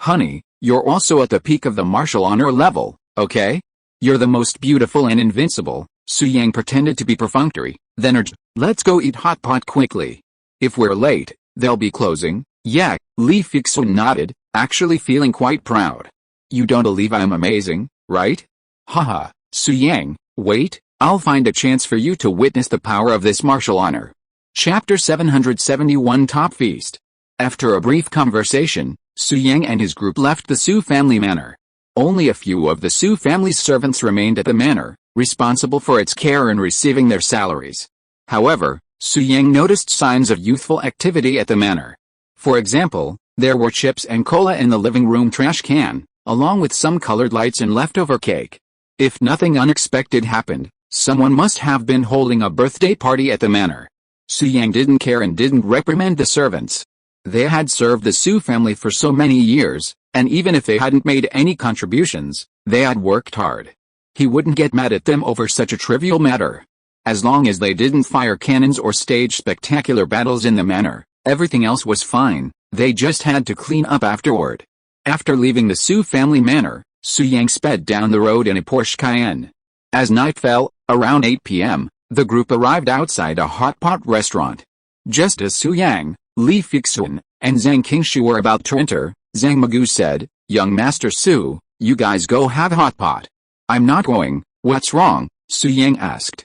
honey, you're also at the peak of the martial honor level, okay? You're the most beautiful and invincible. Su Yang pretended to be perfunctory, then urged, let's go eat hot pot quickly. If we're late, they'll be closing. Yeah, Li Fixun nodded, actually feeling quite proud. You don't believe I'm amazing, right? Haha, Su Yang, wait, I'll find a chance for you to witness the power of this martial honor. Chapter 771 Top Feast. After a brief conversation, Su Yang and his group left the Su family manor. Only a few of the Su family's servants remained at the manor, responsible for its care and receiving their salaries. However, Su Yang noticed signs of youthful activity at the manor. For example, there were chips and cola in the living room trash can, along with some colored lights and leftover cake. If nothing unexpected happened, someone must have been holding a birthday party at the manor. Su Yang didn't care and didn't reprimand the servants. They had served the Su family for so many years, and even if they hadn't made any contributions, they had worked hard. He wouldn't get mad at them over such a trivial matter. As long as they didn't fire cannons or stage spectacular battles in the manor, everything else was fine. They just had to clean up afterward. After leaving the Su family manor, Su Yang sped down the road in a Porsche Cayenne. As night fell, around 8 p.m., the group arrived outside a hot pot restaurant. Just as Su Yang, Li Fixun, and Zhang Qingshu were about to enter, Zhang Magu said, Young Master Su, you guys go have hot pot. I'm not going. What's wrong? Su Yang asked.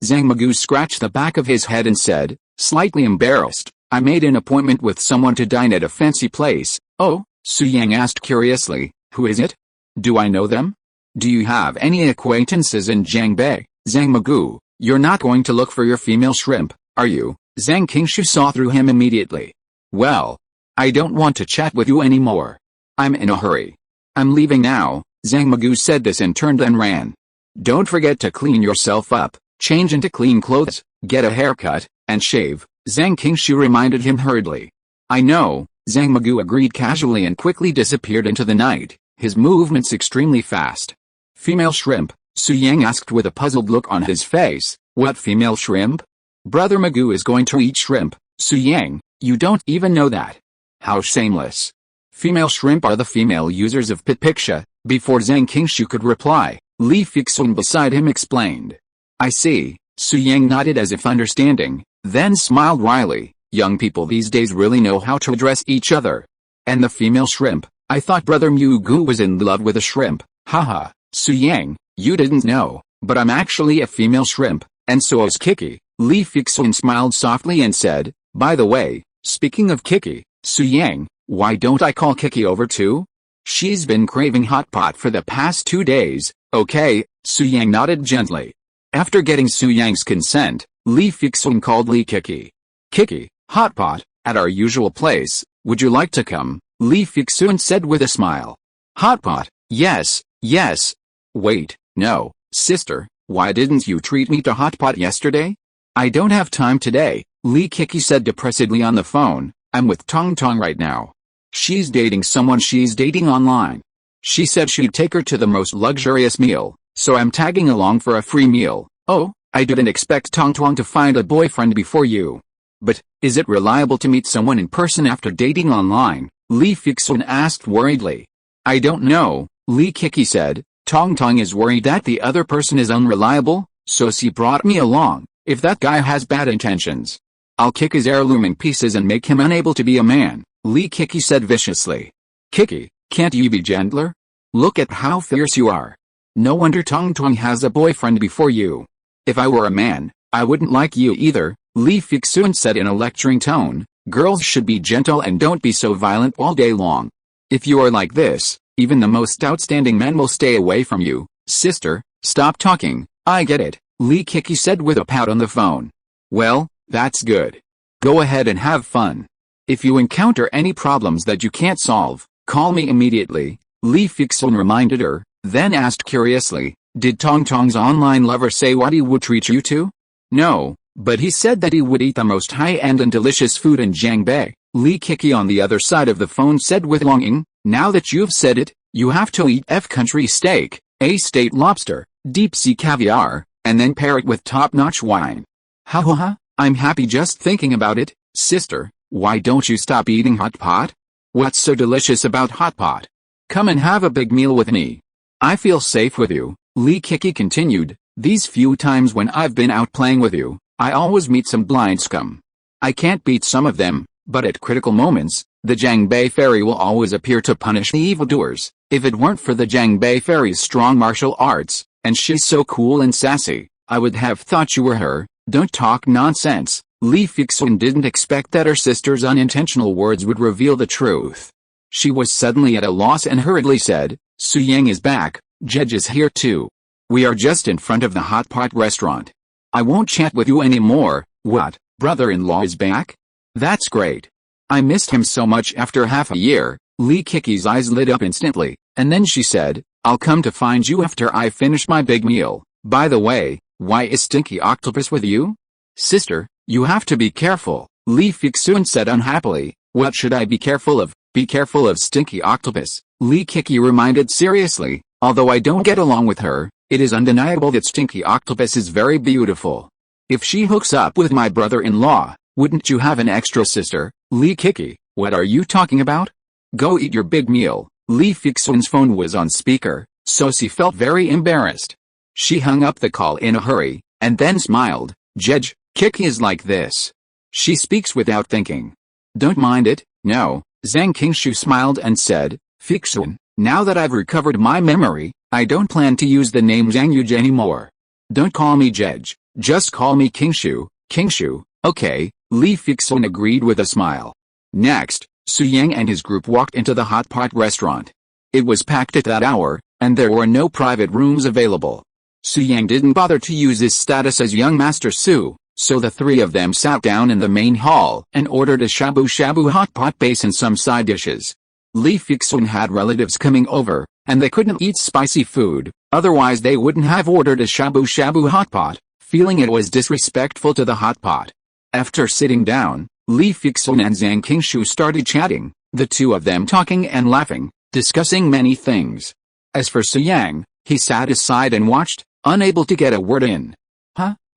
Zhang Magu scratched the back of his head and said, slightly embarrassed, I made an appointment with someone to dine at a fancy place. Oh? Su Yang asked curiously, who is it? Do I know them? Do you have any acquaintances in Jiangbei? Zhang Magu, you're not going to look for your female shrimp, are you? Zhang Qingshu saw through him immediately. Well, I don't want to chat with you anymore. I'm in a hurry. I'm leaving now. Zhang Magu said this and turned and ran. Don't forget to clean yourself up, change into clean clothes, get a haircut, and shave, Zhang Qingshu reminded him hurriedly. I know, Zhang Magu agreed casually and quickly disappeared into the night, his movements extremely fast. Female shrimp? Su Yang asked with a puzzled look on his face. What female shrimp? Brother Magu is going to eat shrimp. Su Yang, you don't even know that. How shameless. Female shrimp are the female users of Pitpiksha. Before Zhang Qingshu could reply, Li Fixun beside him explained. I see. Su Yang nodded as if understanding, then smiled wryly. Young people these days really know how to address each other. And the female shrimp? I thought Brother Mugu was in love with a shrimp. Haha, Su Yang, you didn't know, but I'm actually a female shrimp, and so is Kiki. Li Fixun smiled softly and said, by the way, speaking of Kiki, Su Yang, why don't I call Kiki over too? She's been craving hot pot for the past 2 days. Okay, Su Yang nodded gently. After getting Su Yang's consent, Li Fixun called Li Kiki. Kiki, hot pot, at our usual place, would you like to come? Li Fixun said with a smile. Hot pot, yes, yes. Wait, no, sister, why didn't you treat me to hot pot yesterday? I don't have time today, Li Kiki said depressedly on the phone. I'm with Tong Tong right now. She's dating someone she's dating online. She said she'd take her to the most luxurious meal, so I'm tagging along for a free meal. Oh, I didn't expect Tong Tong to find a boyfriend before you. But, is it reliable to meet someone in person after dating online? Li Fixun asked worriedly. I don't know, Li Kiki said. Tong Tong is worried that the other person is unreliable, so she brought me along. If that guy has bad intentions, I'll kick his heirloom in pieces and make him unable to be a man, Li Kiki said viciously. Kiki, can't you be gentler? Look at how fierce you are. No wonder Tong Tong has a boyfriend before you. If I were a man, I wouldn't like you either, Li Fixun said in a lecturing tone. Girls should be gentle and don't be so violent all day long. If you are like this, even the most outstanding men will stay away from you. Sister, stop talking, I get it, Li Kiki said with a pout on the phone. Well, that's good. Go ahead and have fun. If you encounter any problems that you can't solve, call me immediately, Li Fixun reminded her, then asked curiously, did Tong Tong's online lover say what he would treat you to? No, but he said that he would eat the most high-end and delicious food in Jiangbei, Li Kiki on the other side of the phone said with longing. Now that you've said it, you have to eat F-country steak, A-state lobster, deep-sea caviar, and then pair it with top-notch wine. Ha ha ha, I'm happy just thinking about it. Sister, why don't you stop eating hot pot? What's so delicious about hot pot? Come and have a big meal with me. I feel safe with you, Li Kiki continued. These few times when I've been out playing with you, I always meet some blind scum. I can't beat some of them, but at critical moments, the Jiangbei fairy will always appear to punish the evildoers. If it weren't for the Jiangbei fairy's strong martial arts, and she's so cool and sassy, I would have thought you were her. Don't talk nonsense. Li Fixun didn't expect that her sister's unintentional words would reveal the truth. She was suddenly at a loss and hurriedly said, Su Yang is back, Judge is here too. We are just in front of the hot pot restaurant. I won't chat with you anymore. What, brother-in-law is back? That's great. I missed him so much after half a year. Li Kiki's eyes lit up instantly, and then she said, I'll come to find you after I finish my big meal. By the way, why is Stinky Octopus with you? Sister, you have to be careful, Li Fixun said unhappily. What should I be careful of? Be careful of Stinky Octopus, Li Kiki reminded seriously. Although I don't get along with her, it is undeniable that Stinky Octopus is very beautiful. If she hooks up with my brother-in-law, wouldn't you have an extra sister? Li Kiki, what are you talking about? Go eat your big meal. Li Fixun's phone was on speaker, so she felt very embarrassed. She hung up the call in a hurry, and then smiled. Judge, Kiki is like this. She speaks without thinking. Don't mind it, no. Zhang Qingshu smiled and said, Fixun, now that I've recovered my memory, I don't plan to use the name Zhang Yuj anymore. Don't call me Judge, just call me Qingshu. Qingshu, okay, Li Fixun agreed with a smile. Next, Su Yang and his group walked into the hot pot restaurant. It was packed at that hour, and there were no private rooms available. Su Yang didn't bother to use his status as young Master Su, so the three of them sat down in the main hall and ordered a shabu-shabu hot pot base and some side dishes. Li Fixun had relatives coming over, and they couldn't eat spicy food, otherwise they wouldn't have ordered a shabu-shabu hot pot, feeling it was disrespectful to the hot pot. After sitting down, Li Fixun and Zhang Qingshu started chatting, the two of them talking and laughing, discussing many things. As for Su Yang, he sat aside and watched, unable to get a word in.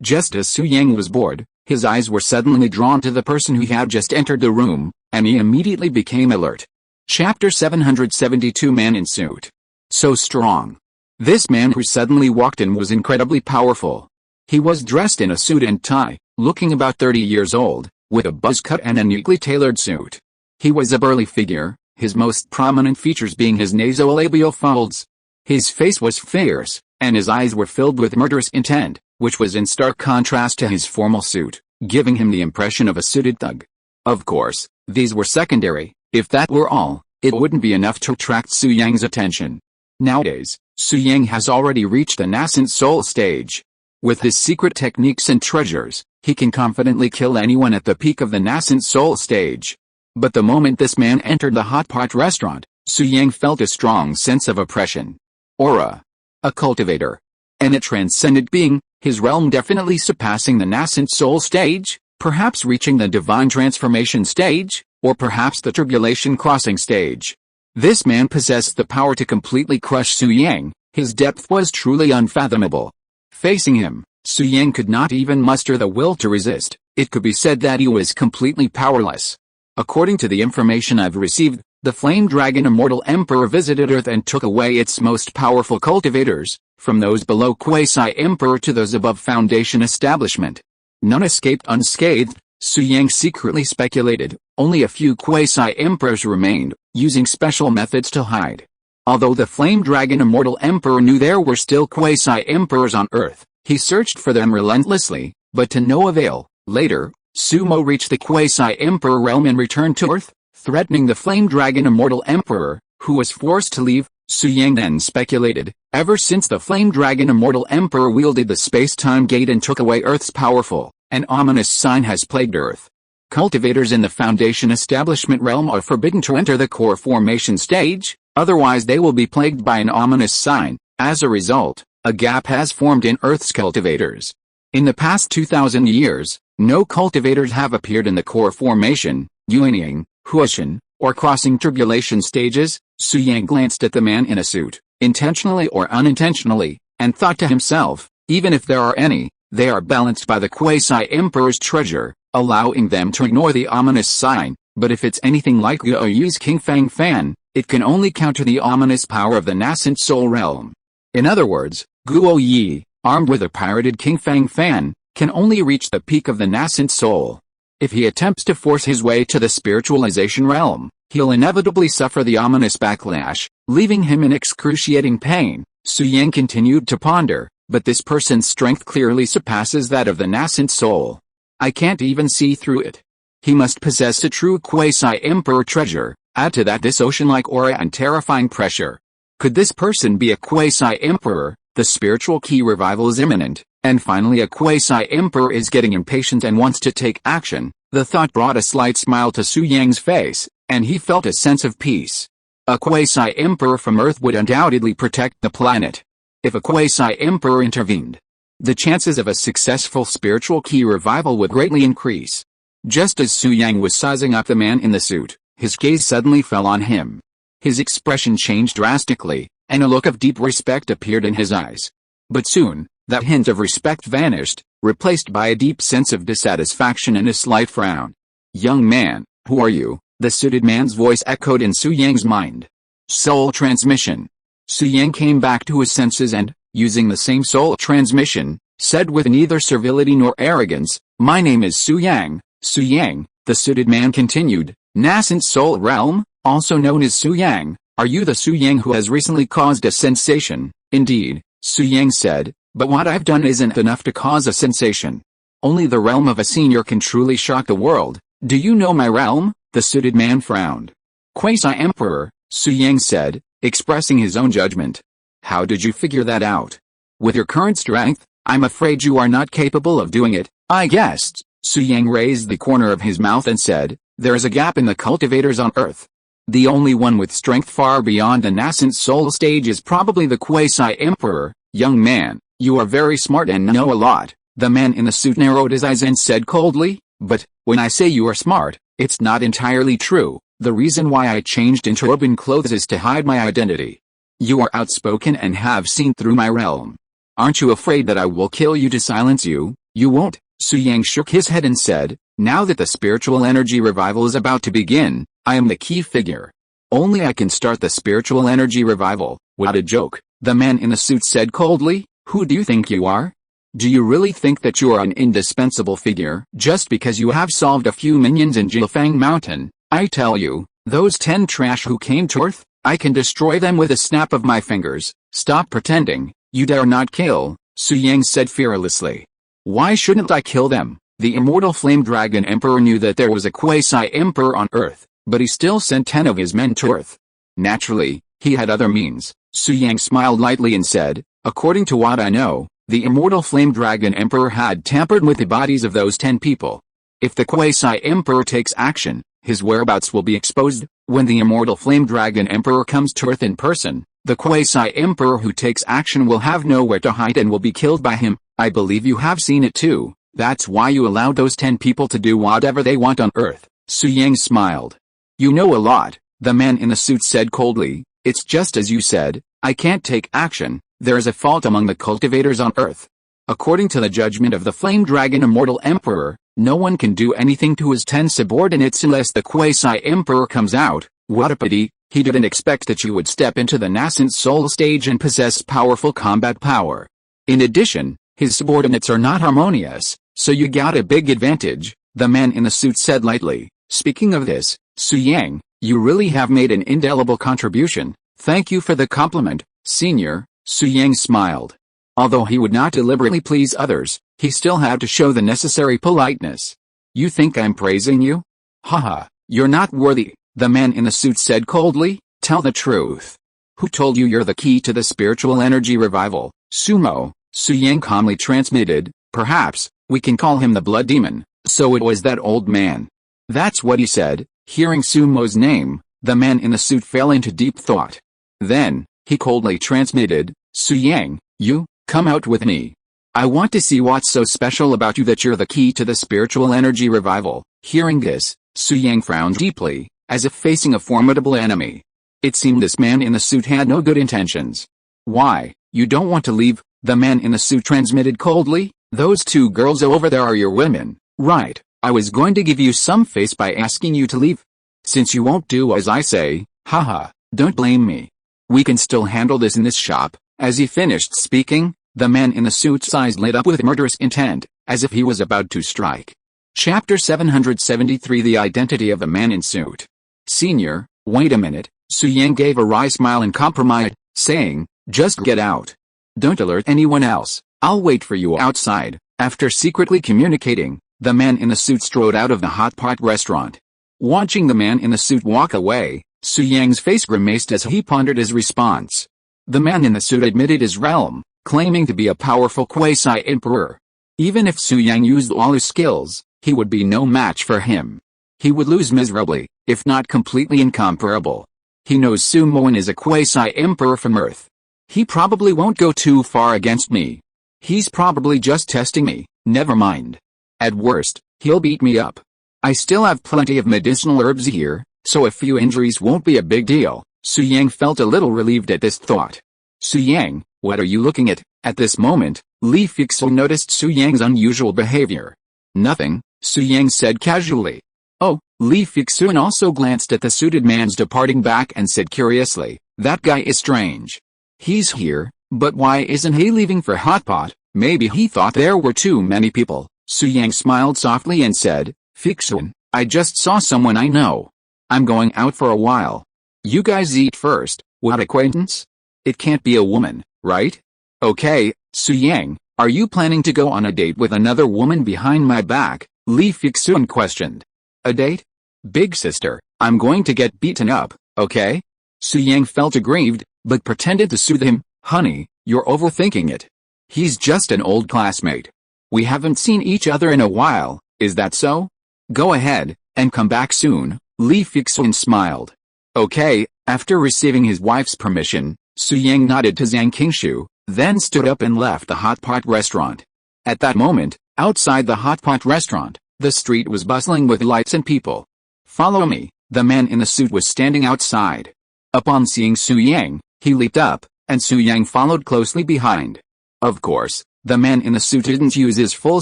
Just as Su Yang was bored, his eyes were suddenly drawn to the person who had just entered the room, and he immediately became alert. Chapter 772 Man in Suit. So strong. This man who suddenly walked in was incredibly powerful. He was dressed in a suit and tie, looking about 30 years old, with a buzz cut and a neatly tailored suit. He was a burly figure, his most prominent features being his nasolabial folds. His face was fierce, and his eyes were filled with murderous intent, which was in stark contrast to his formal suit, giving him the impression of a suited thug. Of course, these were secondary. If that were all, it wouldn't be enough to attract Su Yang's attention. Nowadays, Su Yang has already reached the nascent soul stage. With his secret techniques and treasures, He can confidently kill anyone at the peak of the nascent soul stage. But the moment this man entered the hot pot restaurant, Su Yang felt a strong sense of oppression. Aura. A cultivator. And a transcendent being, his realm definitely surpassing the nascent soul stage, perhaps reaching the divine transformation stage, or perhaps the tribulation crossing stage. This man possessed the power to completely crush Su Yang. His depth was truly unfathomable. Facing him, Su Yang could not even muster the will to resist. It could be said that he was completely powerless. According to the information I've received, the flame dragon Immortal Emperor visited Earth and took away its most powerful cultivators, from those below Quasi-Emperor to those above Foundation Establishment. None escaped unscathed. Su Yang secretly speculated, only a few Quasi-Emperors remained, using special methods to hide. Although the flame dragon Immortal Emperor knew there were still Quasi-Emperors on Earth, he searched for them relentlessly, but to no avail. Later, Sumo reached the Quasi-Emperor realm and returned to Earth, threatening the flame dragon Immortal Emperor, who was forced to leave. Su Yang then speculated, ever since the flame dragon Immortal Emperor wielded the space-time gate and took away Earth's powerful, an ominous sign has plagued Earth. Cultivators in the Foundation Establishment realm are forbidden to enter the core formation stage, otherwise they will be plagued by an ominous sign. As a result, a gap has formed in Earth's cultivators. In the past 2,000 years, no cultivators have appeared in the core formation, Yuanying, Huashan, or crossing tribulation stages. Su Yang glanced at the man in a suit, intentionally or unintentionally, and thought to himself, even if there are any, they are balanced by the Quasi-Emperor's treasure, allowing them to ignore the ominous sign, but if it's anything like Yu's King Fang Fan, it can only counter the ominous power of the nascent soul realm. In other words, Guo Yi, armed with a pirated King Fang Fan, can only reach the peak of the nascent soul. If he attempts to force his way to the spiritualization realm, he'll inevitably suffer the ominous backlash, leaving him in excruciating pain. Su Yang continued to ponder, but this person's strength clearly surpasses that of the nascent soul. I can't even see through it. He must possess a true Quasi-Emperor treasure. Add to that this ocean-like aura and terrifying pressure. Could this person be a Quasi-Emperor? The spiritual key revival is imminent, and finally a Quasi-Emperor is getting impatient and wants to take action. The thought brought a slight smile to Su Yang's face, and he felt a sense of peace. A Quasi-Emperor from Earth would undoubtedly protect the planet. If a Quasi-Emperor intervened, the chances of a successful spiritual key revival would greatly increase. Just as Su Yang was sizing up the man in the suit, his gaze suddenly fell on him. His expression changed drastically, and a look of deep respect appeared in his eyes. But soon, that hint of respect vanished, replaced by a deep sense of dissatisfaction and a slight frown. Young man, who are you? The suited man's voice echoed in Su Yang's mind. Soul transmission. Su Yang came back to his senses and, using the same soul transmission, said with neither servility nor arrogance, my name is Su Yang. Su Yang, the suited man continued, nascent soul realm, also known as Su Yang, are you the Su Yang who has recently caused a sensation? Indeed, Su Yang said, but what I've done isn't enough to cause a sensation. Only the realm of a senior can truly shock the world. Do you know my realm? The suited man frowned. Quasi-Emperor, Su Yang said, expressing his own judgment. How did you figure that out? With your current strength, I'm afraid you are not capable of doing it, I guessed. Su Yang raised the corner of his mouth and said, there is a gap in the cultivators on Earth. The only one with strength far beyond the nascent soul stage is probably the Quasi-Emperor. Young man, you are very smart and know a lot. The man in the suit narrowed his eyes and said coldly, but, when I say you are smart, it's not entirely true. The reason why I changed into urban clothes is to hide my identity. You are outspoken and have seen through my realm. Aren't you afraid that I will kill you to silence you? You won't. Su Yang shook his head and said, now that the spiritual energy revival is about to begin, I am the key figure. Only I can start the spiritual energy revival. What a joke. The man in the suit said coldly, who do you think you are? Do you really think that you are an indispensable figure just because you have solved a few minions in Jilfang Mountain? I tell you, those 10 trash who came to Earth, I can destroy them with a snap of my fingers. Stop pretending. You dare not kill, Su Yang said fearlessly. Why shouldn't I kill them? The immortal flame dragon emperor knew that there was a Quasi-Emperor on Earth, but he still sent 10 of his men to Earth. Naturally, he had other means. Su Yang smiled lightly and said, according to what I know, The immortal flame dragon emperor had tampered with the bodies of those 10 people. If the quasi-emperor takes action, his whereabouts will be exposed. When the immortal flame dragon emperor comes to Earth in person, the quasi-emperor who takes action will have nowhere to hide and will be killed by him. I believe you have seen it too. That's why you allowed those 10 people to do whatever they want on Earth. Su Yang smiled. You know a lot, the man in the suit said coldly. It's just as you said, I can't take action. There is a fault among the cultivators on Earth. According to the judgment of the Flame Dragon Immortal Emperor, no one can do anything to his 10 subordinates unless the Quasi-Emperor comes out. What a pity, he didn't expect that you would step into the nascent soul stage and possess powerful combat power. In addition, his subordinates are not harmonious, so you got a big advantage, the man in the suit said lightly. Speaking of this, Su Yang, you really have made an indelible contribution. Thank you for the compliment, senior. Su Yang smiled. Although he would not deliberately please others, he still had to show the necessary politeness. You think I'm praising you? Haha, you're not worthy, the man in the suit said coldly. Tell the truth. Who told you you're the key to the spiritual energy revival? Sumo, Su Yang calmly transmitted. Perhaps, we can call him the blood demon. So it was that old man. That's what he said. Hearing Sumo's name, the man in the suit fell into deep thought. Then, he coldly transmitted, Su Yang, you, come out with me. I want to see what's so special about you that you're the key to the spiritual energy revival. Hearing this, Su Yang frowned deeply, as if facing a formidable enemy. It seemed this man in the suit had no good intentions. Why, you don't want to leave? The man in the suit transmitted coldly. Those 2 girls over there are your women, right? I was going to give you some face by asking you to leave. Since you won't do as I say, haha, don't blame me. We can still handle this in this shop. As he finished speaking, the man in the suit's eyes lit up with murderous intent, as if he was about to strike. Chapter 773 The Identity of the Man in Suit. Senior, wait a minute, Su Yang gave a wry smile and compromised, saying, just get out. Don't alert anyone else, I'll wait for you outside. After secretly communicating, the man in the suit strode out of the hot pot restaurant. Watching the man in the suit walk away, Su Yang's face grimaced as he pondered his response. The man in the suit admitted his realm, claiming to be a powerful quasi-emperor. Even if Su Yang used all his skills, he would be no match for him. He would lose miserably, if not completely incomparable. He knows Sumoan is a quasi-emperor from Earth. He probably won't go too far against me. He's probably just testing me, never mind. At worst, he'll beat me up. I still have plenty of medicinal herbs here, so a few injuries won't be a big deal. Su Yang felt a little relieved at this thought. Su Yang, what are you looking at? At this moment, Li Fixu noticed Su Yang's unusual behavior. Nothing, Su Yang said casually. Oh, Li Fixu also glanced at the suited man's departing back and said curiously, that guy is strange. He's here, but why isn't he leaving for Hot Pot? Maybe he thought there were too many people. Su Yang smiled softly and said, Fixun, I just saw someone I know. I'm going out for a while. You guys eat first. What acquaintance? It can't be a woman, right? Okay, Su Yang, are you planning to go on a date with another woman behind my back? Li Fixun questioned. A date? Big sister, I'm going to get beaten up, okay? Su Yang felt aggrieved, but pretended to soothe him. Honey, you're overthinking it. He's just an old classmate. We haven't seen each other in a while, is that so? Go ahead, and come back soon. Li Fixun smiled. Okay, after receiving his wife's permission, Su Yang nodded to Zhang Qingshu, then stood up and left the hot pot restaurant. At that moment, outside the hot pot restaurant, the street was bustling with lights and people. Follow me, the man in the suit was standing outside. Upon seeing Su Yang, he leaped up, and Su Yang followed closely behind. Of course, the man in the suit didn't use his full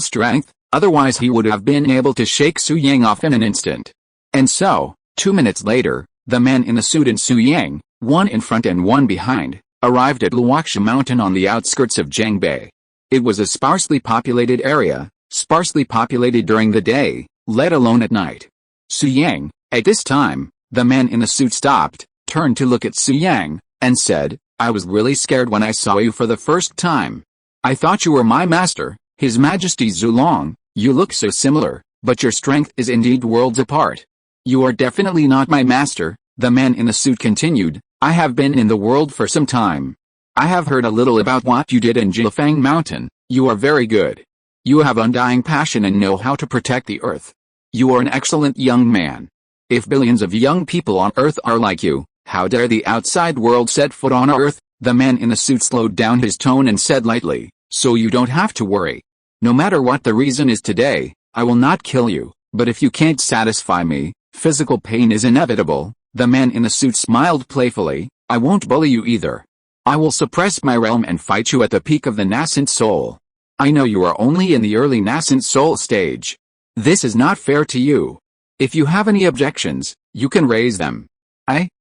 strength, otherwise he would have been able to shake Su Yang off in an instant. And so, 2 minutes later, the man in the suit and Su Yang, one in front and one behind, arrived at Luoxia Mountain on the outskirts of Jiangbei. It was a sparsely populated area, sparsely populated during the day, let alone at night. Su Yang, at this time, the man in the suit stopped, turned to look at Su Yang, and said, I was really scared when I saw you for the first time. I thought you were my master, His Majesty Zulong. You look so similar, but your strength is indeed worlds apart. You are definitely not my master, the man in the suit continued. I have been in the world for some time. I have heard a little about what you did in Jilfang Mountain. You are very good. You have undying passion and know how to protect the earth. You are an excellent young man. If billions of young people on earth are like you, how dare the outside world set foot on earth? The man in the suit slowed down his tone and said lightly, so you don't have to worry. No matter what the reason is today, I will not kill you, but if you can't satisfy me, physical pain is inevitable. The man in the suit smiled playfully, I won't bully you either. I will suppress my realm and fight you at the peak of the nascent soul. I know you are only in the early nascent soul stage. This is not fair to you. If you have any objections, you can raise them.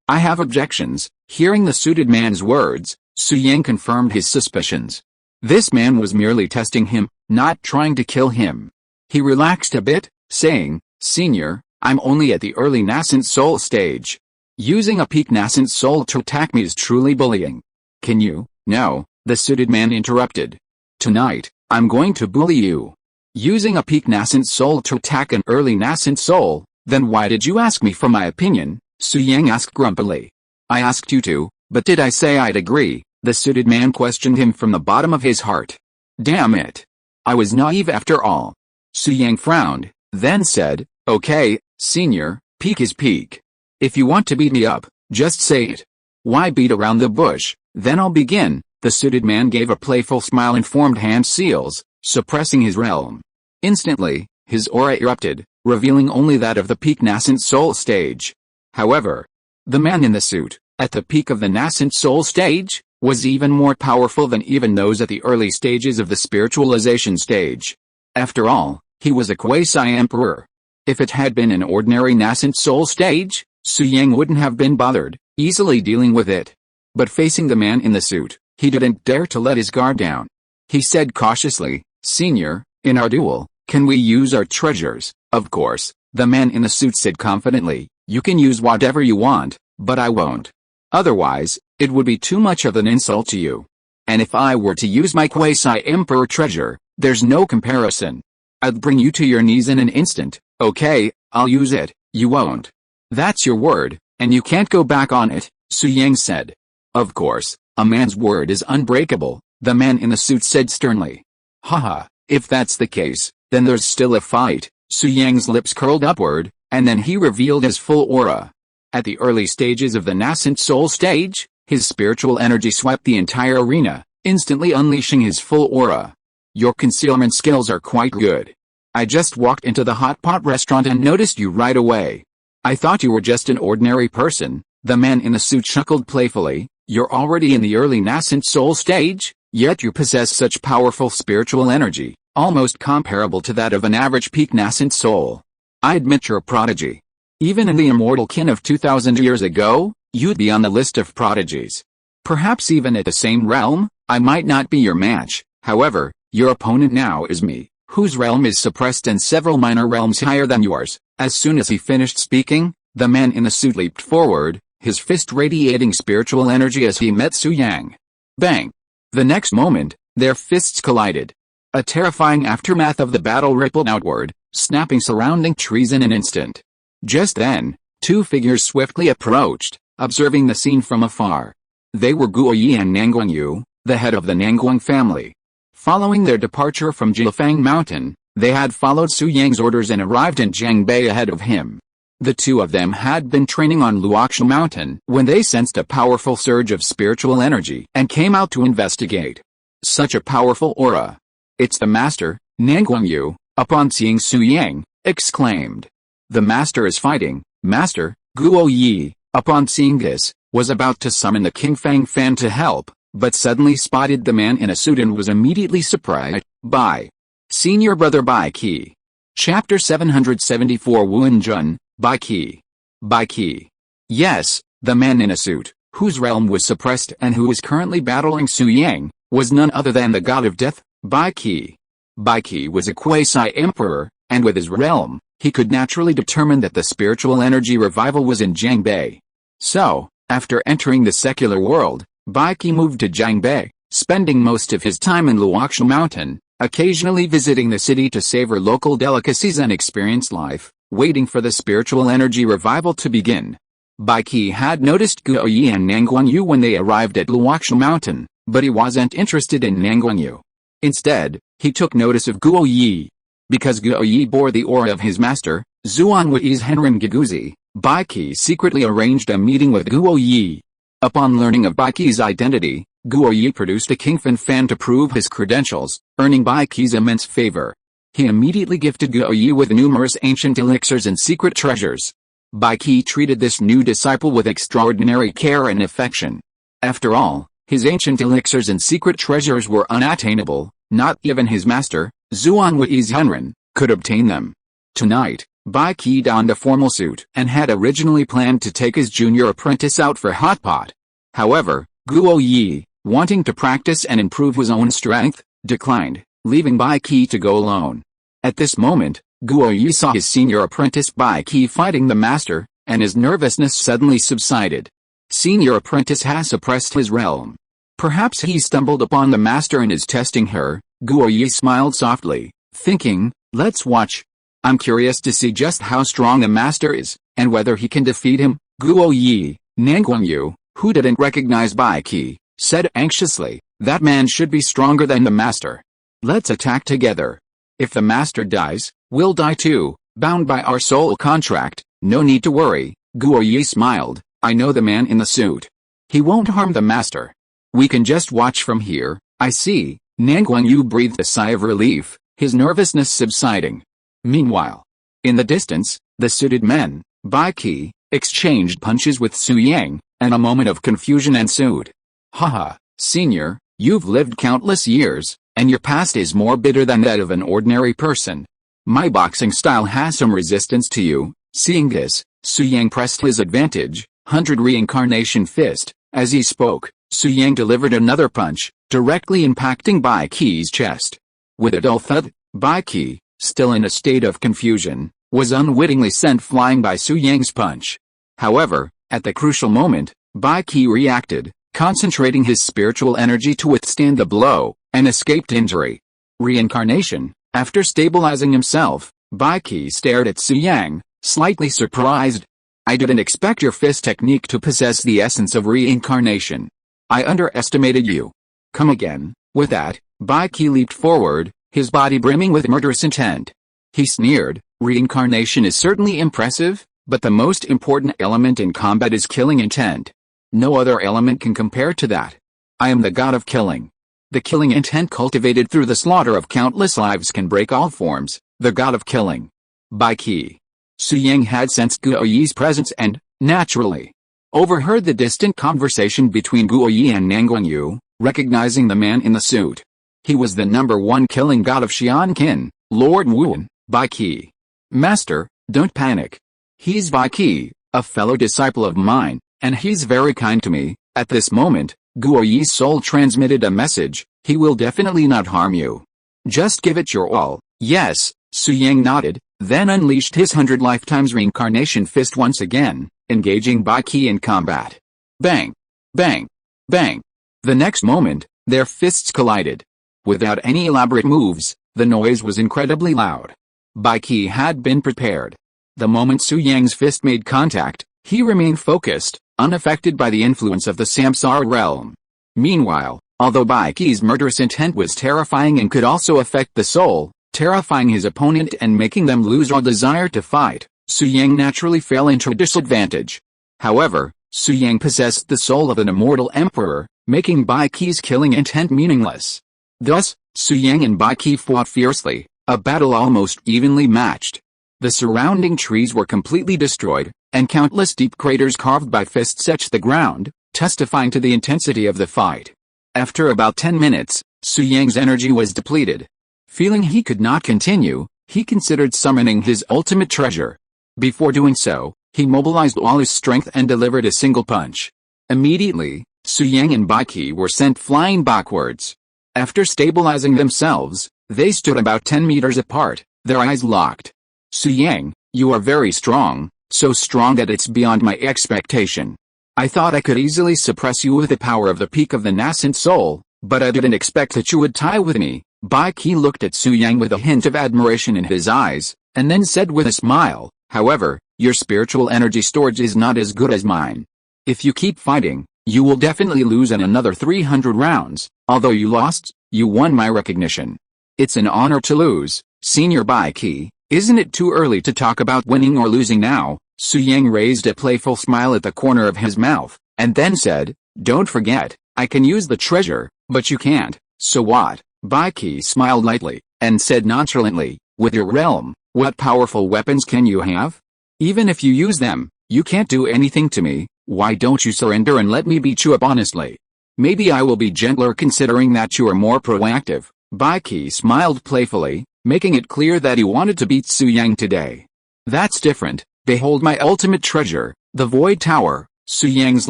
I have objections. Hearing the suited man's words, Xuantian confirmed his suspicions. This man was merely testing him, not trying to kill him. He relaxed a bit, saying, Senior, I'm only at the early nascent soul stage. Using a peak nascent soul to attack me is truly bullying. Can you? No, the suited man interrupted. Tonight, I'm going to bully you. Using a peak nascent soul to attack an early nascent soul, then why did you ask me for my opinion? Xuantian asked grumpily. I asked you to, but did I say I'd agree? The suited man questioned him from the bottom of his heart. Damn it. I was naive after all. Xuantian frowned, then said, okay, senior, peak is peak. If you want to beat me up, just say it. Why beat around the bush? Then I'll begin. The suited man gave a playful smile and formed hand seals, suppressing his realm. Instantly, his aura erupted, revealing only that of the peak nascent soul stage. However, the man in the suit, at the peak of the nascent soul stage, was even more powerful than even those at the early stages of the spiritualization stage. After all, he was a quasi-emperor. If it had been an ordinary nascent soul stage, Xuantian wouldn't have been bothered, easily dealing with it. But facing the man in the suit, he didn't dare to let his guard down. He said cautiously, Senior, in our duel, can we use our treasures? Of course, the man in the suit said confidently, you can use whatever you want, but I won't. Otherwise, it would be too much of an insult to you. And if I were to use my quasi-emperor treasure, there's no comparison. I'd bring you to your knees in an instant. Okay, I'll use it, you won't. That's your word, and you can't go back on it, Xuantian said. Of course, a man's word is unbreakable, the man in the suit said sternly. Haha, if that's the case, then there's still a fight. Xuantian's lips curled upward, and then he revealed his full aura. At the early stages of the nascent soul stage, his spiritual energy swept the entire arena, instantly unleashing his full aura. Your concealment skills are quite good. I just walked into the hot pot restaurant and noticed you right away. I thought you were just an ordinary person. The man in the suit chuckled playfully. You're already in the early nascent soul stage, yet you possess such powerful spiritual energy, almost comparable to that of an average peak nascent soul. I admit you're a prodigy. Even in the immortal kin of 2,000 years ago, you'd be on the list of prodigies. Perhaps even at the same realm, I might not be your match. However, your opponent now is me, whose realm is suppressed and several minor realms higher than yours. As soon as he finished speaking, the man in the suit leaped forward, his fist radiating spiritual energy as he met Xuantian. Bang! The next moment, their fists collided. A terrifying aftermath of the battle rippled outward, snapping surrounding trees in an instant. Just then, two figures swiftly approached, observing the scene from afar. They were Guo Yi and Nanguang Yu, the head of the Nanguang family. Following their departure from Jilfang Mountain, they had followed Xuantian's orders and arrived in Jiangbei ahead of him. The two of them had been training on Luoxia Mountain when they sensed a powerful surge of spiritual energy and came out to investigate. Such a powerful aura. It's the master, Nanguang Yu, upon seeing Xuantian, exclaimed. The master is fighting. Master, Guo Yi, upon seeing this, was about to summon the King Fang Fan to help, but suddenly spotted the man in a suit and was immediately surprised. By Senior Brother Bai Qi. Chapter 774 Wen Jun, Bai Qi. Bai Qi. Yes, the man in a suit, whose realm was suppressed and who was currently battling Xuantian, was none other than the god of death, Bai Qi. Bai Qi was a quasi-emperor, and with his realm, he could naturally determine that the spiritual energy revival was in Jiangbei. So, after entering the secular world, Bai Qi moved to Jiangbei, spending most of his time in Luoxia Mountain, occasionally visiting the city to savor local delicacies and experience life, waiting for the spiritual energy revival to begin. Bai Qi had noticed Guo Yi and Nanguang Yu when they arrived at Luoxia Mountain, but he wasn't interested in Nanguang Yu. Instead, he took notice of Guo Yi. Because Guo Yi bore the aura of his master, Xuan Wui's Henrim Giguzi, Bai Qi secretly arranged a meeting with Guo Yi. Upon learning of Bai Qi's identity, Guo Yi produced a Kingfin fan to prove his credentials, earning Bai Qi's immense favor. He immediately gifted Guo Yi with numerous ancient elixirs and secret treasures. Bai Qi treated this new disciple with extraordinary care and affection. After all, his ancient elixirs and secret treasures were unattainable, not even his master, Xuan Wui's Henrin, could obtain them. Tonight, Bai Qi donned a formal suit and had originally planned to take his junior apprentice out for hot pot. However, Guo Yi, wanting to practice and improve his own strength, declined, leaving Bai Qi to go alone. At this moment, Guo Yi saw his senior apprentice Bai Qi fighting the master, and his nervousness suddenly subsided. Senior apprentice has suppressed his realm. Perhaps he stumbled upon the master and is testing her. Guo Yi smiled softly, thinking, let's watch. I'm curious to see just how strong the master is, and whether he can defeat him. Guo Yi, Nanguangyu, who didn't recognize Bai Qi, said anxiously, that man should be stronger than the master. Let's attack together. If the master dies, we'll die too, bound by our soul contract. No need to worry. Guo Yi smiled, I know the man in the suit. He won't harm the master. We can just watch from here. I see. Nanguangyu breathed a sigh of relief, his nervousness subsiding. Meanwhile, in the distance, the suited men, Bai Qi, exchanged punches with Su Yang, and a moment of confusion ensued. Haha, senior, you've lived countless years, and your past is more bitter than that of an ordinary person. My boxing style has some resistance to you. Seeing this, Su Yang pressed his advantage, 100 reincarnation fist. As he spoke, Su Yang delivered another punch, directly impacting Bai Qi's chest. With a dull thud, Bai Qi, still in a state of confusion, was unwittingly sent flying by Su Yang's punch. However, at the crucial moment, Bai Qi reacted, concentrating his spiritual energy to withstand the blow, and escaped injury. Reincarnation. After stabilizing himself, Bai Qi stared at Su Yang, slightly surprised. I didn't expect your fist technique to possess the essence of reincarnation. I underestimated you. Come again. With that, Bai Qi leaped forward, his body brimming with murderous intent. He sneered, reincarnation is certainly impressive, but the most important element in combat is killing intent. No other element can compare to that. I am the god of killing. The killing intent cultivated through the slaughter of countless lives can break all forms, the god of killing. Bai Qi. Su Yang had sensed Guo Yi's presence and, naturally, overheard the distant conversation between Guo Yi and Nanguangyu, recognizing the man in the suit. He was the #1 killing god of Xuantian, Lord Wu. Bai Qi. Master, don't panic. He's Bai Qi, a fellow disciple of mine, and he's very kind to me. At this moment, Guo Yi's soul transmitted a message, he will definitely not harm you. Just give it your all. Yes, Su Yang nodded, then unleashed his 100 lifetimes reincarnation fist once again, engaging Bai Qi in combat. Bang! Bang! Bang! The next moment, their fists collided. Without any elaborate moves, the noise was incredibly loud. Bai Qi had been prepared. The moment Su Yang's fist made contact, he remained focused, unaffected by the influence of the Samsara realm. Meanwhile, although Bai Qi's murderous intent was terrifying and could also affect the soul, terrifying his opponent and making them lose all desire to fight, Su Yang naturally fell into disadvantage. However, Su Yang possessed the soul of an immortal emperor, making Bai Qi's killing intent meaningless. Thus, Su Yang and Bai Qi fought fiercely, a battle almost evenly matched. The surrounding trees were completely destroyed, and countless deep craters carved by fists etched the ground, testifying to the intensity of the fight. After about 10 minutes, Su Yang's energy was depleted. Feeling he could not continue, he considered summoning his ultimate treasure. Before doing so, he mobilized all his strength and delivered a single punch. Immediately, Su Yang and Bai Qi were sent flying backwards. After stabilizing themselves, they stood about 10 meters apart, their eyes locked. Su Yang, you are very strong, so strong that it's beyond my expectation. I thought I could easily suppress you with the power of the peak of the nascent soul, but I didn't expect that you would tie with me. Bai Qi looked at Su Yang with a hint of admiration in his eyes, and then said with a smile, however, your spiritual energy storage is not as good as mine. If you keep fighting, you will definitely lose in another 300 rounds. Although you lost, you won my recognition. It's an honor to lose, Senior Bai Qi. Isn't it too early to talk about winning or losing now? Su Yang raised a playful smile at the corner of his mouth, and then said, don't forget, I can use the treasure, but you can't. So what? Bai Qi smiled lightly, and said nonchalantly, with your realm, what powerful weapons can you have? Even if you use them, you can't do anything to me. Why don't you surrender and let me beat you up honestly? Maybe I will be gentler considering that you are more proactive. Bai Qi smiled playfully, making it clear that he wanted to beat Su Yang today. That's different. Behold my ultimate treasure, the Void Tower. Su Yang's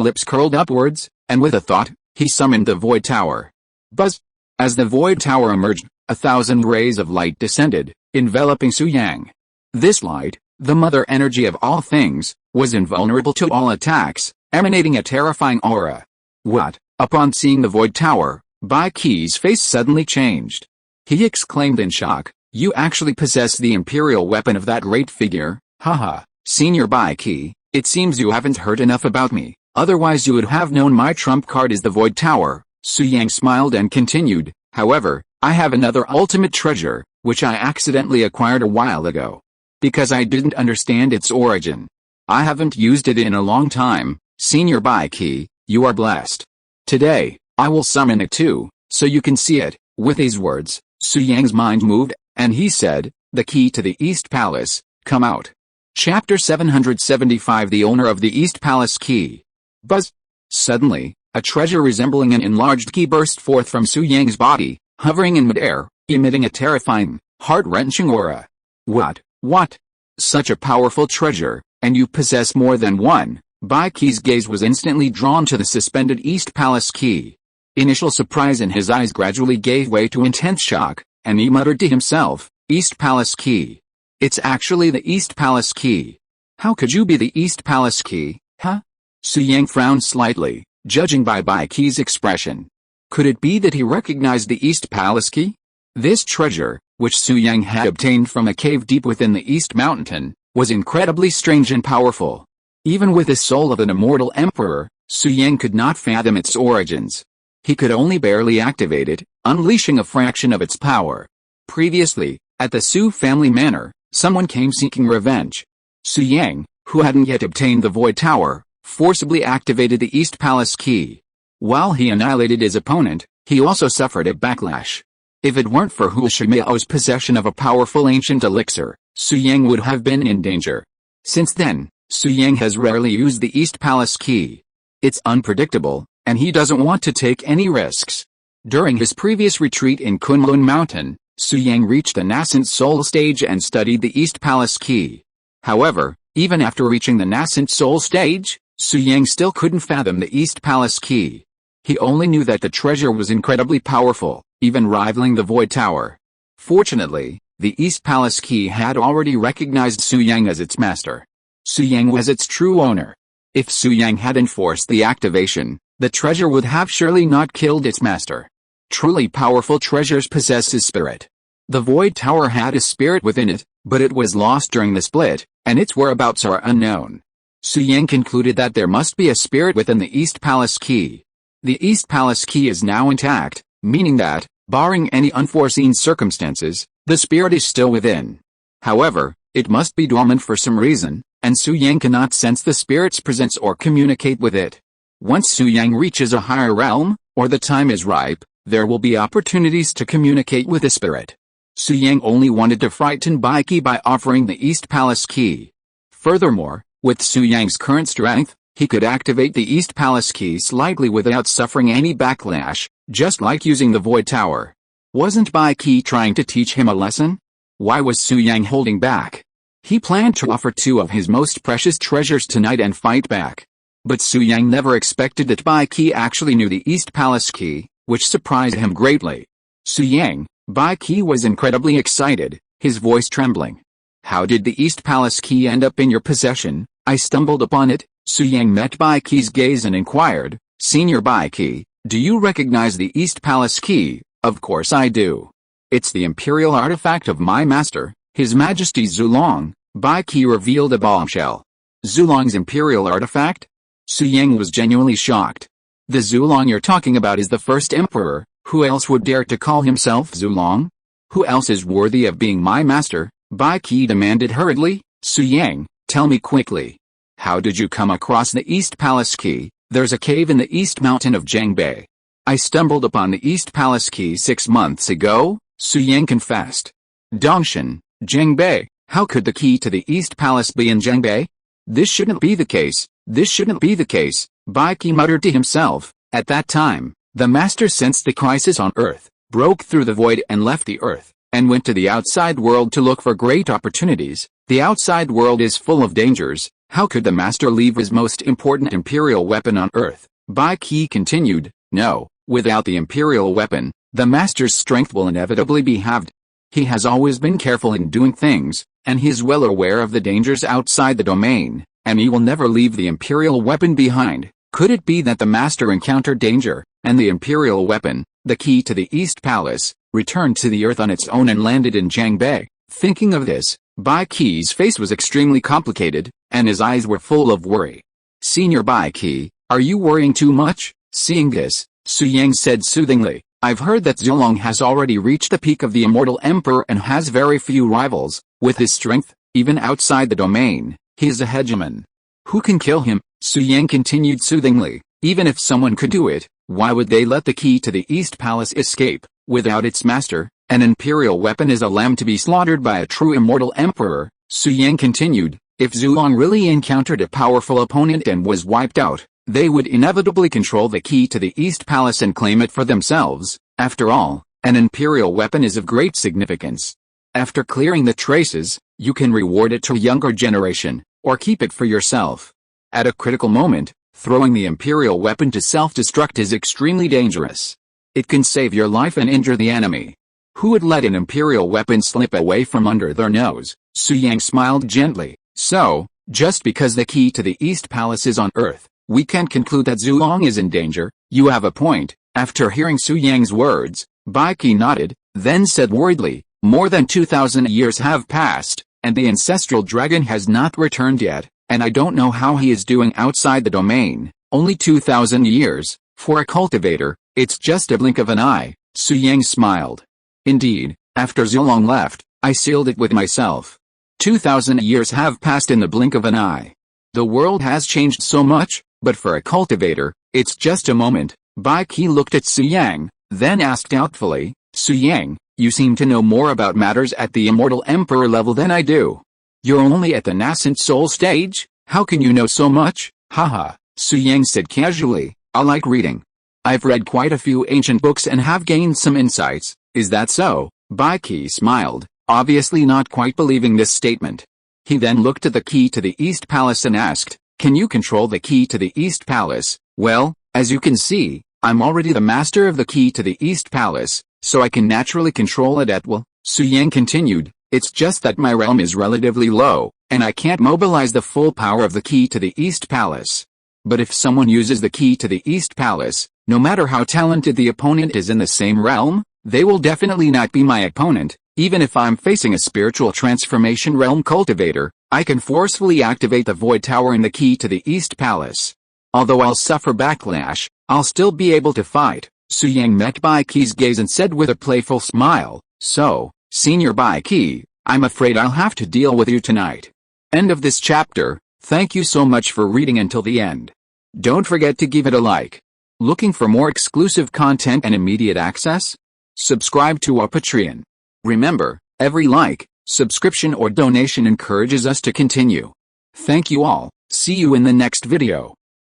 lips curled upwards, and with a thought, he summoned the Void Tower. Buzz! As the Void Tower emerged, 1,000 rays of light descended, enveloping Su Yang. This light, the mother energy of all things, was invulnerable to all attacks, emanating a terrifying aura. What? Upon seeing the Void Tower, Bai Qi's face suddenly changed. He exclaimed in shock, you actually possess the imperial weapon of that great figure? Haha, Senior Bai Qi, it seems you haven't heard enough about me, otherwise you would have known my trump card is the Void Tower. Su Yang smiled and continued, however, I have another ultimate treasure, which I accidentally acquired a while ago. Because I didn't understand its origin. I haven't used it in a long time, Senior Bai Qi, you are blessed. Today, I will summon it too, so you can see it. With these words, Su Yang's mind moved, and he said, the key to the East Palace, come out. Chapter 775 The owner of the East Palace key. Buzz! Suddenly, a treasure resembling an enlarged key burst forth from Su Yang's body, hovering in midair, emitting a terrifying, heart-wrenching aura. What? Such a powerful treasure, and you possess more than one. Bai Qi's gaze was instantly drawn to the suspended East Palace key. Initial surprise in his eyes gradually gave way to intense shock, and he muttered to himself, East Palace key. It's actually the East Palace key. How could you be the East Palace key, huh? Su Yang frowned slightly, judging by Bai Qi's expression. Could it be that he recognized the East Palace key? This treasure, which Su Yang had obtained from a cave deep within the East Mountain, was incredibly strange and powerful. Even with the soul of an immortal emperor, Su Yang could not fathom its origins. He could only barely activate it, unleashing a fraction of its power. Previously, at the Su family manor, someone came seeking revenge. Su Yang, who hadn't yet obtained the Void Tower, forcibly activated the East Palace key. While he annihilated his opponent, he also suffered a backlash. If it weren't for Hu Shimeo's possession of a powerful ancient elixir, Su Yang would have been in danger. Since then, Su Yang has rarely used the East Palace key. It's unpredictable, and he doesn't want to take any risks. During his previous retreat in Kunlun Mountain, Su Yang reached the nascent soul stage and studied the East Palace key. However, even after reaching the nascent soul stage, Su Yang still couldn't fathom the East Palace key. He only knew that the treasure was incredibly powerful, even rivaling the Void Tower. Fortunately, the East Palace key had already recognized Su Yang as its master. Su Yang was its true owner. If Su Yang hadn't forced the activation, the treasure would have surely not killed its master. Truly powerful treasures possess his spirit. The Void Tower had a spirit within it, but it was lost during the split, and its whereabouts are unknown. Su Yang concluded that there must be a spirit within the East Palace key. The East Palace key is now intact, meaning that, barring any unforeseen circumstances, the spirit is still within. However, it must be dormant for some reason, and Su Yang cannot sense the spirit's presence or communicate with it. Once Su Yang reaches a higher realm, or the time is ripe, there will be opportunities to communicate with the spirit. Su Yang only wanted to frighten Bai Qi by offering the East Palace key. Furthermore, with Su Yang's current strength, he could activate the East Palace key slightly without suffering any backlash, just like using the Void Tower. Wasn't Bai Qi trying to teach him a lesson? Why was Su Yang holding back? He planned to offer two of his most precious treasures tonight and fight back. But Su Yang never expected that Bai Qi actually knew the East Palace key, which surprised him greatly. Su Yang, Bai Qi was incredibly excited, his voice trembling. How did the East Palace key end up in your possession? I stumbled upon it. Su Yang met Bai Qi's gaze and inquired, Senior Bai Qi, do you recognize the East Palace key? Of course I do. It's the imperial artifact of my master, His Majesty Zulong. Bai Qi revealed a bombshell. Zulong's imperial artifact? Su Yang was genuinely shocked. The Zulong you're talking about is the first emperor, Who else would dare to call himself Zulong? Who else is worthy of being my master? Bai Qi demanded hurriedly. Su Yang, tell me quickly. How did you come across the East Palace Key? There's a cave in the East Mountain of Zhangbei. I stumbled upon the East Palace Key 6 months ago, Su Yang confessed. Dongshan, Zhangbei, how could the key to the East Palace be in Zhangbei? This shouldn't be the case, this shouldn't be the case, Bai Qi muttered to himself. At that time, the master sensed the crisis on Earth, broke through the void and left the Earth, and went to the outside world to look for great opportunities. The outside world is full of dangers. How could the master leave his most important imperial weapon on Earth? Bai Qi continued. No, without the imperial weapon, the master's strength will inevitably be halved. He has always been careful in doing things, and he is well aware of the dangers outside the domain, and he will never leave the imperial weapon behind. Could it be that the master encountered danger, and the imperial weapon, the key to the East Palace, returned to the Earth on its own and landed in Zhangbei? Thinking of this, Bai Qi's face was extremely complicated, and his eyes were full of worry. Senior Bai Qi, are you worrying too much? Seeing this, Su Yang said soothingly, I've heard that Zulong has already reached the peak of the Immortal Emperor and has very few rivals. With his strength, even outside the domain, he is a hegemon. Who can kill him? Su Yang continued soothingly. Even if someone could do it, why would they let the key to the East Palace escape? Without its master, an imperial weapon is a lamb to be slaughtered by a true immortal emperor. Su Yang continued. If Zulong really encountered a powerful opponent and was wiped out, they would inevitably control the key to the East Palace and claim it for themselves. After all, an imperial weapon is of great significance. After clearing the traces, you can reward it to a younger generation, or keep it for yourself. At a critical moment, throwing the imperial weapon to self-destruct is extremely dangerous. It can save your life and injure the enemy. Who would let an imperial weapon slip away from under their nose? Su Yang smiled gently. So, just because the key to the East Palace is on Earth, we can't conclude that Zulong is in danger. You have a point. After hearing Su Yang's words, Bai Qi nodded, then said worriedly, more than 2,000 years have passed, and the ancestral dragon has not returned yet, and I don't know how he is doing outside the domain. Only 2,000 years, for a cultivator, it's just a blink of an eye. Su Yang smiled. Indeed, after Zulong left, I sealed it with myself. 2,000 years have passed in the blink of an eye. The world has changed so much, but for a cultivator, it's just a moment. Bai Qi looked at Su Yang, then asked doubtfully, Su Yang, you seem to know more about matters at the Immortal Emperor level than I do. You're only at the nascent soul stage? How can you know so much? Haha, Su Yang said casually, I like reading. I've read quite a few ancient books and have gained some insights. Is that so? Bai Qi smiled, obviously not quite believing this statement. He then looked at the key to the East Palace and asked, can you control the key to the East Palace? Well, as you can see, I'm already the master of the key to the East Palace, so I can naturally control it at will. Su Yang continued, it's just that my realm is relatively low, and I can't mobilize the full power of the key to the East Palace. But if someone uses the key to the East Palace, no matter how talented the opponent is in the same realm, they will definitely not be my opponent. Even if I'm facing a spiritual transformation realm cultivator, I can forcefully activate the Void Tower in the key to the East Palace. Although I'll suffer backlash, I'll still be able to fight. Su Yang met Bai Qi's gaze and said with a playful smile, so, Senior Bai Qi, I'm afraid I'll have to deal with you tonight. End of this chapter. Thank you so much for reading until the end. Don't forget to give it a like. Looking for more exclusive content and immediate access? Subscribe to our Patreon. Remember, every like, subscription or donation encourages us to continue. Thank you all. See you in the next video.